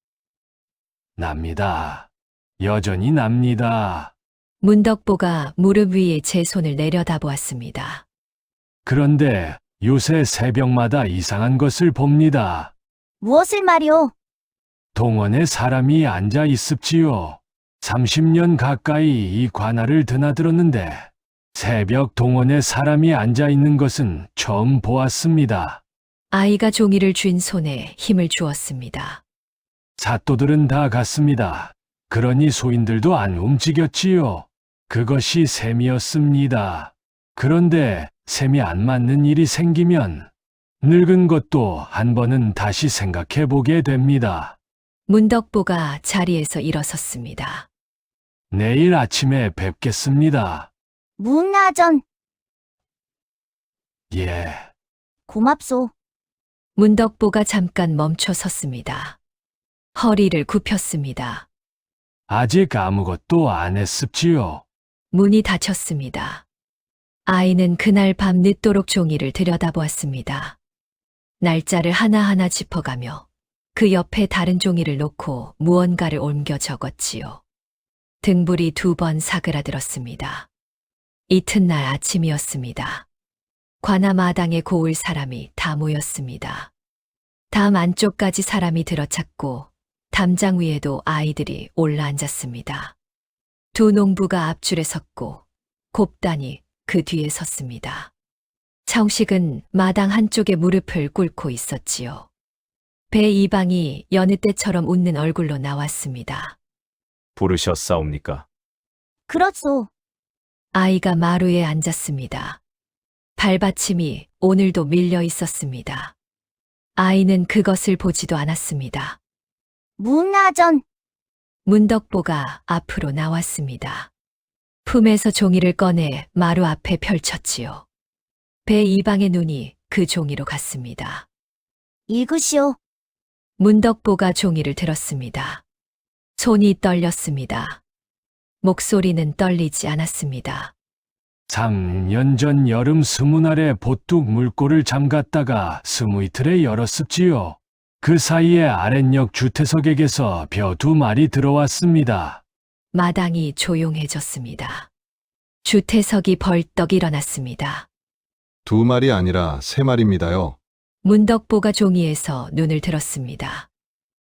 납니다. 여전히 납니다. 문덕보가 무릎 위에 제 손을 내려다보았습니다. 그런데 요새 새벽마다 이상한 것을 봅니다. 무엇을 말이오? 동원에 사람이 앉아 있습지요. 30년 가까이 이 관할을 드나들었는데 새벽 동원에 사람이 앉아 있는 것은 처음 보았습니다. 아이가 종이를 쥔 손에 힘을 주었습니다. 사또들은 다 갔습니다. 그러니 소인들도 안 움직였지요. 그것이 셈이었습니다. 그런데 셈이 안 맞는 일이 생기면 늙은 것도 한 번은 다시 생각해 보게 됩니다. 문덕보가 자리에서 일어섰습니다. 내일 아침에 뵙겠습니다. 문하전 예, 고맙소. 문덕보가 잠깐 멈춰 섰습니다. 허리를 굽혔습니다. 아직 아무것도 안 했습지요. 문이 닫혔습니다. 아이는 그날 밤 늦도록 종이를 들여다보았습니다. 날짜를 하나하나 짚어가며 그 옆에 다른 종이를 놓고 무언가를 옮겨 적었지요. 등불이 2번 사그라들었습니다. 이튿날 아침이었습니다. 관아 마당에 고을 사람이 다 모였습니다. 담 안쪽까지 사람이 들어찼고 담장 위에도 아이들이 올라앉았습니다. 두 농부가 앞줄에 섰고 곱단이 그 뒤에 섰습니다. 청식은 마당 한쪽에 무릎을 꿇고 있었지요. 배 이방이 여느 때처럼 웃는 얼굴로 나왔습니다. 부르셨사옵니까? 그렇소. 아이가 마루에 앉았습니다. 발받침이 오늘도 밀려 있었습니다. 아이는 그것을 보지도 않았습니다. 문하전 문덕보가 앞으로 나왔습니다. 품에서 종이를 꺼내 마루 앞에 펼쳤지요. 배 이방의 눈이 그 종이로 갔습니다. 읽으시오. 문덕보가 종이를 들었습니다. 손이 떨렸습니다. 목소리는 떨리지 않았습니다. 3년 전 여름 20날에 보뚝 물골을 잠갔다가 20이틀에 열었습지요. 그 사이에 아랫역 주태석에게서 벼 2마리 들어왔습니다. 마당이 조용해졌습니다. 주태석이 벌떡 일어났습니다. 2마리 아니라 3마리입니다요. 문덕보가 종이에서 눈을 들었습니다.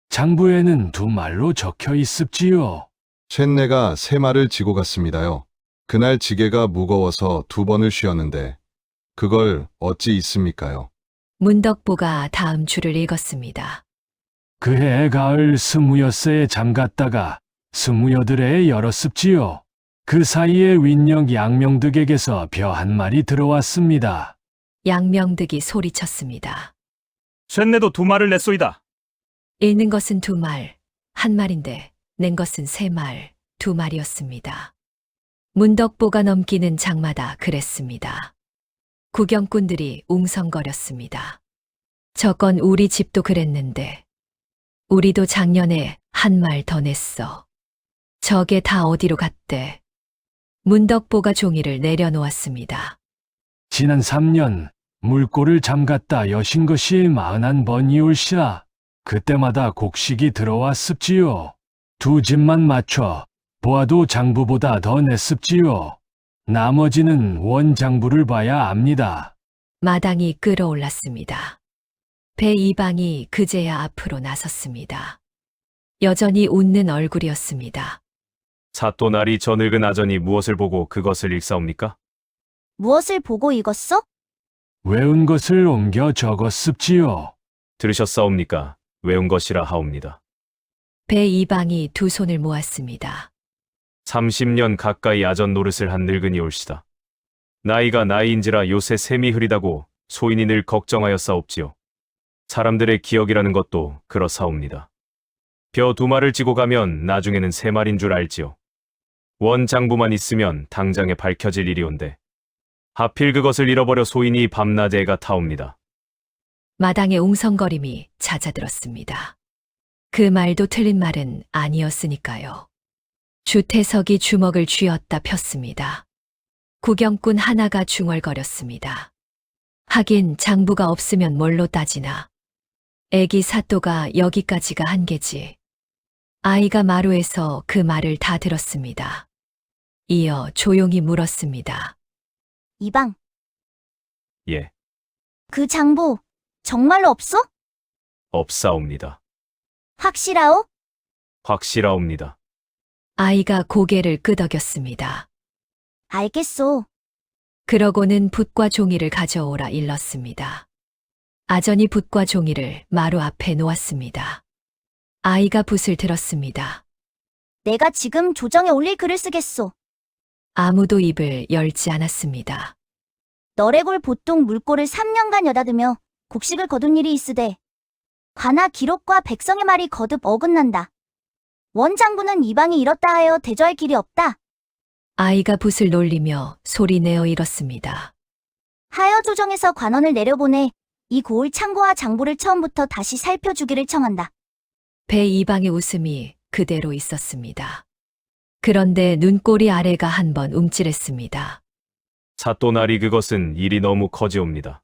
장부에는 2말로 적혀 있습지요. 쇳내가 3말을 지고 갔습니다요. 그날 지게가 무거워서 2번을 쉬었는데 그걸 어찌 있습니까요? 문덕보가 다음 줄을 읽었습니다. 그해 가을 스무여새에 잠갔다가 스무여들에 열었습지요. 그 사이에 윈령 양명득에게서 벼 한 마리 들어왔습니다. 양명득이 소리쳤습니다. 쇳내도 2마를 냈소이다. 읽는 것은 2말, 한 말인데 낸 것은 3말, 2말이었습니다. 문덕보가 넘기는 장마다 그랬습니다. 구경꾼들이 웅성거렸습니다. 저건 우리 집도 그랬는데 우리도 작년에 한 말 더 냈어. 저게 다 어디로 갔대? 문덕보가 종이를 내려놓았습니다. 지난 3년 물꼬를 잠갔다 여신 것이 41번이올시라. 그때마다 곡식이 들어왔습지요. 2집만 맞춰 보아도 장부보다 더 냈습지요. 나머지는 원장부를 봐야 압니다. 마당이 끓어올랐습니다. 배 이방이 그제야 앞으로 나섰습니다. 여전히 웃는 얼굴이었습니다. 사또나리 저 늙은 아전이 무엇을 보고 그것을 읽사옵니까? 무엇을 보고 읽었어? 외운 것을 옮겨 적었습지요. 들으셨사옵니까? 외운 것이라 하옵니다. 배 이방이 2 손을 모았습니다. 30년 가까이 아전 노릇을 한 늙은이 올시다. 나이가 나이인지라 요새 셈이 흐리다고 소인이 늘 걱정하였사옵지요. 사람들의 기억이라는 것도 그렇사옵니다. 벼 2마를 찌고 가면 나중에는 3마리인 줄 알지요. 원장부만 있으면 당장에 밝혀질 일이온데 하필 그것을 잃어버려 소인이 밤낮 애가 타옵니다. 마당의 웅성거림이 잦아들었습니다. 그 말도 틀린 말은 아니었으니까요. 주태석이 주먹을 쥐었다 폈습니다. 구경꾼 하나가 중얼거렸습니다. 하긴 장부가 없으면 뭘로 따지나. 애기 사또가 여기까지가 한계지. 아이가 마루에서 그 말을 다 들었습니다. 이어 조용히 물었습니다. 이방, 예, 그 장부 정말로 없어? 없사옵니다. 확실하오? 확실하옵니다. 아이가 고개를 끄덕였습니다. 알겠소. 그러고는 붓과 종이를 가져오라 일렀습니다. 아전이 붓과 종이를 마루 앞에 놓았습니다. 아이가 붓을 들었습니다. 내가 지금 조정에 올릴 글을 쓰겠소. 아무도 입을 열지 않았습니다. 너래골 보통 물꼬를 3년간 여다두며 곡식을 거둔 일이 있으되 관하 기록과 백성의 말이 거듭 어긋난다. 원장부는 이방이 이렇다 하여 대조할 길이 없다. 아이가 붓을 놀리며 소리내어 읽었습니다. 하여 조정에서 관원을 내려보내 이 고을 창고와 장부를 처음부터 다시 살펴주기를 청한다. 배 이방의 웃음이 그대로 있었습니다. 그런데 눈꼬리 아래가 한번 움찔했습니다. 사또나리 그것은 일이 너무 커지옵니다.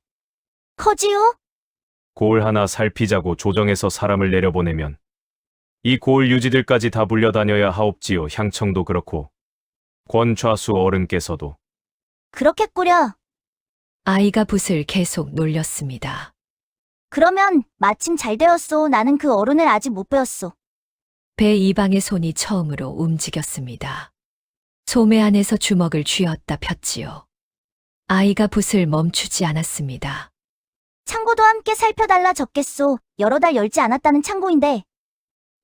커지요? 고을 하나 살피자고 조정에서 사람을 내려보내면 이 고을 유지들까지 다 불려다녀야 하옵지요. 향청도 그렇고 권좌수 어른께서도. 그렇겠구려. 아이가 붓을 계속 놀렸습니다. 그러면 마침 잘 되었소. 나는 그 어른을 아직 못 배웠소. 배 이방의 손이 처음으로 움직였습니다. 소매 안에서 주먹을 쥐었다 폈지요. 아이가 붓을 멈추지 않았습니다. 창고도 함께 살펴달라 적겠소. 여러 달 열지 않았다는 창고인데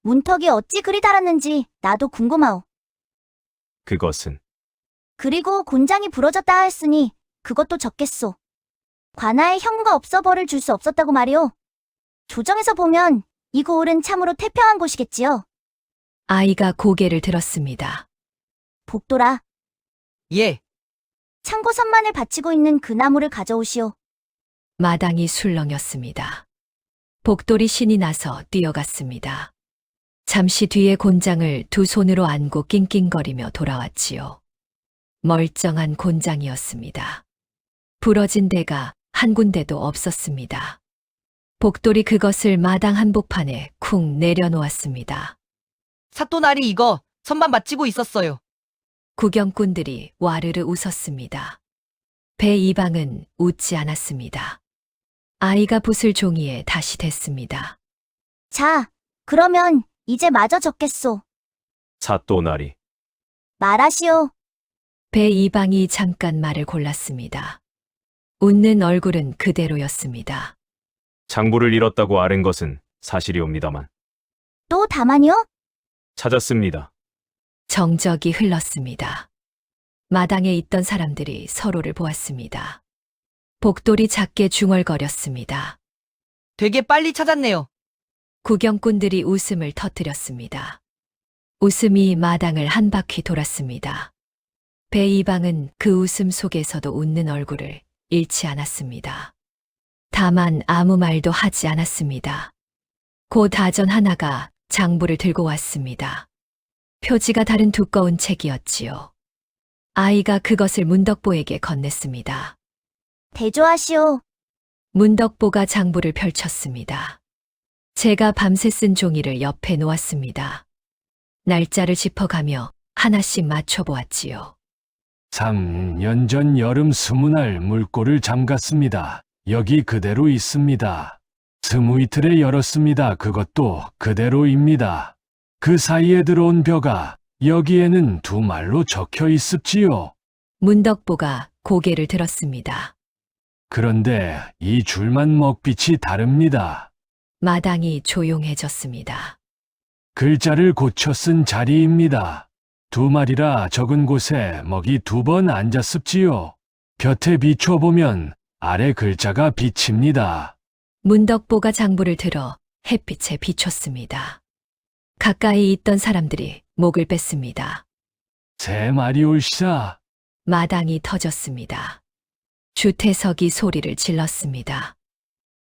문턱이 어찌 그리 달았는지 나도 궁금하오. 그것은 그리고 곤장이 부러졌다 하였으니 그것도 적겠소. 관아에 형무가 없어 벌을 줄 수 없었다고 말이오. 조정에서 보면 이 고을은 참으로 태평한 곳이겠지요. 아이가 고개를 들었습니다. 복돌아, 예, 창고 선만을 받치고 있는 그 나무를 가져오시오. 마당이 술렁였습니다. 복돌이 신이 나서 뛰어갔습니다. 잠시 뒤에 곤장을 2 손으로 안고 낑낑거리며 돌아왔지요. 멀쩡한 곤장이었습니다. 부러진 데가 한 군데도 없었습니다. 복돌이 그것을 마당 한복판에 쿵 내려놓았습니다. 사또나리 이거 선반 맞히고 있었어요. 구경꾼들이 와르르 웃었습니다. 배 이방은 웃지 않았습니다. 아이가 붓을 종이에 다시 댔습니다. 자, 그러면 이제 마저 적겠소. 사또나리. 말하시오. 배 이방이 잠깐 말을 골랐습니다. 웃는 얼굴은 그대로였습니다. 장부를 잃었다고 아는 것은 사실이옵니다만. 또 다만이요? 찾았습니다. 정적이 흘렀습니다. 마당에 있던 사람들이 서로를 보았습니다. 복돌이 작게 중얼거렸습니다. 되게 빨리 찾았네요. 구경꾼들이 웃음을 터뜨렸습니다. 웃음이 마당을 한 바퀴 돌았습니다. 배 이방은 그 웃음 속에서도 웃는 얼굴을 잃지 않았습니다. 다만 아무 말도 하지 않았습니다. 곧 아전 하나가 장부를 들고 왔습니다. 표지가 다른 두꺼운 책이었지요. 아이가 그것을 문덕보에게 건넸습니다. 대조하시오. 문덕보가 장부를 펼쳤습니다. 제가 밤새 쓴 종이를 옆에 놓았습니다. 날짜를 짚어가며 하나씩 맞춰보았지요. 3년 전 여름 20날 물꼬를 잠갔습니다. 여기 그대로 있습니다. 20이틀에 열었습니다. 그것도 그대로입니다. 그 사이에 들어온 벼가 여기에는 두 말로 적혀 있습지요. 문덕보가 고개를 들었습니다. 그런데 이 줄만 먹빛이 다릅니다. 마당이 조용해졌습니다. 글자를 고쳐 쓴 자리입니다. 두 마리라 적은 곳에 먹이 2번 앉았습지요. 볕에 비춰보면 아래 글자가 비칩니다. 문덕보가 장부를 들어 햇빛에 비췄습니다. 가까이 있던 사람들이 목을 뺐습니다. 3마리 올시다. 마당이 터졌습니다. 주태석이 소리를 질렀습니다.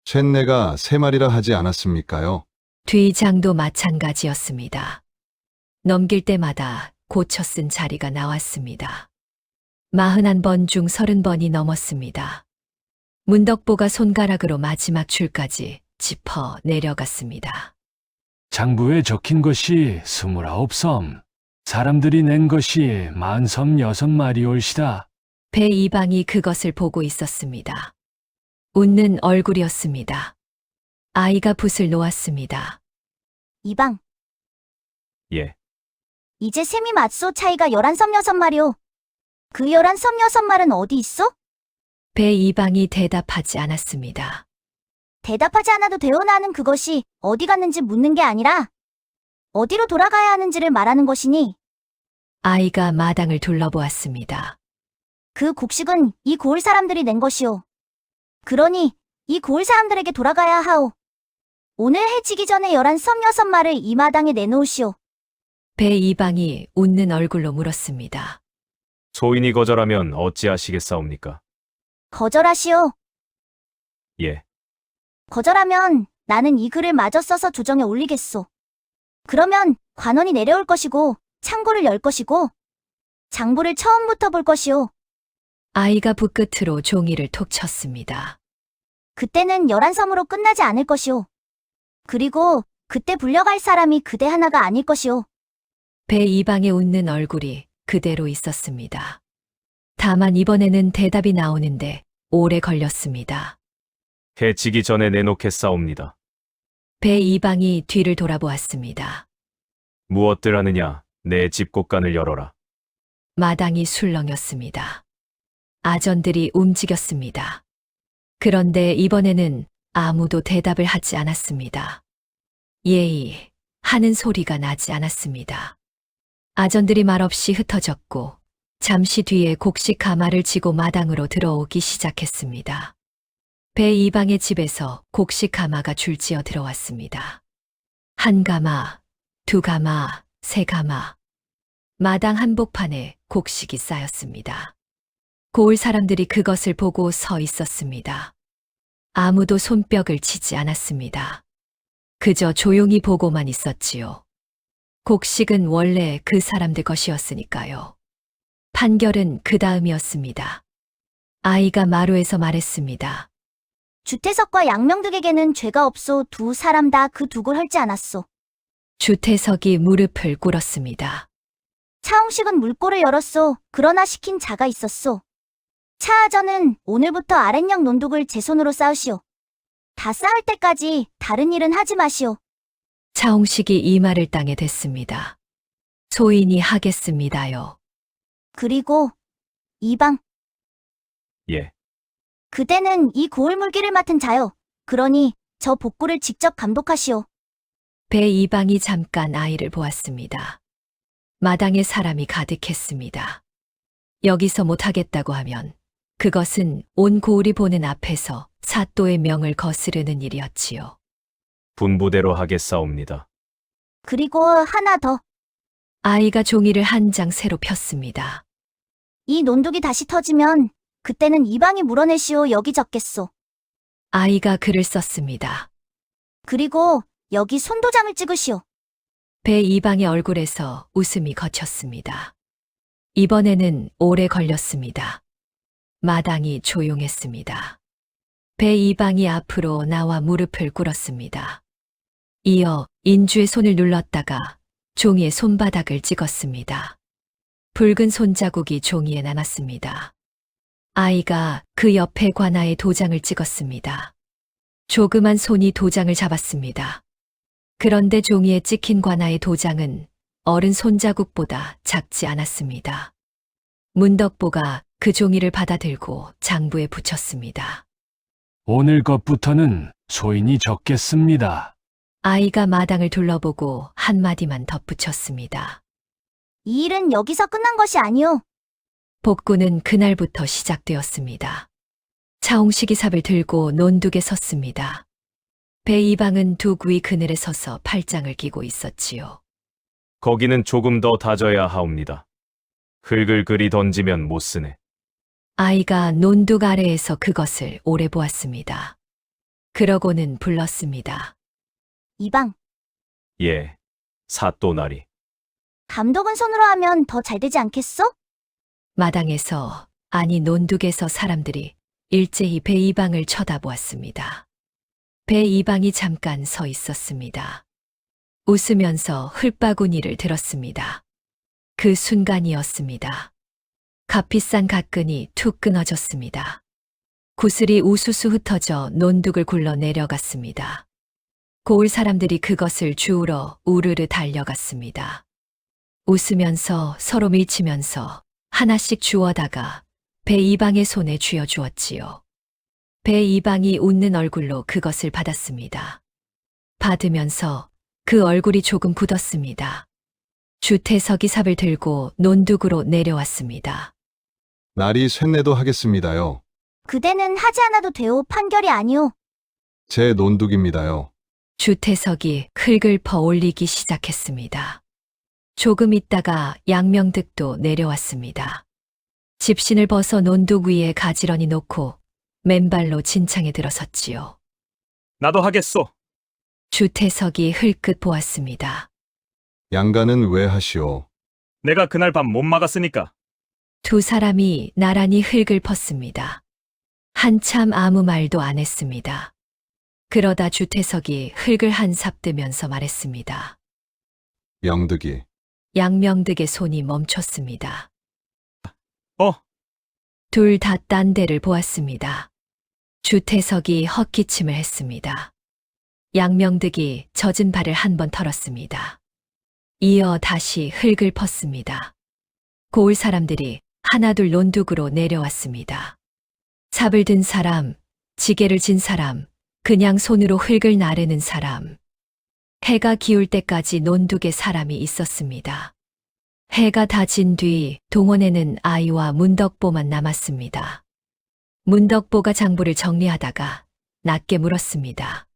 쇳내가 3마리라 하지 않았습니까요? 뒤장도 마찬가지였습니다. 넘길 때마다 고쳐 쓴 자리가 나왔습니다. 41번 중 30번이 넘었습니다. 문덕보가 손가락으로 마지막 줄까지 짚어 내려갔습니다. 장부에 적힌 것이 29섬. 사람들이 낸 것이 40섬 6마리 올시다. 배 이방이 그것을 보고 있었습니다. 웃는 얼굴이었습니다. 아이가 붓을 놓았습니다. 이방. 예. 이제 셈이 맞소. 차이가 11섬 6마리오. 그 11섬 6말은 어디 있어? 배 이방이 대답하지 않았습니다. 대답하지 않아도 돼요. 나는 그것이 어디 갔는지 묻는 게 아니라 어디로 돌아가야 하는지를 말하는 것이니 아이가 마당을 둘러보았습니다. 그 곡식은 이 고을 사람들이 낸 것이오. 그러니 이 고을 사람들에게 돌아가야 하오. 오늘 해 지기 전에 11섬 6말을 이 마당에 내놓으시오. 배 이방이 웃는 얼굴로 물었습니다. 소인이 거절하면 어찌하시겠사옵니까? 거절하시오. 예. 거절하면 나는 이 글을 마저 써서 조정에 올리겠소. 그러면 관원이 내려올 것이고 창고를 열 것이고 장부를 처음부터 볼 것이오. 아이가 붓끝으로 종이를 톡 쳤습니다. 그때는 11섬으로 끝나지 않을 것이오. 그리고 그때 불려갈 사람이 그대 하나가 아닐 것이오. 배 이방의 웃는 얼굴이 그대로 있었습니다. 다만 이번에는 대답이 나오는데 오래 걸렸습니다. 해 지기 전에 내놓겠사옵니다. 배 이방이 뒤를 돌아보았습니다. 무엇들 하느냐, 내 집곡간을 열어라. 마당이 술렁였습니다. 아전들이 움직였습니다. 그런데 이번에는 아무도 대답을 하지 않았습니다. 예의 하는 소리가 나지 않았습니다. 아전들이 말없이 흩어졌고 잠시 뒤에 곡식 가마를 지고 마당으로 들어오기 시작했습니다. 배 이방의 집에서 곡식 가마가 줄지어 들어왔습니다. 1가마, 2가마, 3가마. 마당 한복판에 곡식이 쌓였습니다. 고을 사람들이 그것을 보고 서 있었습니다. 아무도 손뼉을 치지 않았습니다. 그저 조용히 보고만 있었지요. 곡식은 원래 그 사람들 것이었으니까요. 판결은 그 다음이었습니다. 아이가 마루에서 말했습니다. 주태석과 양명득에게는 죄가 없소. 두 사람 다 그 두고 헐지 않았소. 주태석이 무릎을 꿇었습니다. 차홍식은 물꼬를 열었소. 그러나 시킨 자가 있었소. 차하전은 오늘부터 아랫역 논둑을 제 손으로 쌓으시오. 다 쌓을 때까지 다른 일은 하지 마시오. 차홍식이 이 말을 땅에 댔습니다. 소인이 하겠습니다요. 그리고 이방, 예. 그대는 이 고을 물기를 맡은 자요. 그러니 저 복구를 직접 감독하시오. 배 이방이 잠깐 아이를 보았습니다. 마당에 사람이 가득했습니다. 여기서 못하겠다고 하면 그것은 온 고을이 보는 앞에서 사또의 명을 거스르는 일이었지요. 분부대로 하겠사옵니다. 그리고 하나 더. 아이가 종이를 한 장 새로 폈습니다. 이 논둑이 다시 터지면 그때는 이방이 물어내시오. 여기 적겠소. 아이가 글을 썼습니다. 그리고 여기 손도장을 찍으시오. 배 이방의 얼굴에서 웃음이 거쳤습니다. 이번에는 오래 걸렸습니다. 마당이 조용했습니다. 배 이방이 앞으로 나와 무릎을 꿇었습니다. 이어 인주의 손을 눌렀다가 종이에 손바닥을 찍었습니다. 붉은 손자국이 종이에 남았습니다. 아이가 그 옆에 관아에 도장을 찍었습니다. 조그만 손이 도장을 잡았습니다. 그런데 종이에 찍힌 관아의 도장은 어른 손자국보다 작지 않았습니다. 문덕보가 그 종이를 받아들고 장부에 붙였습니다. 오늘 것부터는 소인이 적겠습니다. 아이가 마당을 둘러보고 한마디만 덧붙였습니다. 이 일은 여기서 끝난 것이 아니오. 복구는 그날부터 시작되었습니다. 차홍식이 삽을 들고 논둑에 섰습니다. 배 이방은 둑 위 그늘에 서서 팔짱을 끼고 있었지요. 거기는 조금 더 다져야 하옵니다. 흙을 그리 던지면 못 쓰네. 아이가 논둑 아래에서 그것을 오래 보았습니다. 그러고는 불렀습니다. 이방, 예. 사또나리. 감독은 손으로 하면 더 잘 되지 않겠소? 마당에서, 아니 논둑에서 사람들이 일제히 배 이방을 쳐다보았습니다. 배 이방이 잠깐 서 있었습니다. 웃으면서 흙바구니를 들었습니다. 그 순간이었습니다. 값비싼 갓끈이 툭 끊어졌습니다. 구슬이 우수수 흩어져 논둑을 굴러 내려갔습니다. 고을 사람들이 그것을 주우러 우르르 달려갔습니다. 웃으면서 서로 밀치면서 하나씩 주워다가 배 이방의 손에 쥐어주었지요. 배 이방이 웃는 얼굴로 그것을 받았습니다. 받으면서 그 얼굴이 조금 굳었습니다. 주태석이 삽을 들고 논둑으로 내려왔습니다. 날이 쇳내도 하겠습니다요. 그대는 하지 않아도 돼오. 판결이 아니오. 제 논둑입니다요. 주태석이 흙을 퍼 올리기 시작했습니다. 조금 있다가 양명득도 내려왔습니다. 집신을 벗어 논둑 위에 가지런히 놓고 맨발로 진창에 들어섰지요. 나도 하겠소. 주태석이 흘끗 보았습니다. 양가는 왜 하시오? 내가 그날 밤 못 막았으니까. 두 사람이 나란히 흙을 펐습니다. 한참 아무 말도 안 했습니다. 그러다 주태석이 흙을 한 삽 뜨면서 말했습니다. 명득이. 양명득의 손이 멈췄습니다. 둘 다 딴 데를 보았습니다. 주태석이 헛기침을 했습니다. 양명득이 젖은 발을 한 번 털었습니다. 이어 다시 흙을 펐습니다. 고을 사람들이 하나둘 논둑으로 내려왔습니다. 삽을 든 사람, 지게를 진 사람, 그냥 손으로 흙을 나르는 사람. 해가 기울 때까지 논둑에 사람이 있었습니다. 해가 다 진 뒤 동원에는 아이와 문덕보만 남았습니다. 문덕보가 장부를 정리하다가 낮게 물었습니다.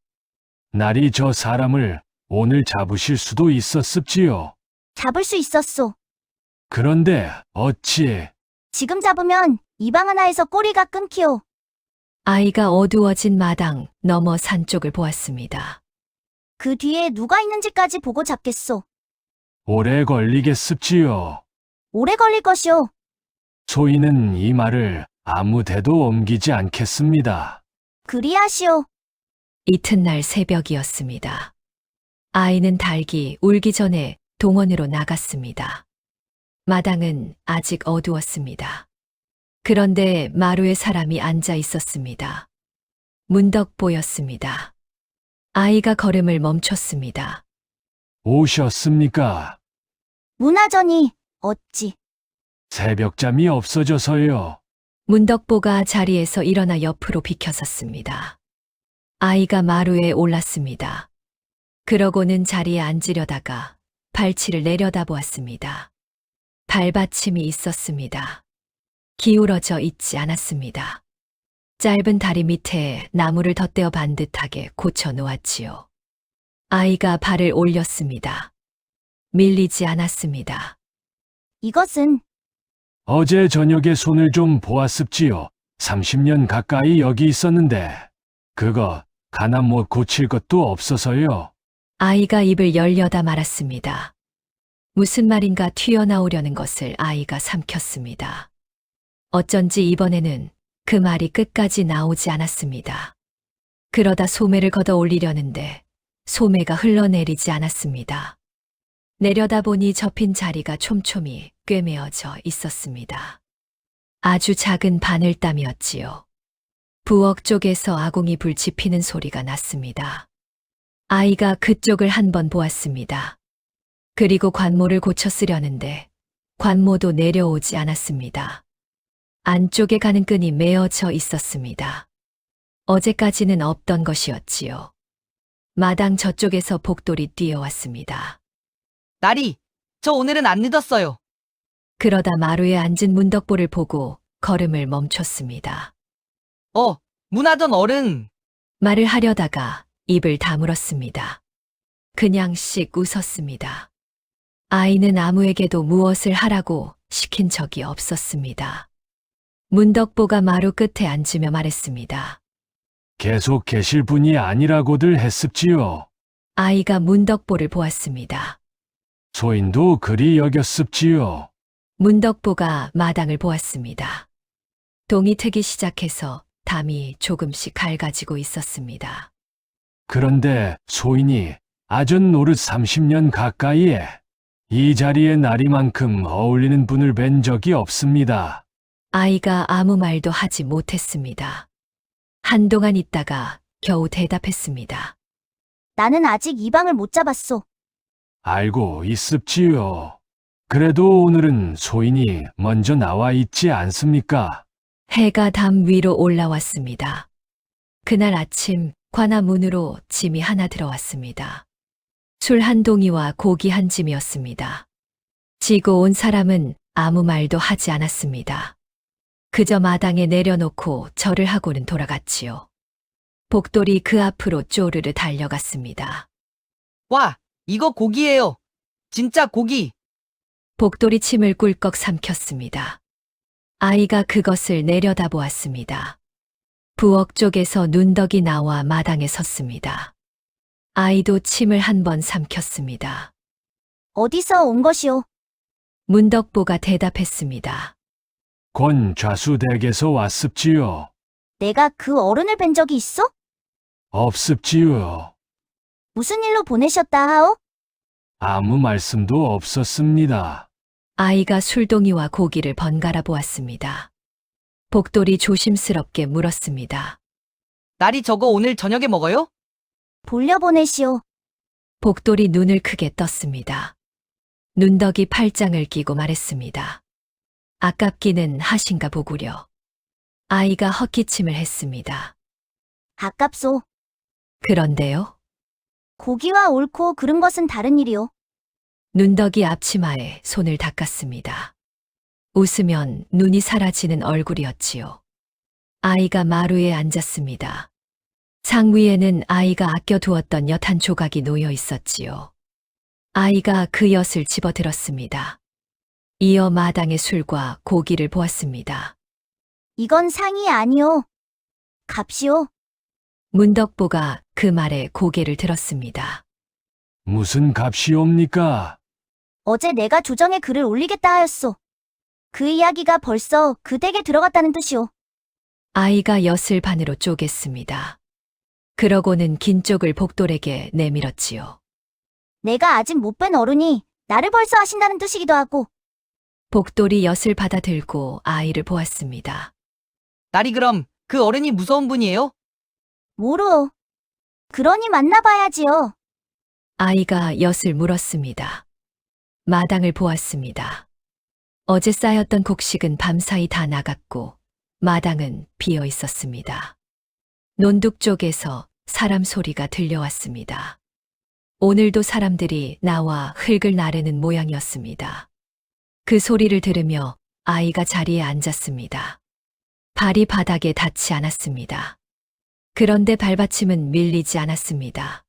날이 저 사람을 오늘 잡으실 수도 있었습지요. 잡을 수 있었소. 그런데 어찌 지금 잡으면 이방 하나에서 꼬리가 끊기오. 아이가 어두워진 마당 너머 산 쪽을 보았습니다. 그 뒤에 누가 있는지까지 보고 잡겠소. 오래 걸리겠습지요. 오래 걸릴 것이오. 소인은 이 말을 아무 데도 옮기지 않겠습니다. 그리하시오. 이튿날 새벽이었습니다. 아이는 닭이 울기 전에 동원으로 나갔습니다. 마당은 아직 어두웠습니다. 그런데 마루에 사람이 앉아 있었습니다. 문덕보였습니다. 아이가 걸음을 멈췄습니다. 오셨습니까? 문화전이 어찌. 새벽잠이 없어져서요. 문덕보가 자리에서 일어나 옆으로 비켜섰습니다. 아이가 마루에 올랐습니다. 그러고는 자리에 앉으려다가 발치를 내려다보았습니다. 발받침이 있었습니다. 기울어져 있지 않았습니다. 짧은 다리 밑에 나무를 덧대어 반듯하게 고쳐 놓았지요. 아이가 발을 올렸습니다. 밀리지 않았습니다. 이것은 어제 저녁에 손을 좀 보았습지요. 30년 가까이 여기 있었는데 그거 가나 못 고칠 것도 없어서요. 아이가 입을 열려다 말았습니다. 무슨 말인가 튀어나오려는 것을 아이가 삼켰습니다. 어쩐지 이번에는 그 말이 끝까지 나오지 않았습니다. 그러다 소매를 걷어 올리려는데 소매가 흘러내리지 않았습니다. 내려다보니 접힌 자리가 촘촘히 꿰매어져 있었습니다. 아주 작은 바늘땀이었지요. 부엌 쪽에서 아궁이 불 지피는 소리가 났습니다. 아이가 그쪽을 한번 보았습니다. 그리고 관모를 고쳐 쓰려는데 관모도 내려오지 않았습니다. 안쪽에 가는 끈이 메어져 있었습니다. 어제까지는 없던 것이었지요. 마당 저쪽에서 복돌이 뛰어왔습니다. 나리, 저 오늘은 안 늦었어요. 그러다 마루에 앉은 문덕보를 보고 걸음을 멈췄습니다. 문화전 어른. 말을 하려다가 입을 다물었습니다. 그냥 씩 웃었습니다. 아이는 아무에게도 무엇을 하라고 시킨 적이 없었습니다. 문덕보가 마루 끝에 앉으며 말했습니다. 계속 계실 분이 아니라고들 했습지요. 아이가 문덕보를 보았습니다. 소인도 그리 여겼습지요. 문덕보가 마당을 보았습니다. 동이 트기 시작해서 담이 조금씩 갈가지고 있었습니다. 그런데 소인이 아전 노릇 30년 가까이에 이 자리에 나리만큼 어울리는 분을 뵌 적이 없습니다. 아이가 아무 말도 하지 못했습니다. 한동안 있다가 겨우 대답했습니다. 나는 아직 이 방을 못 잡았소. 알고 있습지요. 그래도 오늘은 소인이 먼저 나와 있지 않습니까? 해가 담 위로 올라왔습니다. 그날 아침 관아 문으로 짐이 하나 들어왔습니다. 술 한 동이와 고기 한 짐이었습니다. 지고 온 사람은 아무 말도 하지 않았습니다. 그저 마당에 내려놓고 절을 하고는 돌아갔지요. 복돌이 그 앞으로 쪼르르 달려갔습니다. 와, 이거 고기예요. 진짜 고기. 복돌이 침을 꿀꺽 삼켰습니다. 아이가 그것을 내려다보았습니다. 부엌 쪽에서 눈덕이 나와 마당에 섰습니다. 아이도 침을 한 번 삼켰습니다. 어디서 온 것이오? 문덕보가 대답했습니다. 권 좌수댁에서 왔습지요. 내가 그 어른을 뵌 적이 있어? 없습지요. 무슨 일로 보내셨다 하오? 아무 말씀도 없었습니다. 아이가 술동이와 고기를 번갈아 보았습니다. 복돌이 조심스럽게 물었습니다. 나리 저거 오늘 저녁에 먹어요? 돌려보내시오. 복돌이 눈을 크게 떴습니다. 눈덕이 팔짱을 끼고 말했습니다. 아깝기는 하신가 보구려. 아이가 헛기침을 했습니다. 아깝소. 그런데요? 고기와 옳고 그른 것은 다른 일이오. 눈덕이 앞치마에 손을 닦았습니다. 웃으면 눈이 사라지는 얼굴이었지요. 아이가 마루에 앉았습니다. 상 위에는 아이가 아껴두었던 엿 한 조각이 놓여 있었지요. 아이가 그 엿을 집어들었습니다. 이어 마당의 술과 고기를 보았습니다. 이건 상이 아니오. 값이오. 문덕보가 그 말에 고개를 들었습니다. 무슨 값이옵니까? 어제 내가 조정에 글을 올리겠다 하였소. 그 이야기가 벌써 그 댁에 들어갔다는 뜻이오. 아이가 엿을 반으로 쪼갰습니다. 그러고는 긴 쪽을 복돌에게 내밀었지요. 내가 아직 못 뵌 어른이 나를 벌써 하신다는 뜻이기도 하고. 복돌이 엿을 받아 들고 아이를 보았습니다. 나리 그럼 그 어른이 무서운 분이에요? 모르오. 그러니 만나봐야지요. 아이가 엿을 물었습니다. 마당을 보았습니다. 어제 쌓였던 곡식은 밤사이 다 나갔고 마당은 비어 있었습니다. 논둑 쪽에서 사람 소리가 들려왔습니다. 오늘도 사람들이 나와 흙을 나르는 모양이었습니다. 그 소리를 들으며 아이가 자리에 앉았습니다. 발이 바닥에 닿지 않았습니다. 그런데 발받침은 밀리지 않았습니다.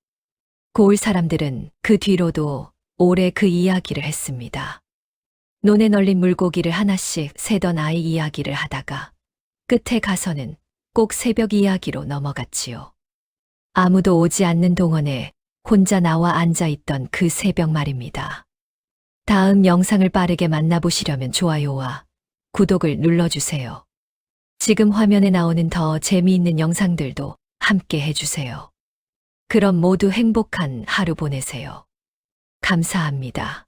고을 사람들은 그 뒤로도 오래 그 이야기를 했습니다. 논에 널린 물고기를 하나씩 세던 아이 이야기를 하다가 끝에 가서는 꼭 새벽 이야기로 넘어갔지요. 아무도 오지 않는 동원에 혼자 나와 앉아 있던 그 새벽 말입니다. 다음 영상을 빠르게 만나보시려면 좋아요와 구독을 눌러주세요. 지금 화면에 나오는 더 재미있는 영상들도 함께 해주세요. 그럼 모두 행복한 하루 보내세요. 감사합니다.